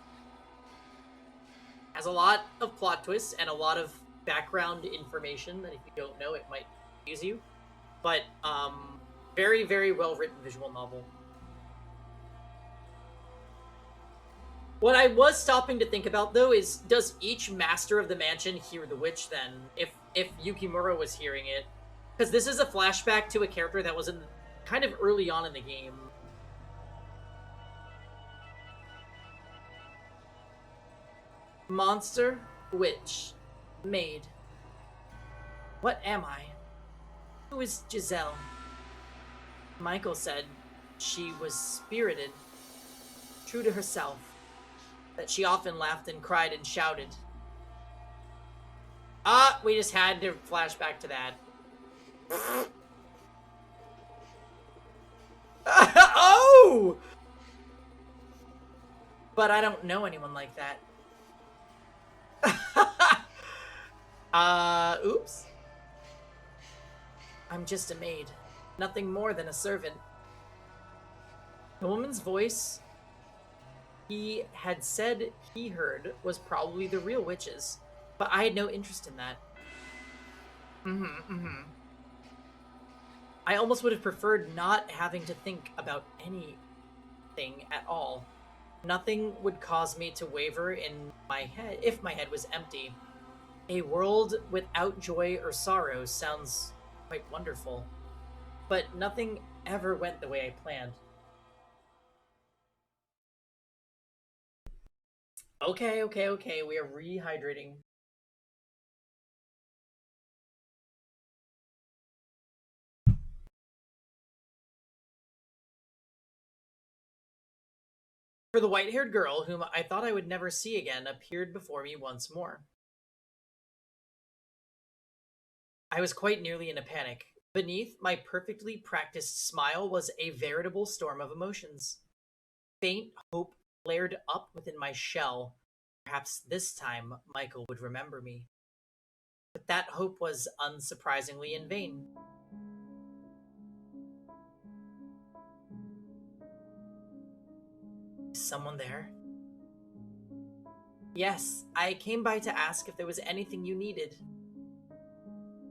[SPEAKER 1] has a lot of plot twists and a lot of background information that if you don't know, it might confuse you. But, very, very well-written visual novel. What I was stopping to think about, though, is does each master of the mansion hear the witch, then? If Yukimura was hearing it? Because this is a flashback to a character that was in kind of early on in the game. Monster, witch, maid. What am I? Who is Giselle? Michael said she was spirited, true to herself, that she often laughed and cried and shouted. Ah, we just had to flash back to that. Oh! But I don't know anyone like that. Oops. I'm just a maid. Nothing more than a servant. The woman's voice he had said he heard was probably the real witch's, but I had no interest in that. I almost would have preferred not having to think about anything at all. Nothing would cause me to waver in my head if my head was empty. A world without joy or sorrow sounds quite wonderful, but nothing ever went the way I planned. Okay, we are rehydrating. For the white-haired girl, whom I thought I would never see again, appeared before me once more. I was quite nearly in a panic. Beneath my perfectly practiced smile was a veritable storm of emotions. Faint hope flared up within my shell. Perhaps this time Michael would remember me. But that hope was unsurprisingly in vain. Is someone there? Yes, I came by to ask if there was anything you needed.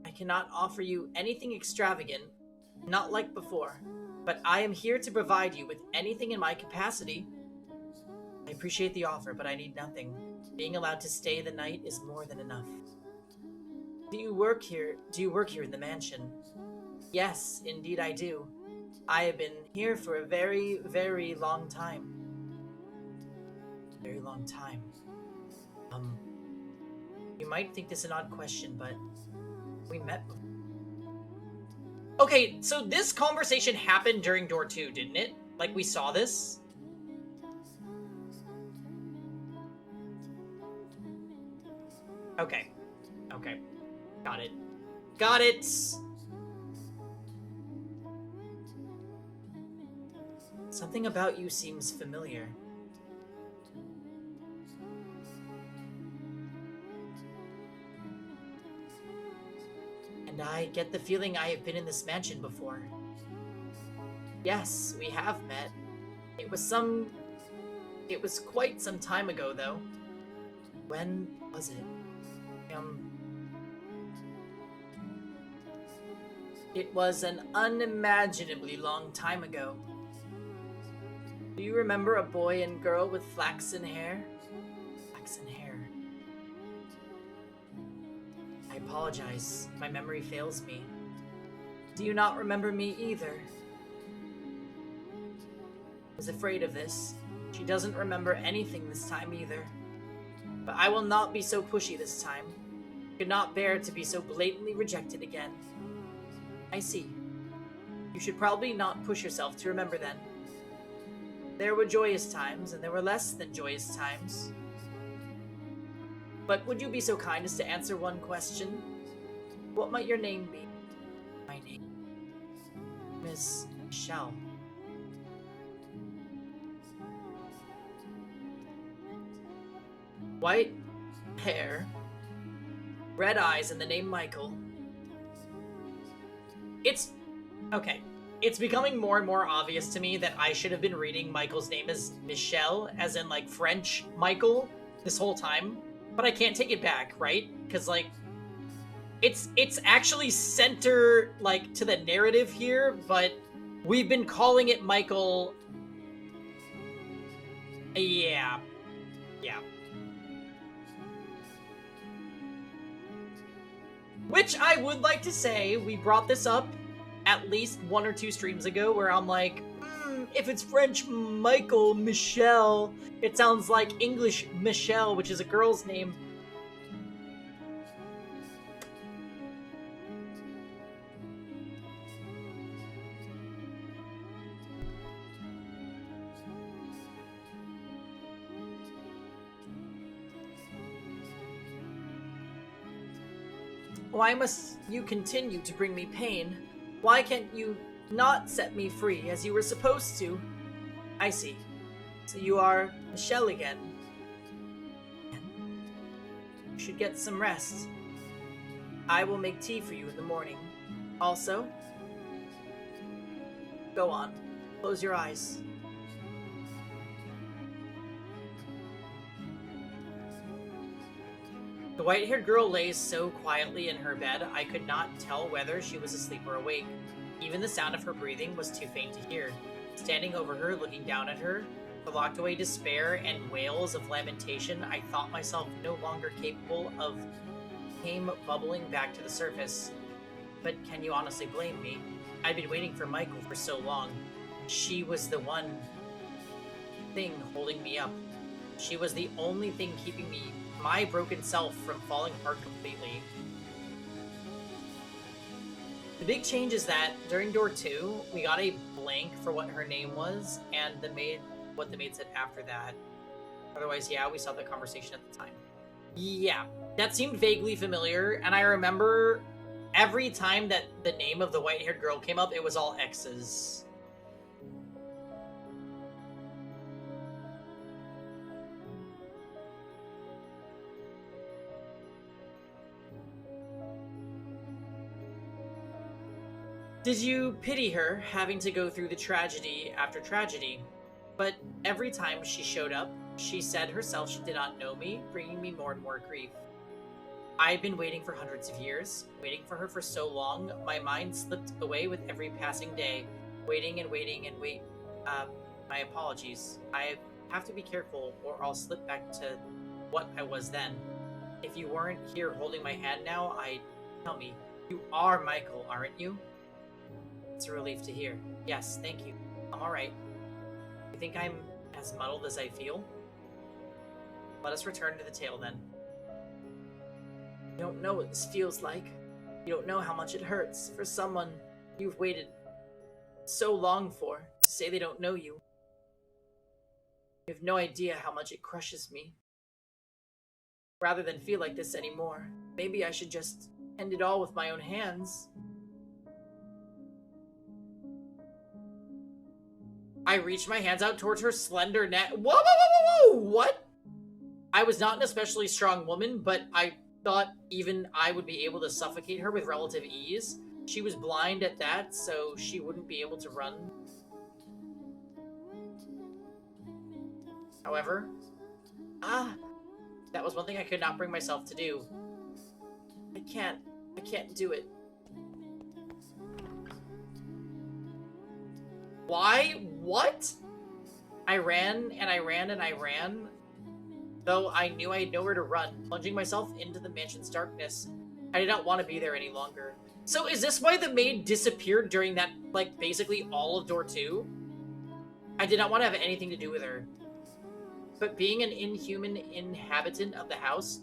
[SPEAKER 1] I cannot offer you anything extravagant, not like before, but I am here to provide you with anything in my capacity. I appreciate the offer, but I need nothing. Being allowed to stay the night is more than enough. Do you work here in the mansion? Yes, indeed I do. I have been here for a very, very long time. Very long time. You might think this an odd question, but we met before. Okay, so this conversation happened during door 2, didn't it? Like, we saw this? Okay. Okay. Got it. Got it! Something about you seems familiar. And I get the feeling I have been in this mansion before. Yes, we have met. It was quite some time ago, though. When was it? It was an unimaginably long time ago. Do you remember a boy and girl with flaxen hair? Flaxen hair. I apologize. My memory fails me. Do you not remember me either? I was afraid of this. She doesn't remember anything this time either. But I will not be so pushy this time. I could not bear to be so blatantly rejected again. I see. You should probably not push yourself to remember then. There were joyous times, and there were less than joyous times. But would you be so kind as to answer one question? What might your name be? My name is Michelle. White hair, red eyes, and the name Michael. Okay. It's becoming more and more obvious to me that I should have been reading Michael's name as Michelle, as in, like, French Michael, this whole time. But I can't take it back, right? Because, like, it's actually center, like, to the narrative here, but we've been calling it Michael. Yeah. Which I would like to say, we brought this up at least 1 or 2 streams ago, where I'm like, if it's French Michael, Michelle, it sounds like English Michelle, which is a girl's name. Why must you continue to bring me pain? Why can't you not set me free as you were supposed to? I see. So you are Michelle again. You should get some rest. I will make tea for you in the morning. Also, go on. Close your eyes. The white-haired girl lays so quietly in her bed, I could not tell whether she was asleep or awake. Even the sound of her breathing was too faint to hear. Standing over her, looking down at her, the locked-away despair and wails of lamentation, I thought myself no longer capable of came bubbling back to the surface. But can you honestly blame me? I'd been waiting for Michael for so long. She was the one thing holding me up. She was the only thing keeping me, my broken self, from falling apart completely. The big change is that during door 2, we got a blank for what her name was, and what the maid said after that. Otherwise, yeah, we saw the conversation at the time. Yeah, that seemed vaguely familiar, and I remember every time that the name of the white-haired girl came up, it was all X's. Did you pity her, having to go through the tragedy after tragedy? But every time she showed up, she said herself she did not know me, bringing me more and more grief. I've been waiting for hundreds of years, waiting for her for so long, my mind slipped away with every passing day, waiting and waiting and wait. My apologies. have to be careful or I'll slip back to what I was then. If you weren't here holding my hand now, tell me, you are Michael, aren't you? It's a relief to hear. Yes, thank you. I'm alright. You think I'm as muddled as I feel? Let us return to the tale then. You don't know what this feels like. You don't know how much it hurts for someone you've waited so long for to say they don't know you. You have no idea how much it crushes me. Rather than feel like this anymore, maybe I should just end it all with my own hands. I reached my hands out towards her slender neck. Whoa, whoa, whoa, whoa, whoa! What? I was not an especially strong woman, but I thought even I would be able to suffocate her with relative ease. She was blind at that, so she wouldn't be able to run. However, that was one thing I could not bring myself to do. I can't do it. Why? What? I ran and I ran and I ran, though I knew I had nowhere to run, plunging myself into the mansion's darkness. I did not want to be there any longer. So is this why the maid disappeared during that, like, basically all of door 2? I did not want to have anything to do with her. But being an inhuman inhabitant of the house,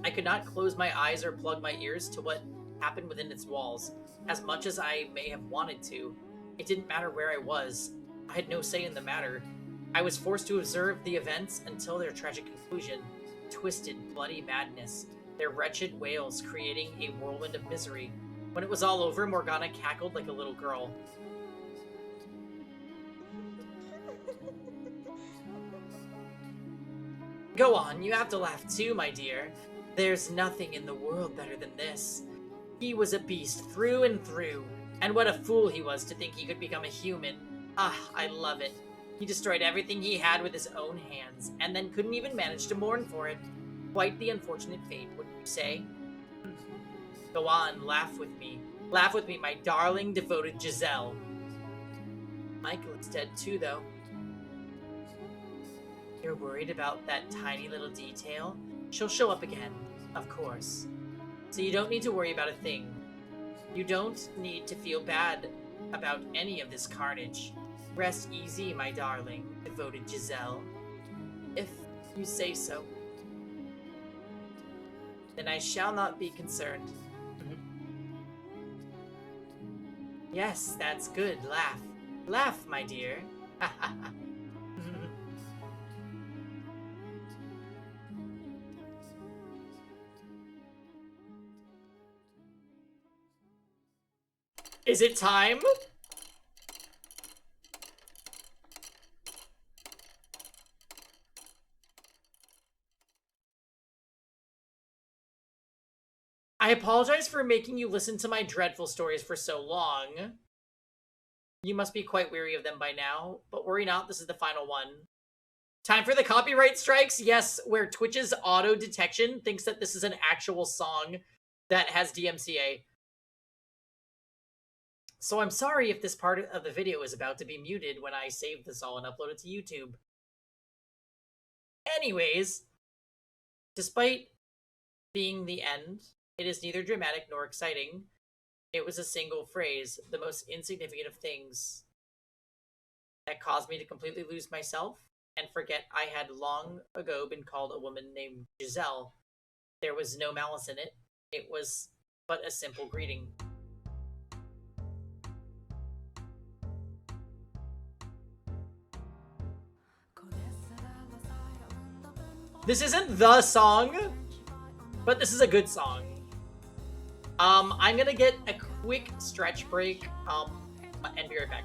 [SPEAKER 1] I could not close my eyes or plug my ears to what happened within its walls, as much as I may have wanted to. It didn't matter where I was. I had no say in the matter. I was forced to observe the events until their tragic conclusion. Twisted, bloody madness. Their wretched wails creating a whirlwind of misery. When it was all over, Morgana cackled like a little girl. Go on, you have to laugh too, my dear. There's nothing in the world better than this. He was a beast through and through, and what a fool he was to think he could become a human. Ah, I love it. He destroyed everything he had with his own hands, and then couldn't even manage to mourn for it. Quite the unfortunate fate, wouldn't you say? Go on, laugh with me. Laugh with me, my darling, devoted Giselle. Michael is dead too, though. You're worried about that tiny little detail? She'll show up again, of course. So you don't need to worry about a thing. You don't need to feel bad about any of this carnage. Rest easy, my darling, devoted Giselle. If you say so. Then I shall not be concerned. Yes, that's good. Laugh. Laugh, my dear. Is it time? I apologize for making you listen to my dreadful stories for so long. You must be quite weary of them by now, but worry not, this is the final one. Time for the copyright strikes? Yes, where Twitch's auto detection thinks that this is an actual song that has DMCA. So I'm sorry if this part of the video is about to be muted when I save this all and upload it to YouTube. Anyways, despite being the end, it is neither dramatic nor exciting. It was a single phrase, the most insignificant of things, that caused me to completely lose myself and forget I had long ago been called a woman named Giselle. There was no malice in it. It was but a simple greeting. This isn't the song, but this is a good song. I'm gonna get a quick stretch break, and be right back.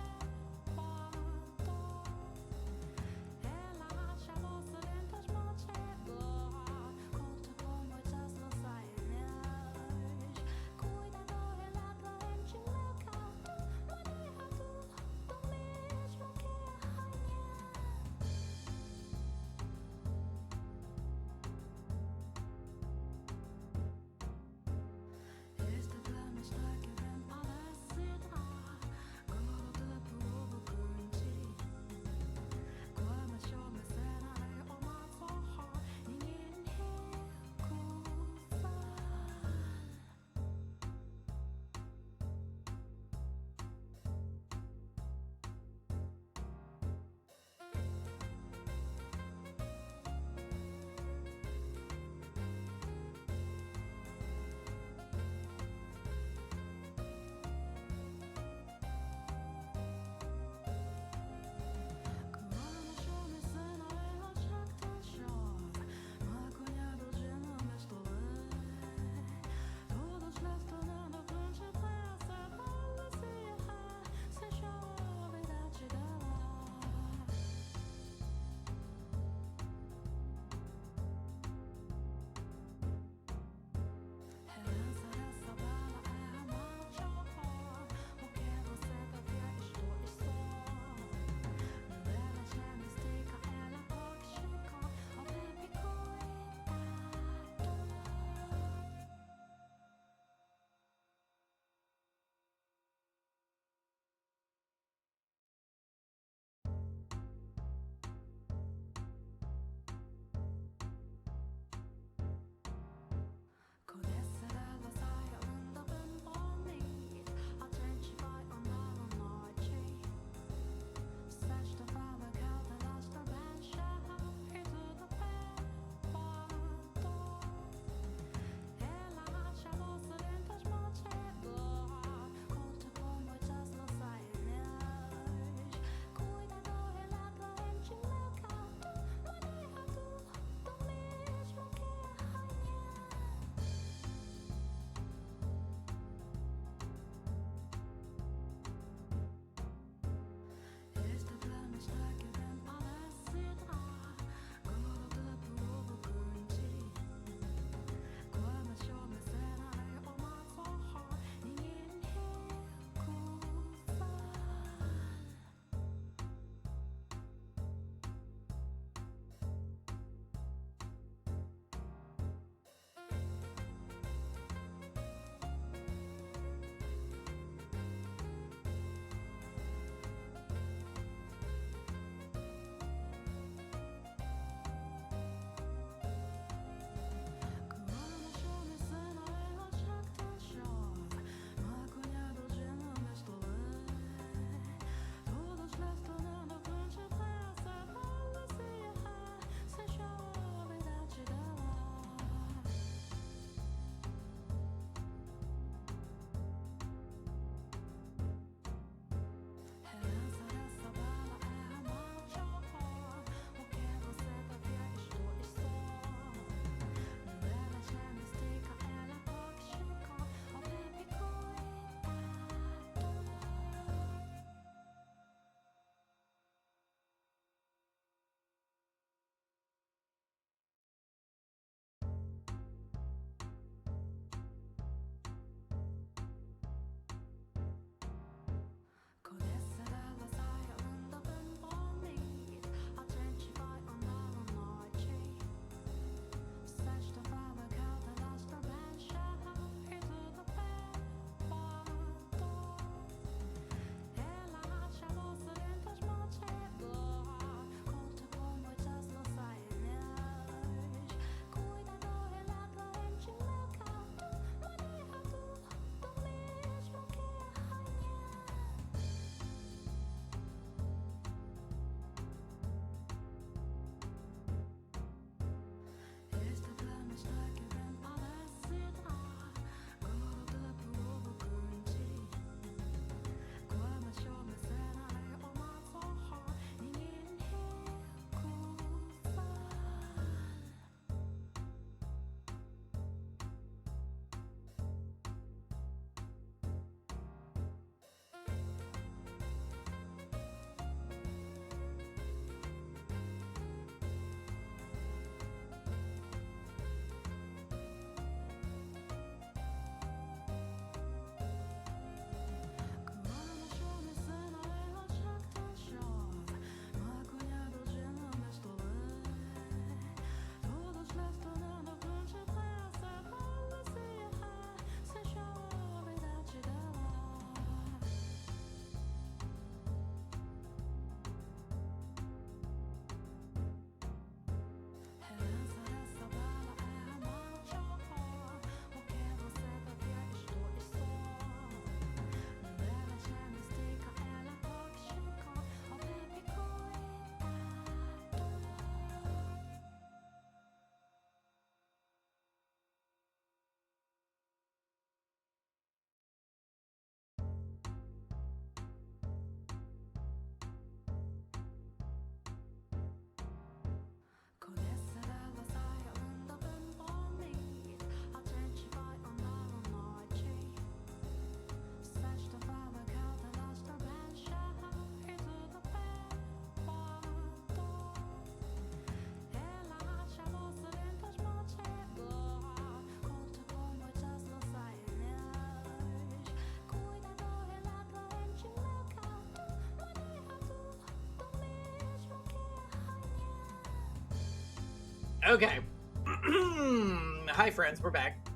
[SPEAKER 1] Okay. Hi, friends. We're back.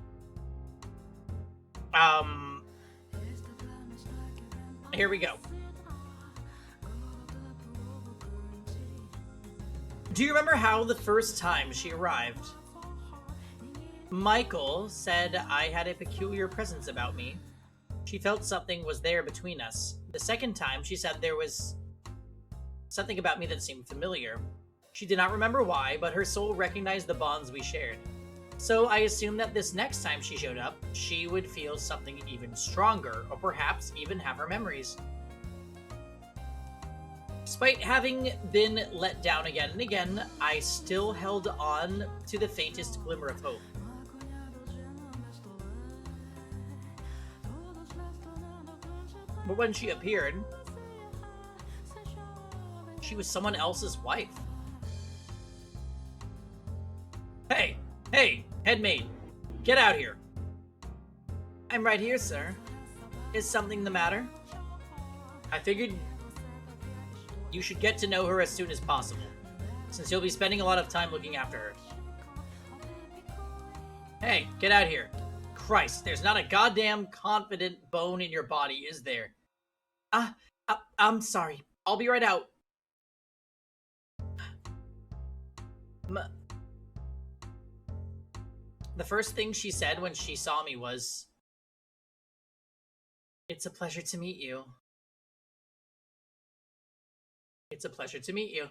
[SPEAKER 1] Here we go. Do you remember how the first time she arrived? Michael said I had a peculiar presence about me. She felt something was there between us. The second time, she said there was something about me that seemed familiar. She did not remember why, but her soul recognized the bonds we shared. So I assumed that this next time she showed up, she would feel something even stronger, or perhaps even have her memories. Despite having been let down again and again, I still held on to the faintest glimmer of hope. But when she appeared, she was someone else's wife. Hey, headmaid, get out here. I'm right here, sir. Is something the matter? I figured you should get to know her as soon as possible, since you'll be spending a lot of time looking after her. Hey, get out here. Christ, there's not a goddamn confident bone in your body, is there? I'm sorry. I'll be right out. The first thing she said when she saw me was, "It's a pleasure to meet you." It's a pleasure to meet you.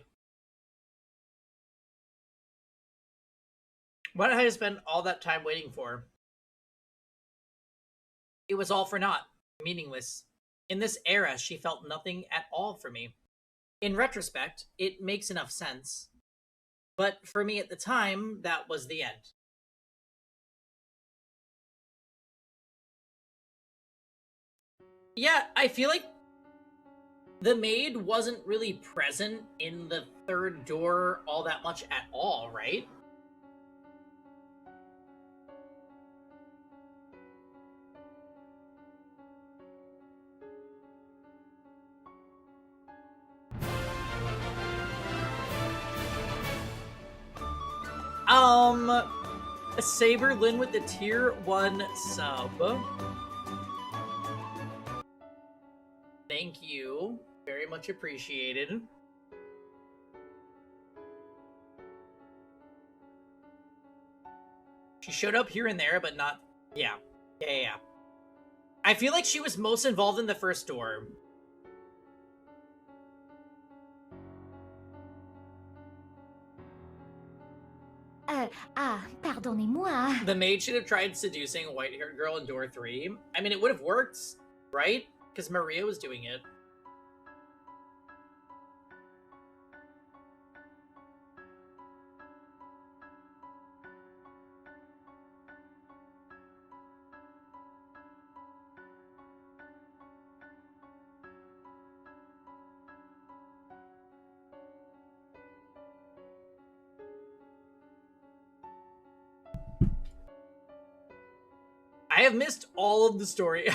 [SPEAKER 1] What had I spent all that time waiting for? It was all for naught, meaningless. In this era, she felt nothing at all for me. In retrospect, it makes enough sense. But for me at the time, that was the end. Yeah, I feel like the maid wasn't really present in the third door all that much at all, right? Saber Lynn with the tier 1 sub. Thank you. Very much appreciated. She showed up here and there, but not... Yeah. I feel like she was most involved in the first door.
[SPEAKER 2] Pardonnez-moi.
[SPEAKER 1] The maid should have tried seducing a white-haired girl in door 3. I mean, it would have worked, right? Because Maria was doing it. I have missed all of the story.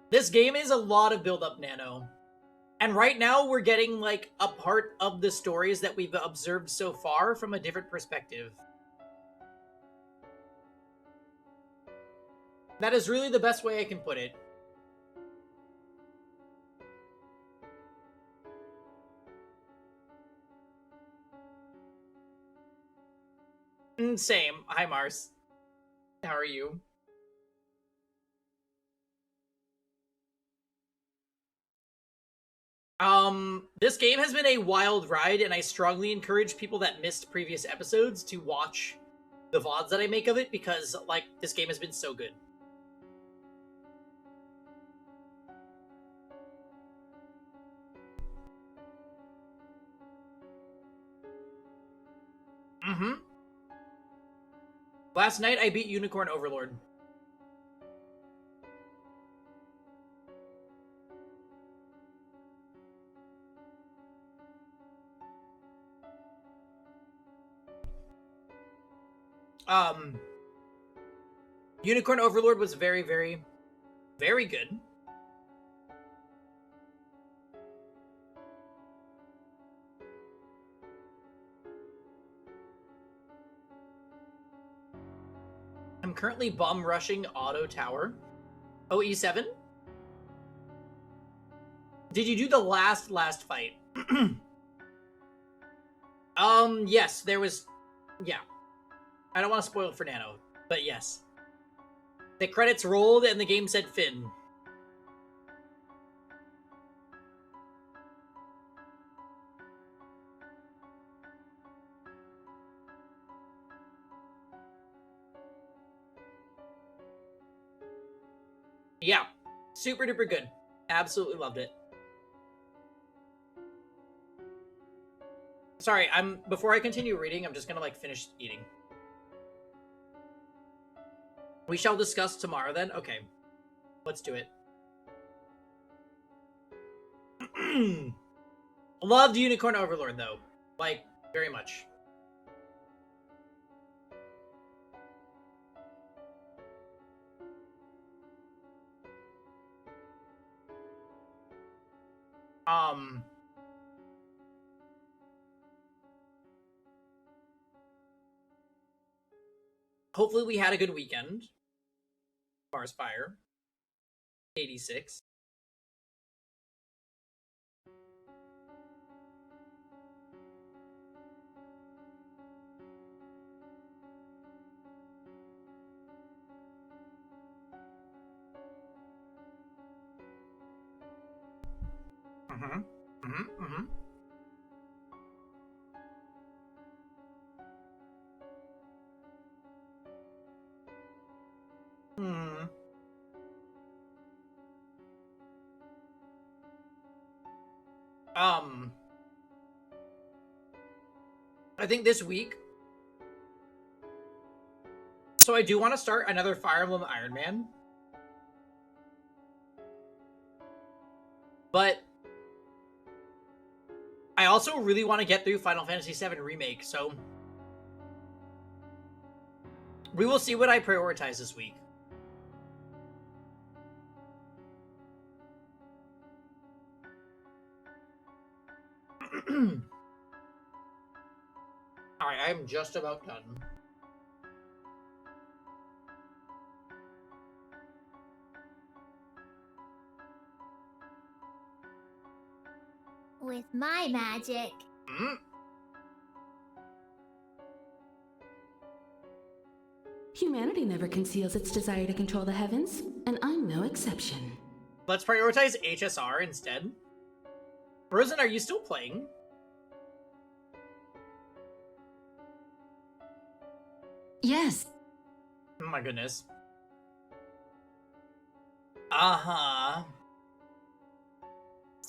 [SPEAKER 1] This game is a lot of build-up, Nano. And right now, we're getting, like, a part of the stories that we've observed so far from a different perspective. That is really the best way I can put it. Same. Hi, Mars. How are you? This game has been a wild ride, and I strongly encourage people that missed previous episodes to watch the VODs that I make of it, because, like, this game has been so good. Last night, I beat Unicorn Overlord. Unicorn Overlord was very, very, very good. I'm currently bomb rushing Auto Tower. Oh, E7? Did you do the last fight? Yes, there was... Yeah. I don't want to spoil it for Nano, but yes. The credits rolled and the game said Finn. Yeah. Super duper good. Absolutely loved it. Sorry, before I continue reading, I'm just gonna like finish eating. We shall discuss tomorrow then? Okay. Let's do it. Loved Unicorn Overlord though. Like, very much. Hopefully we had a good weekend. Mars Fire. 86. I think this week. So I do want to start another Fire Emblem Iron Man. But I also really want to get through Final Fantasy VII Remake, so we will see what I prioritize this week. Alright, I am just about done.
[SPEAKER 2] With my magic.
[SPEAKER 3] Humanity never conceals its desire to control the heavens, and I'm no exception.
[SPEAKER 1] Let's prioritize HSR instead. Frozen, are you still playing?
[SPEAKER 3] Yes.
[SPEAKER 1] Oh my goodness. Uh-huh.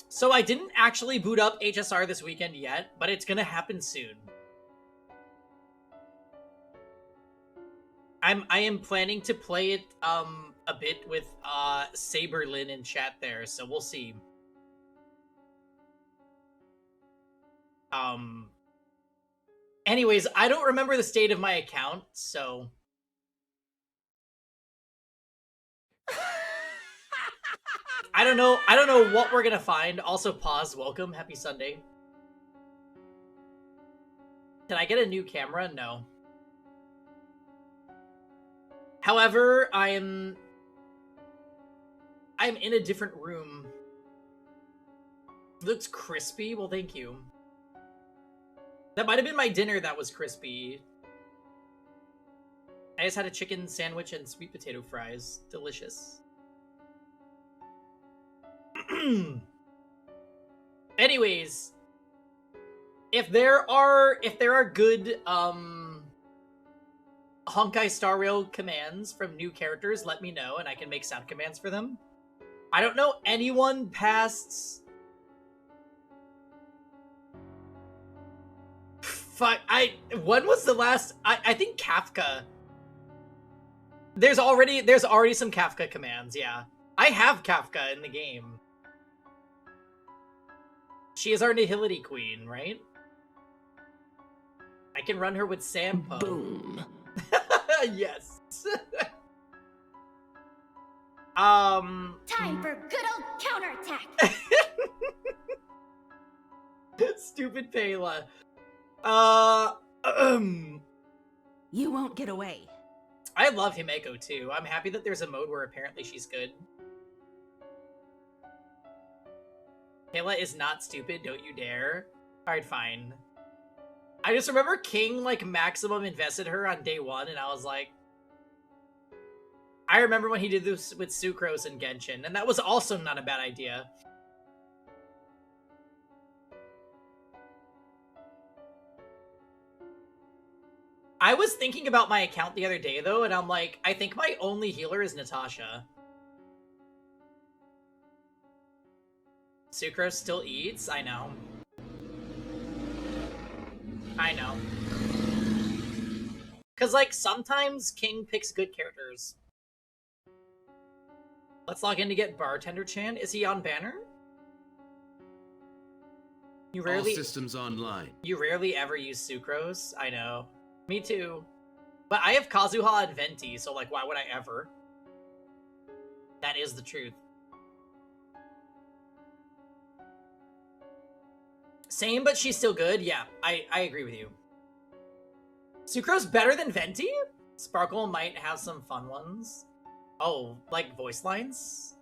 [SPEAKER 1] So I didn't actually boot up HSR this weekend yet, but it's gonna happen soon. I am planning to play it a bit with Saberlin in chat there, so we'll see. Anyways, I don't remember the state of my account, so I don't know what we're gonna find. Also, pause, welcome, happy Sunday. Can I get a new camera? No. However, I'm in a different room. Looks crispy. Well, thank you. That might have been my dinner that was crispy. I just had a chicken sandwich and sweet potato fries. Delicious. Anyways, if there are good Honkai Star Rail commands from new characters, let me know and I can make sound commands for them. I don't know anyone past... Fuck, when was the last... I think Kafka. There's already some Kafka commands, yeah. I have Kafka in the game. She is our Nihility Queen, right? I can run her with Sampo.
[SPEAKER 3] Boom.
[SPEAKER 1] Yes.
[SPEAKER 2] Time for good old counterattack.
[SPEAKER 1] Stupid Pela.
[SPEAKER 3] You won't get away.
[SPEAKER 1] I love Himeko too. I'm happy that there's a mode where apparently she's good. Kayla is not stupid, don't you dare. Alright, fine. I just remember King, like, maximum invested her on day one, and I was like... I remember when he did this with Sucrose and Genshin, and that was also not a bad idea. I was thinking about my account the other day, though, and I'm like, I think my only healer is Natasha. Sucrose still eats? I know. I know. Because, like, sometimes King picks good characters. Let's log in to get Bartender Chan. Is he on banner? You rarely...
[SPEAKER 4] All systems online.
[SPEAKER 1] You rarely ever use Sucrose? I know. Me too. But I have Kazuha and Venti, so, like, why would I ever? That is the truth. Same, but she's still good. Yeah, I agree with you. Sucrose better than Venti? Sparkle might have some fun ones. Oh, like voice lines?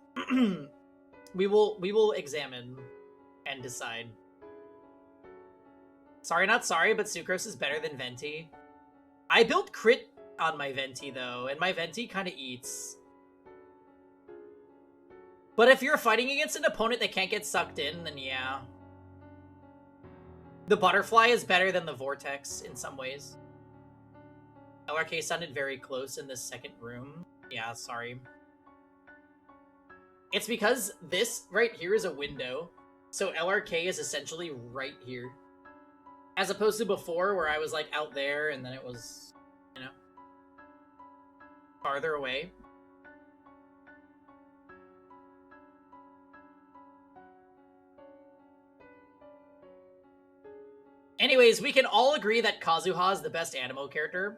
[SPEAKER 1] we will examine and decide. Sorry, not sorry, but Sucrose is better than Venti. I built crit on my Venti, though, and my Venti kind of eats. But if you're fighting against an opponent that can't get sucked in, then yeah. The Butterfly is better than the Vortex in some ways. LRK sounded very close in this second room. Yeah, sorry. It's because this right here is a window, so LRK is essentially right here. As opposed to before, where I was, like, out there, and then it was, you know, farther away. Anyways, we can all agree that Kazuha is the best Animo character.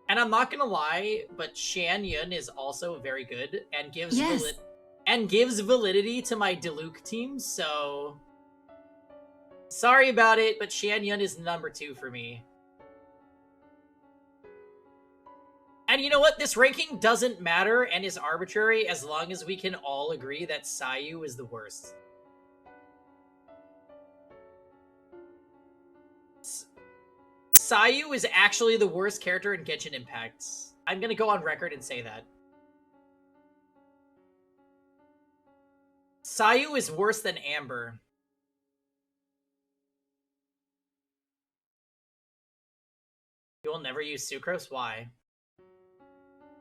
[SPEAKER 1] And I'm not gonna lie, but Shan Yun is also very good and gives validity to my Diluc team, so... Sorry about it, but Shan Yun is number 2 for me. And you know what? This ranking doesn't matter and is arbitrary as long as we can all agree that Sayu is the worst. Sayu is actually the worst character in Genshin Impact. I'm gonna go on record and say that. Sayu is worse than Amber. You will never use Sucrose? Why?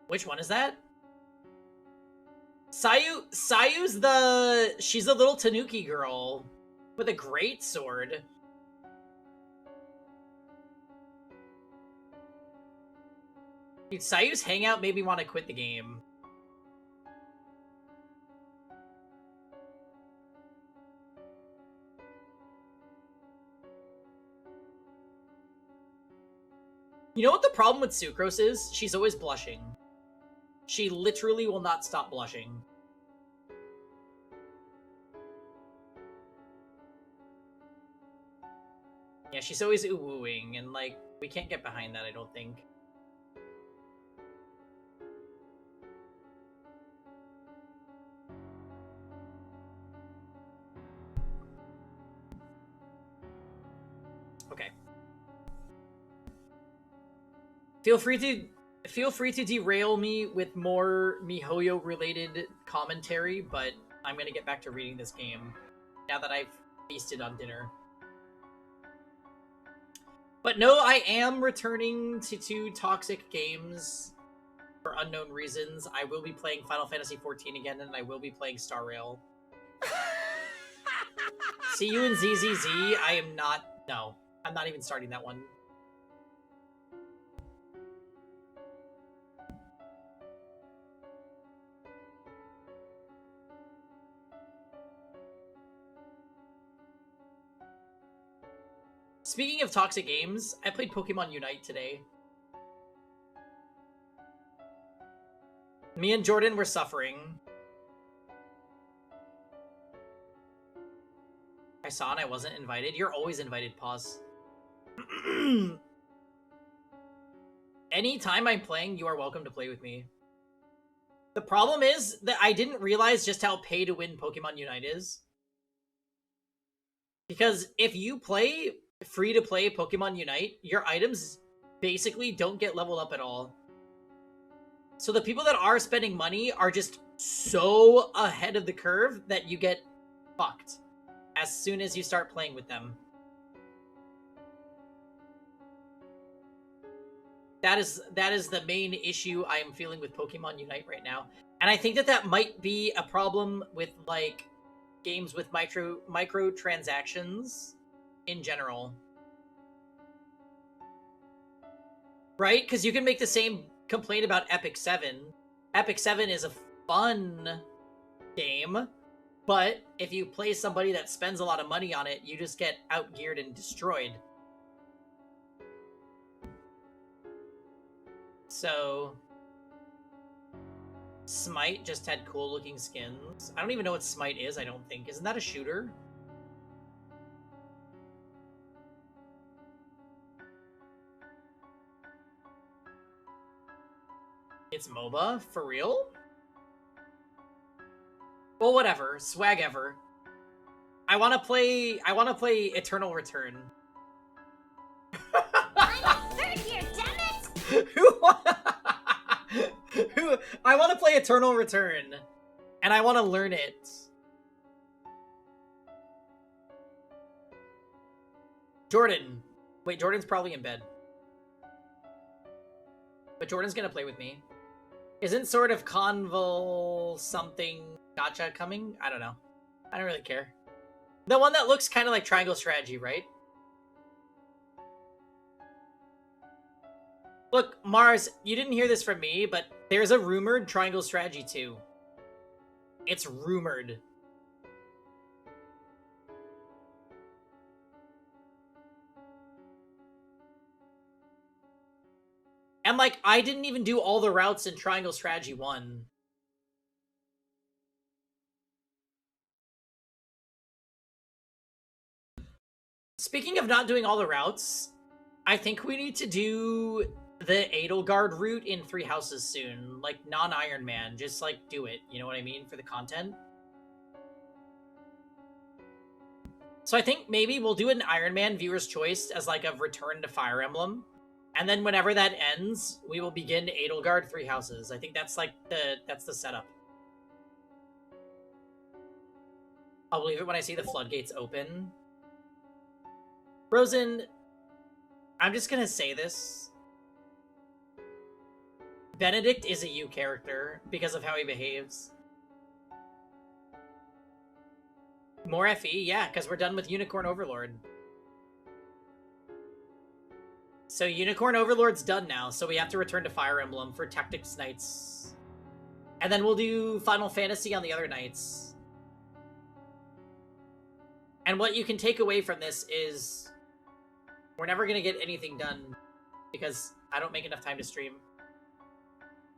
[SPEAKER 1] Which one is that? Sayu's the... She's a little Tanuki girl with a great sword. Dude, Sayu's hangout made me want to quit the game. You know what the problem with Sucrose is? She's always blushing. She literally will not stop blushing. Yeah, she's always ooh-wooing, and, like, we can't get behind that, I don't think. Okay. Feel free to derail me with more MiHoYo related commentary, but I'm gonna get back to reading this game now that I've feasted on dinner. But no, I am returning to 2 toxic games for unknown reasons. I will be playing Final Fantasy XIV again, and I will be playing Star Rail. See you in ZZZ. I am not... No, I'm not even starting that one. Speaking of toxic games, I played Pokemon Unite today. Me and Jordan were suffering. I saw and I wasn't invited. You're always invited, pause. anytime I'm playing, you are welcome to play with me. The problem is that I didn't realize just how pay-to-win Pokemon Unite is. Because if you play free-to-play Pokemon Unite, your items basically don't get leveled up at all. So the people that are spending money are just so ahead of the curve that you get fucked as soon as you start playing with them. That is the main issue I am feeling with Pokemon Unite right now. And I think that might be a problem with, like, games with microtransactions in general. Right? Because you can make the same complaint about Epic 7. Epic 7 is a fun game, but if you play somebody that spends a lot of money on it, you just get outgeared and destroyed. So, Smite just had cool looking skins. I don't even know what Smite is, I don't think. Isn't that a shooter? It's MOBA? For real? Well, whatever. Swag ever. I wanna play Eternal Return.
[SPEAKER 2] I'm a third year, damn it!
[SPEAKER 1] I want to play Eternal Return, and I want to learn it. Jordan. Wait, Jordan's probably in bed. But Jordan's gonna play with me. Isn't sort of Convol something gotcha coming? I don't know. I don't really care. The one that looks kind of like Triangle Strategy, right? Look, Mars, you didn't hear this from me, but there's a rumored Triangle Strategy 2. It's rumored. And, like, I didn't even do all the routes in Triangle Strategy 1. Speaking of not doing all the routes, I think we need to do the Edelgard route in 3 houses soon. Like, non-Iron Man. Just, like, do it. You know what I mean? For the content. So I think maybe we'll do an Iron Man viewer's choice as, like, a return to Fire Emblem. And then whenever that ends, we will begin Edelgard 3 houses. I think that's, like, that's the setup. I'll believe it when I see the floodgates open. Rosen, I'm just gonna say this. Benedict is a you character because of how he behaves. More FE? Yeah, because we're done with Unicorn Overlord. So Unicorn Overlord's done now, so we have to return to Fire Emblem for Tactics Nights. And then we'll do Final Fantasy on the other nights. And what you can take away from this is we're never going to get anything done because I don't make enough time to stream.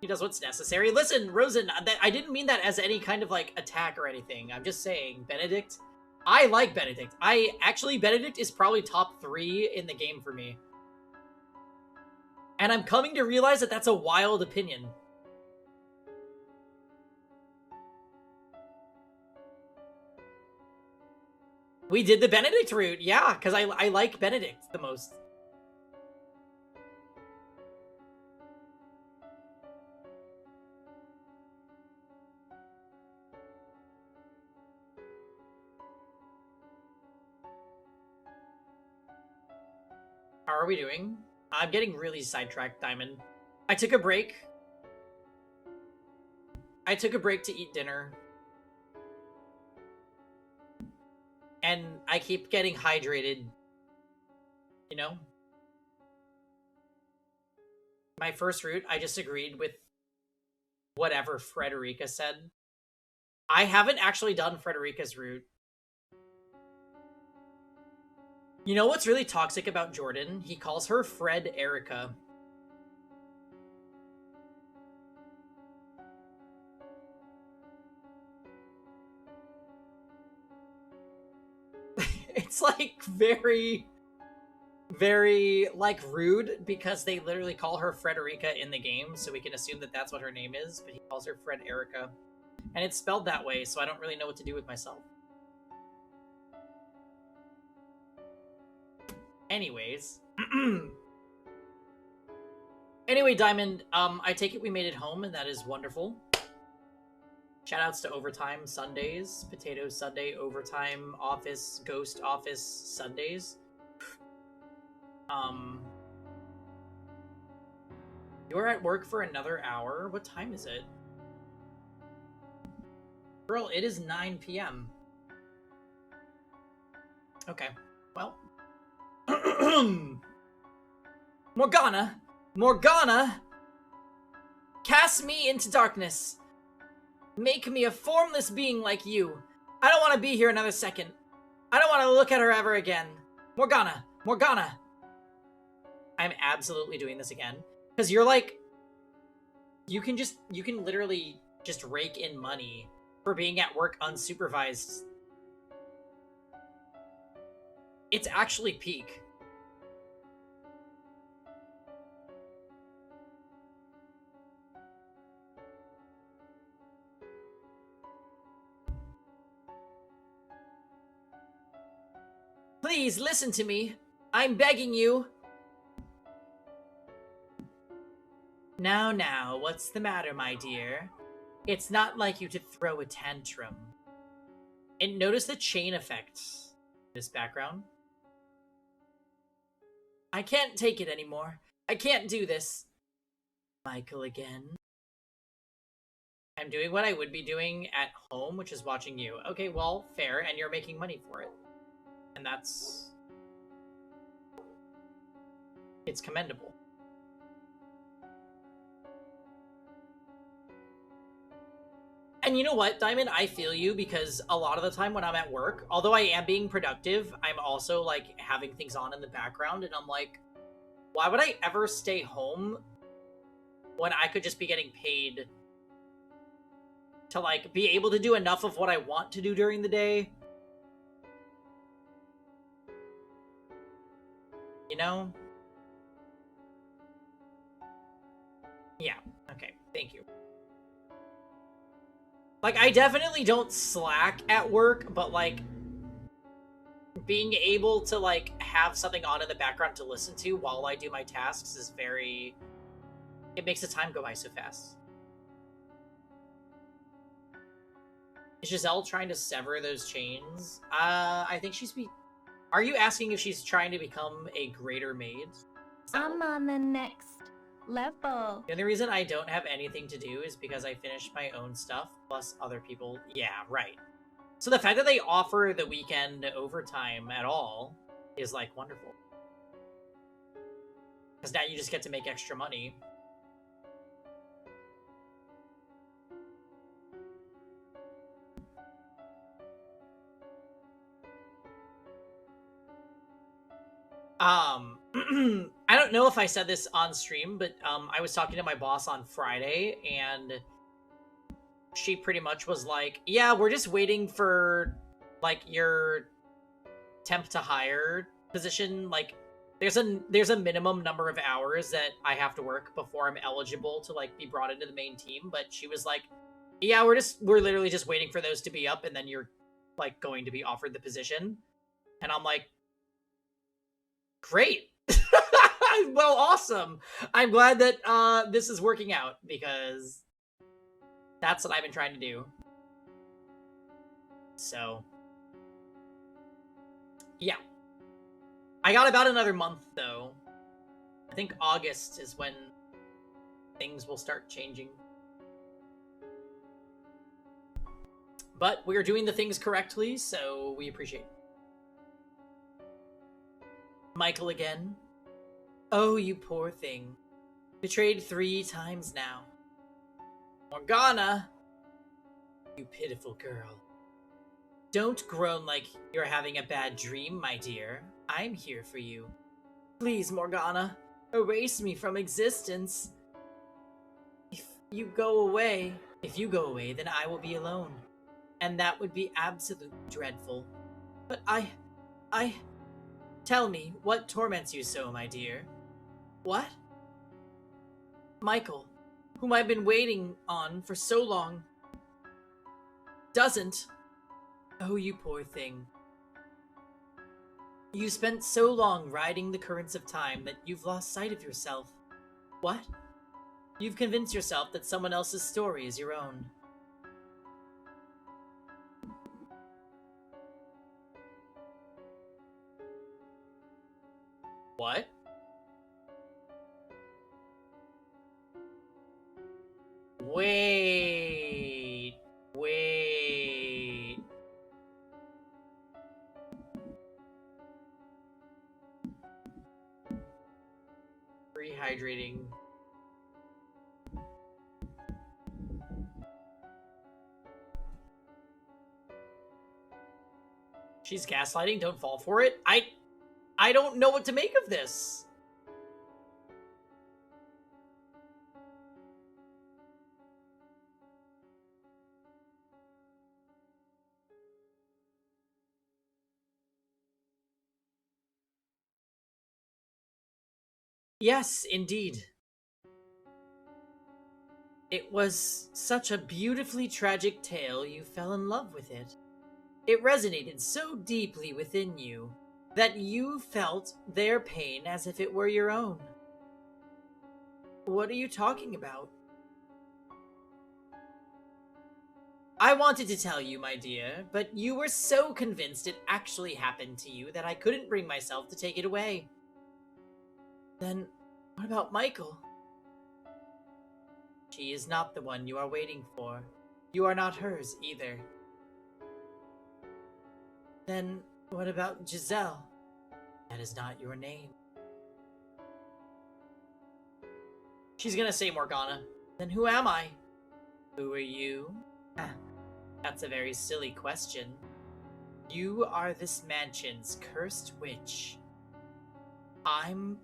[SPEAKER 1] He does what's necessary. Listen, Rosen, I didn't mean that as any kind of, like, attack or anything. I'm just saying, Benedict. I like Benedict. Benedict is probably top 3 in the game for me. And I'm coming to realize that that's a wild opinion. We did the Benedict route, yeah, because I like Benedict the most. How are we doing? I'm getting really sidetracked, Diamond. I took a break. I took a break to eat dinner. And I keep getting hydrated. You know? My first route, I just agreed with whatever Frederica said. I haven't actually done Frederica's route. You know what's really toxic about Jordan? He calls her Fred Erica. It's like very... very, like, rude because they literally call her Frederica in the game, so we can assume that that's what her name is, but he calls her Fred Erica. And it's spelled that way, so I don't really know what to do with myself. Anyways. Anyway, Diamond, I take it we made it home, and that is wonderful. Shoutouts to Overtime Sundays, Potato Sunday, Overtime Office, Ghost Office Sundays. You're at work for another hour? What time is it? Girl, it is 9 p.m. Okay, well. Morgana! Morgana! Cast me into darkness. Make me a formless being like you. I don't want to be here another second. I don't want to look at her ever again. Morgana! Morgana! I'm absolutely doing this again. Because you're like... You can literally just rake in money for being at work unsupervised. It's actually peak. Please listen to me. I'm begging you. Now, what's the matter, my dear? It's not like you to throw a tantrum. And notice the chain effect in this background. I can't take it anymore. I can't do this. Michael again. I'm doing what I would be doing at home, which is watching you. Okay, well, fair, and you're making money for it. And that's... It's commendable. And you know what, Diamond? I feel you, because a lot of the time when I'm at work, although I am being productive, I'm also, like, having things on in the background, and I'm like, why would I ever stay home when I could just be getting paid to, like, be able to do enough of what I want to do during the day? You know? Yeah, okay, thank you. Like, I definitely don't slack at work, but, like, being able to, like, have something on in the background to listen to while I do my tasks is very... It makes the time go by so fast. Is Giselle trying to sever those chains? I think she's Are you asking if she's trying to become a greater maid?
[SPEAKER 2] I'm on the next level.
[SPEAKER 1] The only reason I don't have anything to do is because I finished my own stuff, plus other people. Yeah, right. So the fact that they offer the weekend overtime at all is, like, wonderful. Because now you just get to make extra money. I don't know if I said this on stream, but I was talking to my boss on Friday, and she pretty much was like, yeah, we're just waiting for, like, your temp to hire position. Like, there's a minimum number of hours that I have to work before I'm eligible to, like, be brought into the main team. But she was like, yeah, we're literally just waiting for those to be up, and then you're, like, going to be offered the position. And I'm like, great. Well, awesome. I'm glad that this is working out, because that's what I've been trying to do. So, yeah. I got about another month, though. I think August is when things will start changing. But we're doing the things correctly, so we appreciate it. Michael again. Oh, you poor thing. Betrayed 3 times now. Morgana! You pitiful girl. Don't groan like you're having a bad dream, my dear. I'm here for you. Please, Morgana, erase me from existence. If you go away, then I will be alone. And that would be absolutely dreadful. But I Tell me, what torments you so, my dear? What? Michael, whom I've been waiting on for so long, doesn't. Oh, you poor thing. You spent so long riding the currents of time that you've lost sight of yourself. What? You've convinced yourself that someone else's story is your own. What? Wait. Rehydrating. She's gaslighting, don't fall for it. I don't know what to make of this. Yes, indeed. It was such a beautifully tragic tale you fell in love with it. It resonated so deeply within you that you felt their pain as if it were your own. What are you talking about? I wanted to tell you, my dear, but you were so convinced it actually happened to you that I couldn't bring myself to take it away. Then, what about Michael? She is not the one you are waiting for. You are not hers either. Then, what about Giselle? That is not your name. She's gonna say Morgana. Then who am I? Who are you? That's a very silly question. You are this mansion's cursed witch. I'm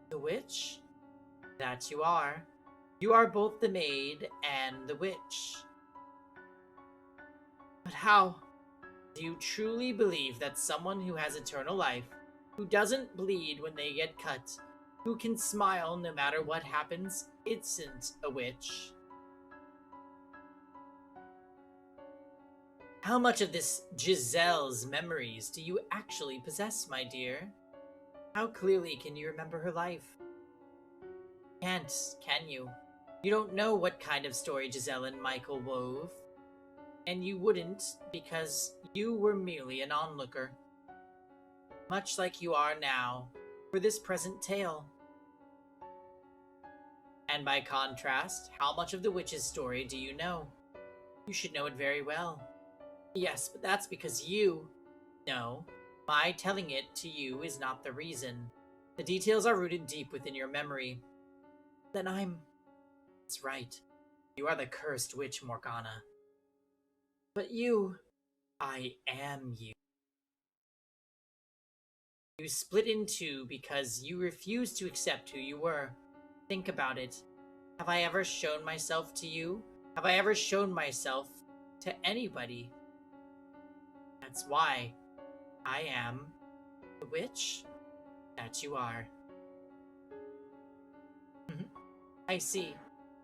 [SPEAKER 1] the witch? That you are. You are both the maid and the witch. But how? Do you truly believe that someone who has eternal life, who doesn't bleed when they get cut, who can smile no matter what happens, isn't a witch? How much of this Giselle's memories do you actually possess, my dear? How clearly can you remember her life? Can't, can you? You don't know what kind of story Giselle and Michael wove. And you wouldn't, because you were merely an onlooker. Much like you are now, for this present tale. And by contrast, how much of the witch's story do you know? You should know it very well. Yes, but that's because you... No, my telling it to you is not the reason. The details are rooted deep within your memory. Then That's right. You are the cursed witch, Morgana. But you... I am you. You split in two because you refused to accept who you were. Think about it. Have I ever shown myself to you? Have I ever shown myself to anybody? That's why I am the witch that you are. I see.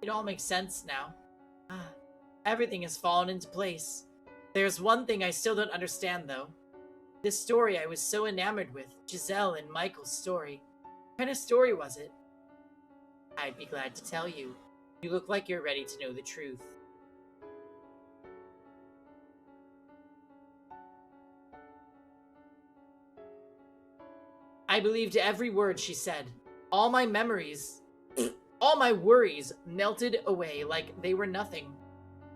[SPEAKER 1] It all makes sense now. Everything has fallen into place. There's one thing I still don't understand, though. This story I was so enamored with, Giselle and Michael's story. What kind of story was it? I'd be glad to tell you. You look like you're ready to know the truth. I believed every word she said. All my memories, all my worries melted away like they were nothing.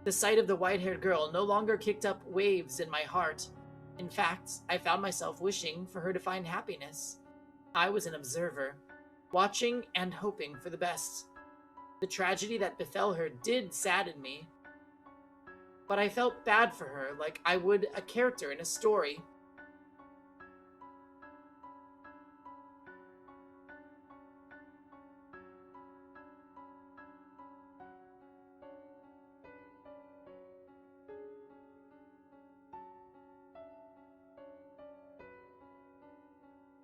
[SPEAKER 1] The sight of the white-haired girl no longer kicked up waves in my heart. In fact, I found myself wishing for her to find happiness. I was an observer, watching and hoping for the best. The tragedy that befell her did sadden me, but I felt bad for her like I would a character in a story.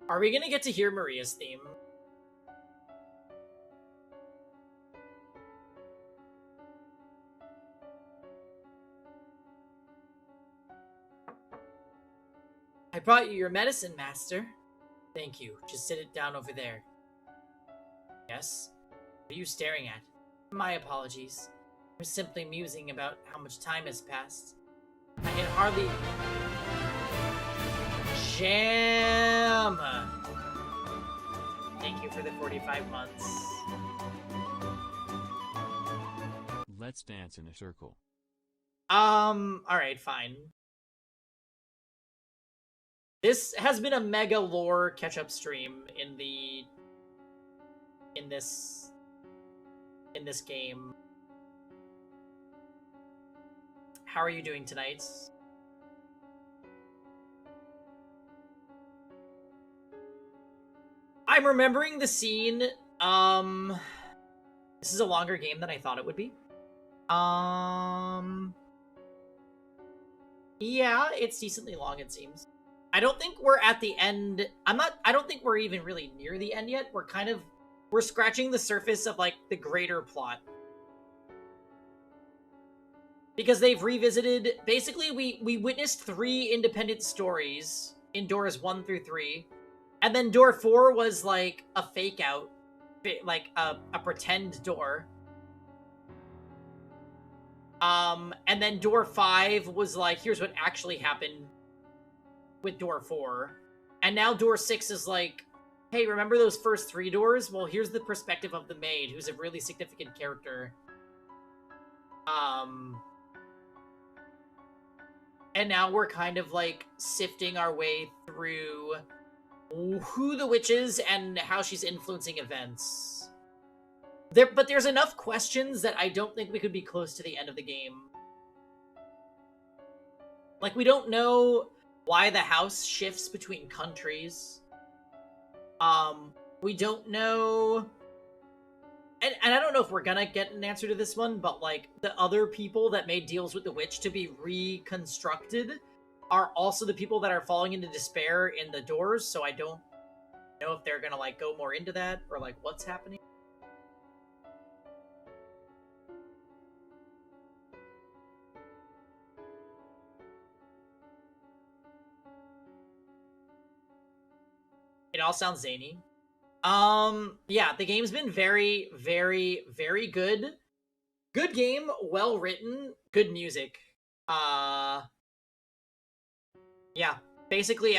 [SPEAKER 1] Are we gonna get to hear Maria's theme? I brought you your medicine, Master. Thank you. Just sit it down over there. Yes? What are you staring at? My apologies. I'm simply musing about how much time has passed. I can hardly... Jam! Thank you for the 45 months.
[SPEAKER 4] Let's dance in a circle.
[SPEAKER 1] Alright, fine. This has been a mega lore catch-up stream in this game. How are you doing tonight? I'm remembering the scene. This is a longer game than I thought it would be. Yeah, it's decently long, it seems. I don't think we're at the end. I don't think we're even really near the end yet. We're scratching the surface of, like, the greater plot. Because they've revisited, basically we witnessed 3 independent stories in doors 1 through 3. And then door 4 was, like, a fake out. Like, a pretend door. And then door 5 was like, here's what actually happened with door 4. And now door 6 is like, hey, remember those first 3 doors? Well, here's the perspective of the maid, who's a really significant character. And now we're kind of, like, sifting our way through who the witch is and how she's influencing events. But there's enough questions that I don't think we could be close to the end of the game. Like, we don't know why the house shifts between countries. We don't know... And I don't know if we're gonna get an answer to this one, but, like, the other people that made deals with the witch to be reconstructed are also the people that are falling into despair in the doors, so I don't know if they're gonna, like, go more into that, or, like, what's happening. It all sounds zany. Yeah, the game's been very, very, very good. Good game, well written, good music. Yeah. Basically,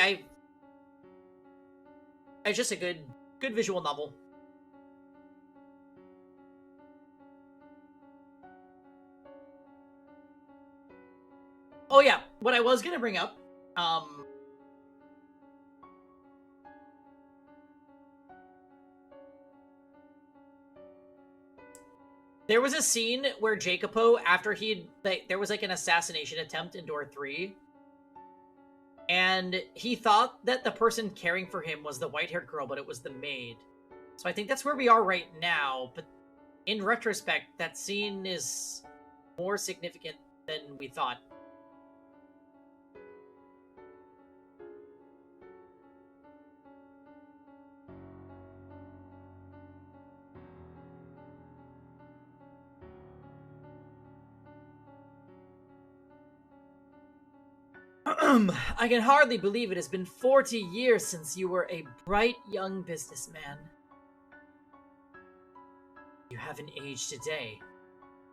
[SPEAKER 1] it's just a good visual novel. Oh yeah, what I was gonna bring up, there was a scene where Jacopo, after there was like an assassination attempt in door 3, and he thought that the person caring for him was the white-haired girl, but it was the maid. So I think that's where we are right now, but in retrospect, that scene is more significant than we thought. I can hardly believe it has been 40 years since you were a bright young businessman. You haven't aged a day.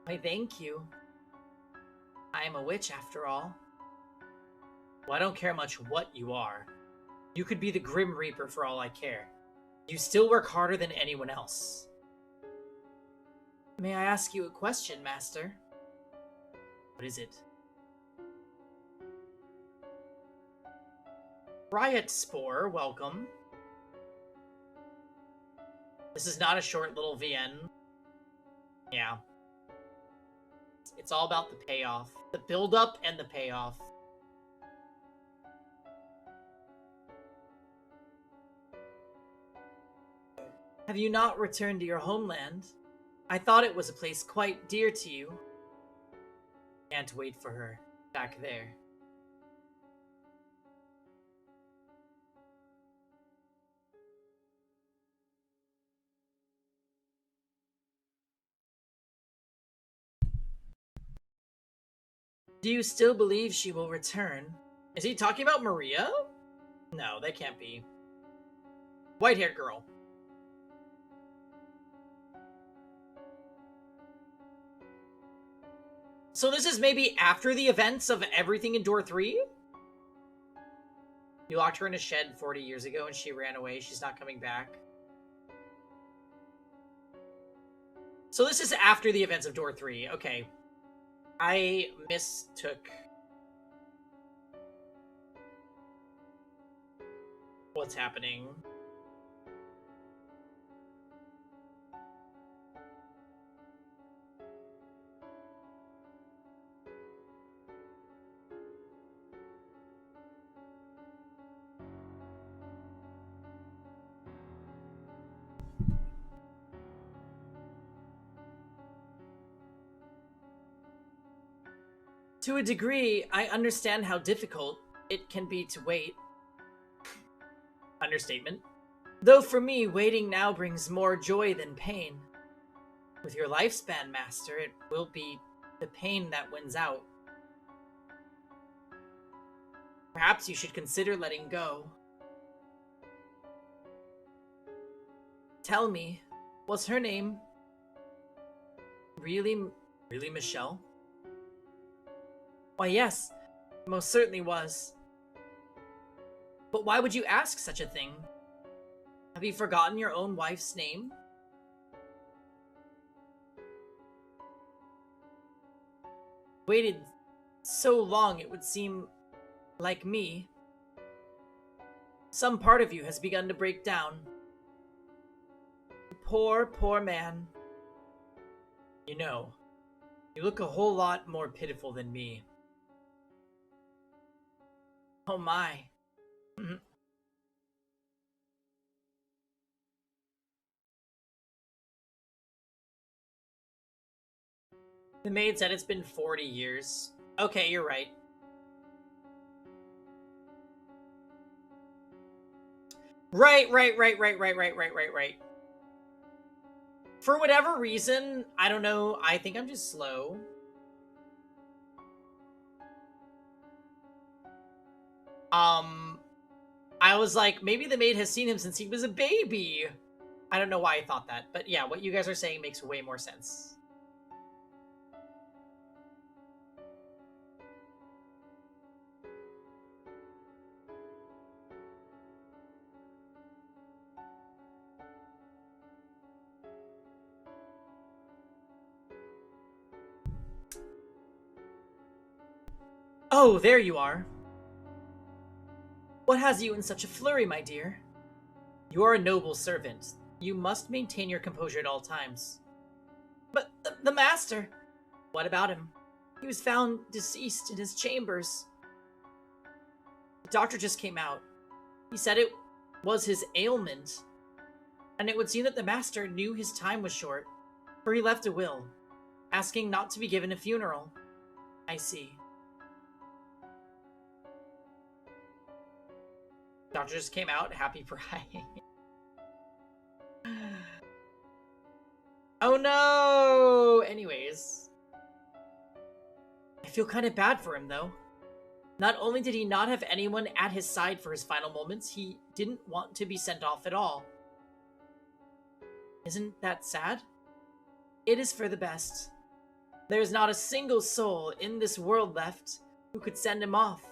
[SPEAKER 1] Why, thank you. I am a witch, after all. Well, I don't care much what you are. You could be the Grim Reaper for all I care. You still work harder than anyone else. May I ask you a question, Master? What is it? Riot Spore, welcome. This is not a short little VN. Yeah. It's all about the payoff. The build-up and the payoff. Have you not returned to your homeland? I thought it was a place quite dear to you. Can't wait for her. Back there. Do you still believe she will return? Is he talking about Maria? No, that can't be. White-haired girl. So this is maybe after the events of everything in Door 3? You locked her in a shed 40 years ago and she ran away. She's not coming back. So this is after the events of Door 3. Okay. I mistook what's happening. To a degree, I understand how difficult it can be to wait. Understatement. Though for me, waiting now brings more joy than pain. With your lifespan, Master, it will be the pain that wins out. Perhaps you should consider letting go. Tell me, was her name really Michelle? Why, yes, it most certainly was. But why would you ask such a thing? Have you forgotten your own wife's name? Waited so long it would seem like me. Some part of you has begun to break down. Poor, poor man. You know, you look a whole lot more pitiful than me. Oh my. The maid said it's been 40 years. Okay, you're right. Right. For whatever reason, I don't know, I think I'm just slow. I was like, maybe the maid has seen him since he was a baby. I don't know why I thought that, but yeah, what you guys are saying makes way more sense. Oh, there you are. What has you in such a flurry, my dear? You are a noble servant. You must maintain your composure at all times. But the master... What about him? He was found deceased in his chambers. The doctor just came out. He said it was his ailment. And it would seem that the master knew his time was short, for he left a will, asking not to be given a funeral. I see. Doctor just came out. Happy Pride. Oh no! Anyways. I feel kind of bad for him, though. Not only did he not have anyone at his side for his final moments, he didn't want to be sent off at all. Isn't that sad? It is for the best. There is not a single soul in this world left who could send him off.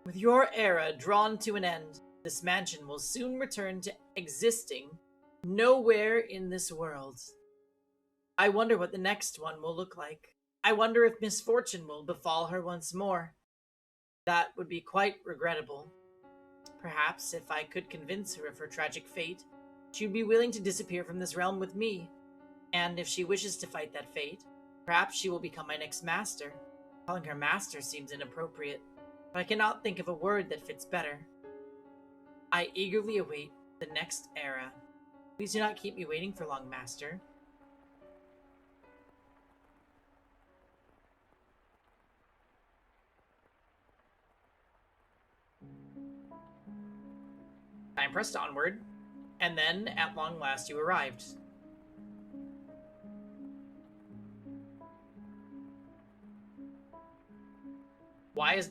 [SPEAKER 1] With your era drawn to an end, this mansion will soon return to existing nowhere in this world. I wonder what the next one will look like. I wonder if misfortune will befall her once more. That would be quite regrettable. Perhaps if I could convince her of her tragic fate, she would be willing to disappear from this realm with me. And if she wishes to fight that fate, perhaps she will become my next master. Calling her master seems inappropriate, but I cannot think of a word that fits better. I eagerly await the next era. Please do not keep me waiting for long, master. Time pressed onward. And then, at long last, you arrived. Why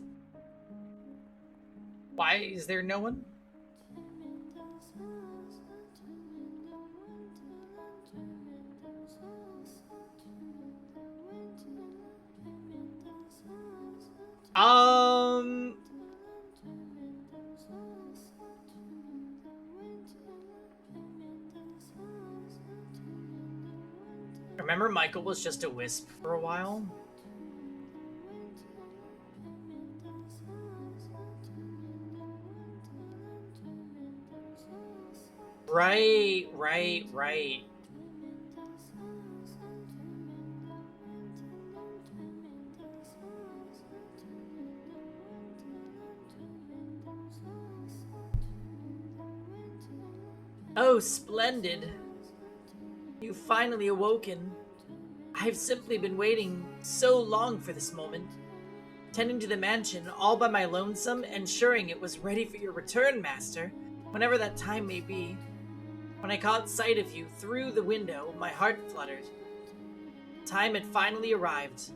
[SPEAKER 1] is there no one? Remember Michael was just a wisp for a while? Right. Oh, splendid. You've finally awoken. I've simply been waiting so long for this moment. Tending to the mansion all by my lonesome, ensuring it was ready for your return, Master, whenever that time may be. When I caught sight of you through the window, my heart fluttered. Time had finally arrived.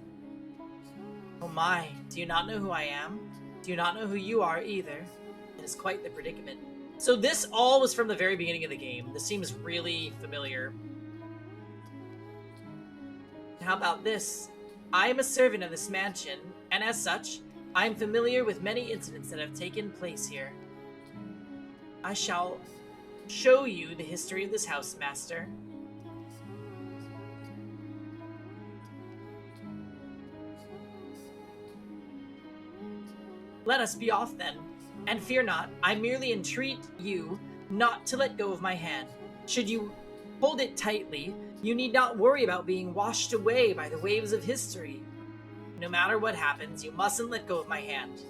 [SPEAKER 1] Oh my, do you not know who I am? Do you not know who you are either? It is quite the predicament. So this all was from the very beginning of the game. This seems really familiar. How about this? I am a servant of this mansion, and as such, I am familiar with many incidents that have taken place here. I shall show you the history of this house, Master. Let us be off then. And fear not, I merely entreat you not to let go of my hand. Should you hold it tightly, you need not worry about being washed away by the waves of history. No matter what happens, you mustn't let go of my hand.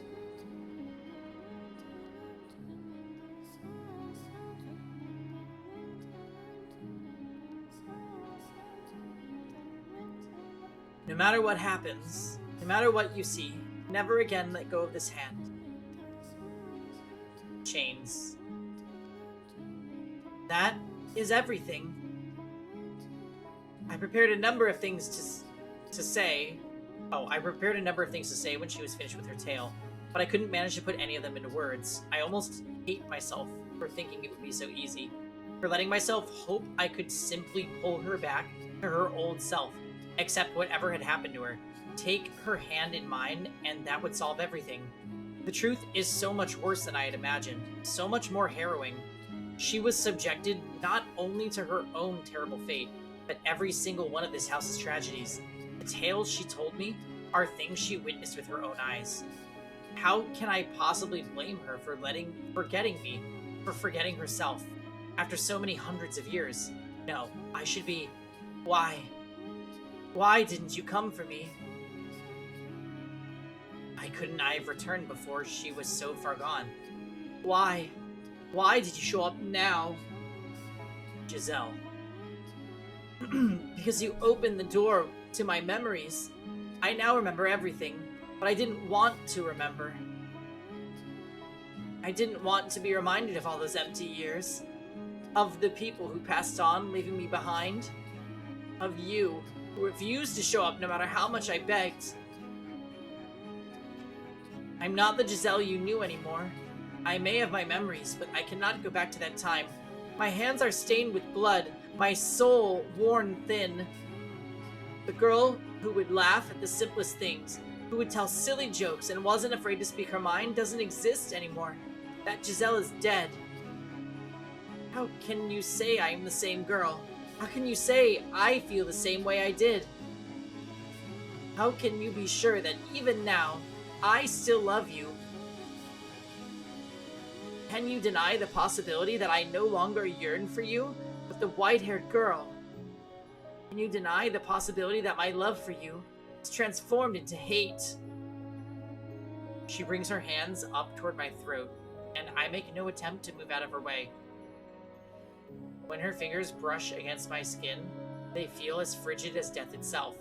[SPEAKER 1] No matter what happens, no matter what you see, never again let go of this hand. Chains. That is everything. I prepared a number of things to say. Oh, I prepared a number of things to say when she was finished with her tale, but I couldn't manage to put any of them into words. I almost hate myself for thinking it would be so easy, for letting myself hope I could simply pull her back to her old self, accept whatever had happened to her, take her hand in mine, and that would solve everything. The truth is so much worse than I had imagined, so much more harrowing. She was subjected not only to her own terrible fate, but every single one of this house's tragedies. The tales she told me are things she witnessed with her own eyes. How can I possibly blame her for forgetting me, for forgetting herself, after so many hundreds of years? No, I should be... Why? Why didn't you come for me? Why couldn't I have returned before she was so far gone? Why? Why did you show up now? Giselle. Because you opened the door to my memories. I now remember everything, but I didn't want to remember. I didn't want to be reminded of all those empty years, of the people who passed on, leaving me behind, of you, who refused to show up no matter how much I begged. I'm not the Giselle you knew anymore. I may have my memories, but I cannot go back to that time. My hands are stained with blood, my soul worn thin. The girl who would laugh at the simplest things, who would tell silly jokes and wasn't afraid to speak her mind, doesn't exist anymore. That Giselle is dead. How can you say I am the same girl? How can you say I feel the same way I did? How can you be sure that even now, I still love you? Can you deny the possibility that I no longer yearn for you with the white-haired girl? Can you deny the possibility that my love for you is transformed into hate? She brings her hands up toward my throat, and I make no attempt to move out of her way. When her fingers brush against my skin, they feel as frigid as death itself,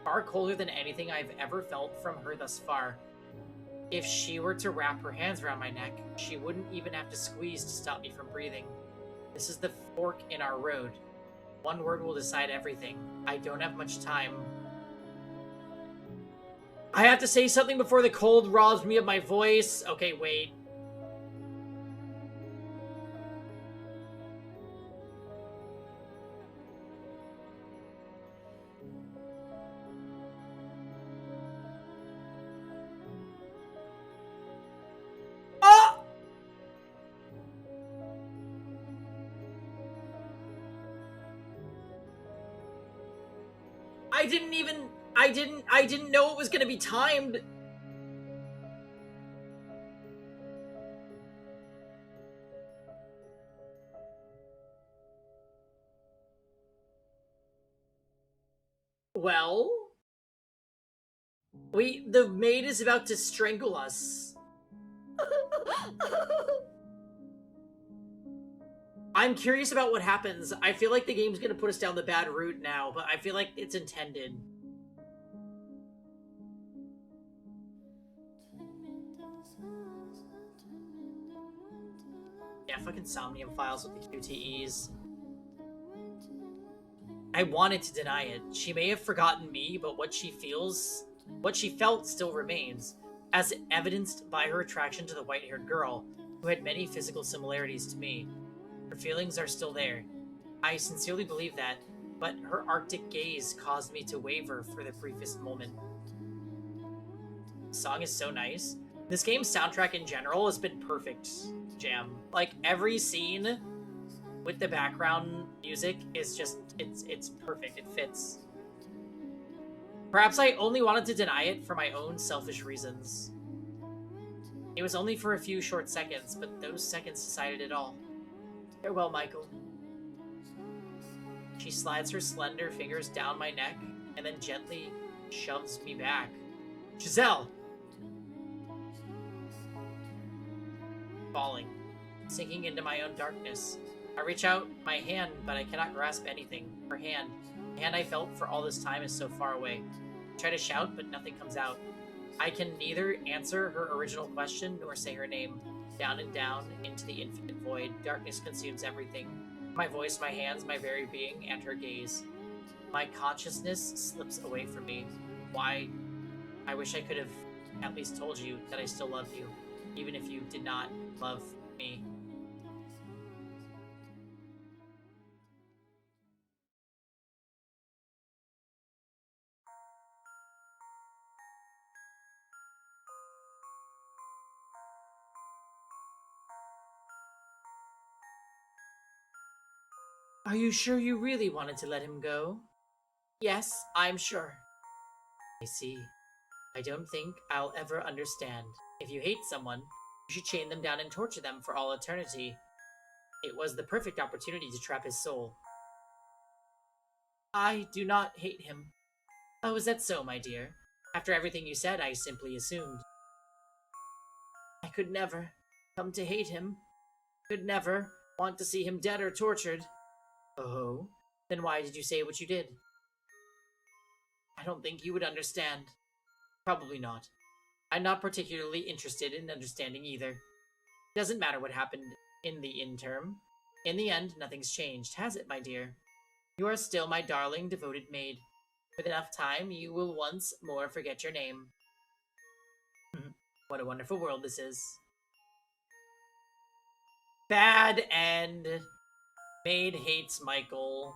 [SPEAKER 1] far colder than anything I've ever felt from her thus far. If she were to wrap her hands around my neck, she wouldn't even have to squeeze to stop me from breathing. This is the fork in our road. One word will decide everything. I don't have much time. I have to say something before the cold robs me of my voice. Okay, wait. Ah! I didn't know it was gonna be timed. Well, the maid is about to strangle us. I'm curious about what happens. I feel like the game's gonna put us down the bad route now, but I feel like it's intended. Yeah, fucking Somnium Files with the QTEs. I wanted to deny it. She may have forgotten me, but what she felt still remains, as evidenced by her attraction to the white-haired girl, who had many physical similarities to me. Her feelings are still there. I sincerely believe that, but her arctic gaze caused me to waver for the briefest moment. The song is so nice. This game's soundtrack in general has been perfect, Jam. Like, every scene with the background music is just, it's perfect. It fits. Perhaps I only wanted to deny it for my own selfish reasons. It was only for a few short seconds, but those seconds decided it all. Farewell, Michael. She slides her slender fingers down my neck and then gently shoves me back. Giselle! Falling, sinking into my own darkness. I reach out my hand, but I cannot grasp anything. Her hand, the hand I felt for all this time, is so far away. I try to shout, but nothing comes out. I can neither answer her original question nor say her name. Down and down into the infinite void, darkness consumes everything. My voice, my hands, my very being, and her gaze. My consciousness slips away from me. Why? I wish I could have at least told you that I still love you, even if you did not love me. Are you sure you really wanted to let him go? Yes, I'm sure. I see. I don't think I'll ever understand. If you hate someone, you should chain them down and torture them for all eternity. It was the perfect opportunity to trap his soul. I do not hate him. Oh, is that so, my dear? After everything you said, I simply assumed. I could never come to hate him. Could never want to see him dead or tortured. Oh? Then why did you say what you did? I don't think you would understand. Probably not. I'm not particularly interested in understanding either. Doesn't matter what happened in the interim. In the end, nothing's changed, has it, my dear? You are still my darling, devoted maid. With enough time, you will once more forget your name. What a wonderful world this is. Bad end. Maid hates Michael.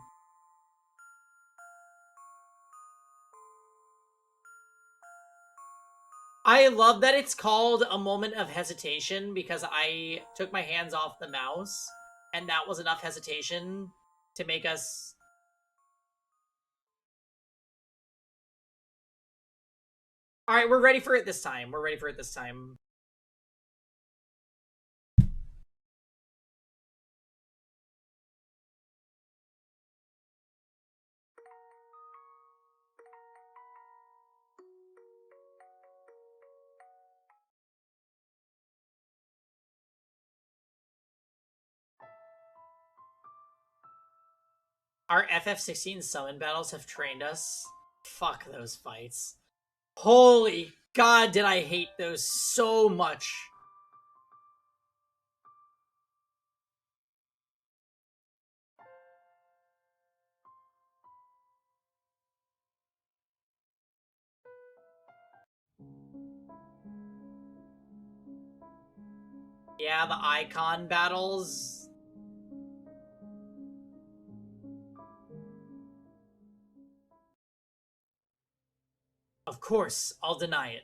[SPEAKER 1] I love that it's called a moment of hesitation because I took my hands off the mouse and that was enough hesitation to make us... Alright, we're ready for it this time. We're ready for it this time. Our FF16 summon battles have trained us. Fuck those fights. Holy god, did I hate those so much. Yeah, the icon battles. Of course, I'll deny it.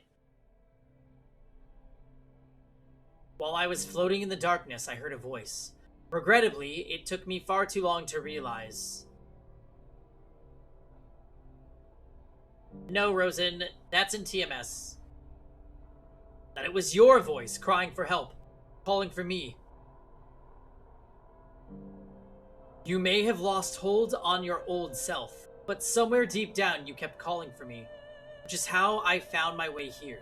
[SPEAKER 1] While I was floating in the darkness, I heard a voice. Regrettably, it took me far too long to realize. No, Rosen, that's in TMS. That it was your voice crying for help, calling for me. You may have lost hold on your old self, but somewhere deep down you kept calling for me, which is how I found my way here.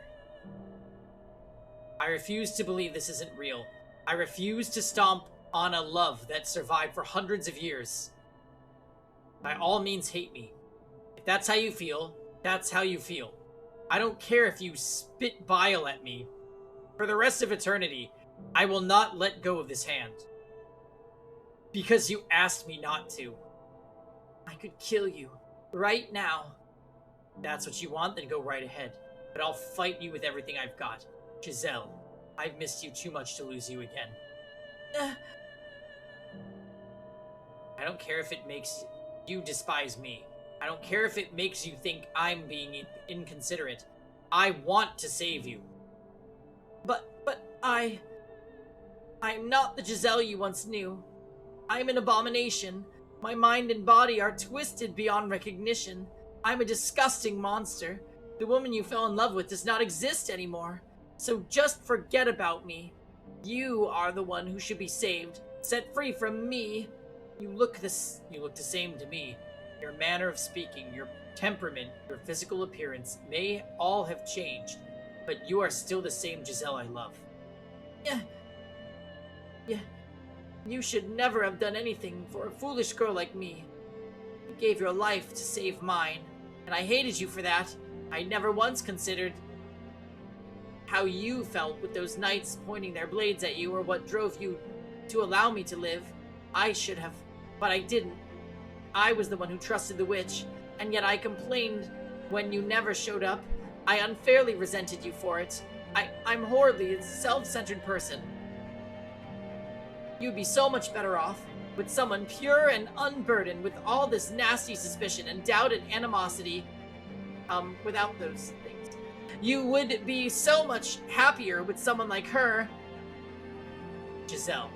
[SPEAKER 1] I refuse to believe this isn't real. I refuse to stomp on a love that survived for hundreds of years. By all means, hate me. If that's how you feel, that's how you feel. I don't care if you spit bile at me. For the rest of eternity, I will not let go of this hand. Because you asked me not to. I could kill you. Right now. If that's what you want, then go right ahead. But I'll fight you with everything I've got. Giselle, I've missed you too much to lose you again. I don't care if it makes you despise me. I don't care if it makes you think I'm being inconsiderate. I want to save you. But I'm not the Giselle you once knew. I'm an abomination. My mind and body are twisted beyond recognition. I'm a disgusting monster. The woman you fell in love with does not exist anymore. So just forget about me. You are the one who should be saved, set free from me. You look the same to me. Your manner of speaking, your temperament, your physical appearance may all have changed, but you are still the same Giselle I love. Yeah. You should never have done anything for a foolish girl like me. You gave your life to save mine, and I hated you for that. I never once considered how you felt with those knights pointing their blades at you or what drove you to allow me to live. I should have, but I didn't. I was the one who trusted the witch, and yet I complained when you never showed up. I unfairly resented you for it. I'm horribly a self-centered person. You'd be so much better off with someone pure and unburdened with all this nasty suspicion and doubt and animosity, without those things. You would be so much happier with someone like her. Giselle.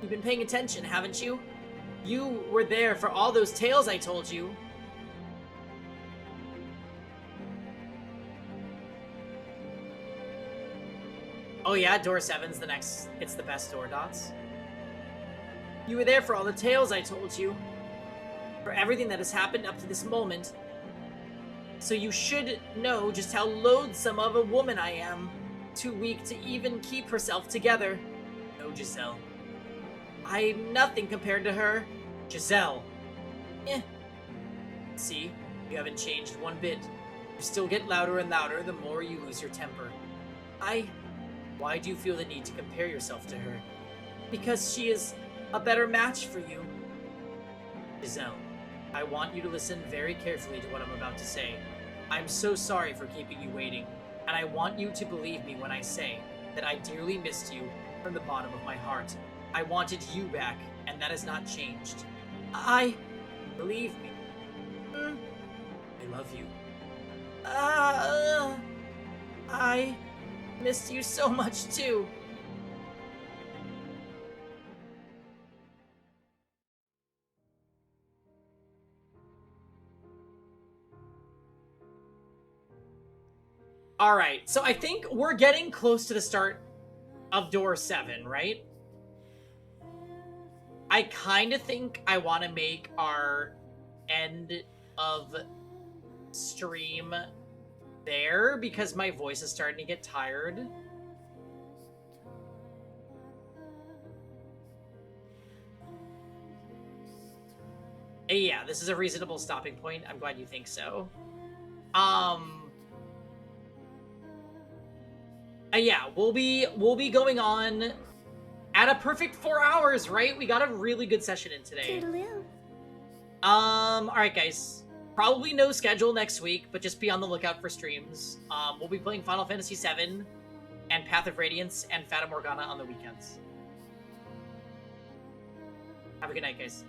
[SPEAKER 1] You've been paying attention, haven't you? You were there for all those tales I told you. Oh yeah, door 7's the next. It's the best door, Dots. You were there for all the tales I told you. For everything that has happened up to this moment. So you should know just how loathsome of a woman I am. Too weak to even keep herself together. No, Giselle. I'm nothing compared to her. Giselle. See, you haven't changed one bit. You still get louder and louder the more you lose your temper. Why do you feel the need to compare yourself to her? Because she is a better match for you. Giselle, I want you to listen very carefully to what I'm about to say. I'm so sorry for keeping you waiting, and I want you to believe me when I say that I dearly missed you from the bottom of my heart. I wanted you back, and that has not changed. Believe me. I love you. I missed you so much too. Alright, so I think we're getting close to the start of door 7, right? I kind of think I want to make our end of stream there because my voice is starting to get tired. Yeah, this is a reasonable stopping point. I'm glad you think so. Yeah, we'll be going on at a perfect 4 hours, right? We got a really good session in today.
[SPEAKER 2] Toodaloo.
[SPEAKER 1] Alright guys. Probably no schedule next week, but just be on the lookout for streams. We'll be playing Final Fantasy VII and Path of Radiance and Fata Morgana on the weekends. Have a good night, guys.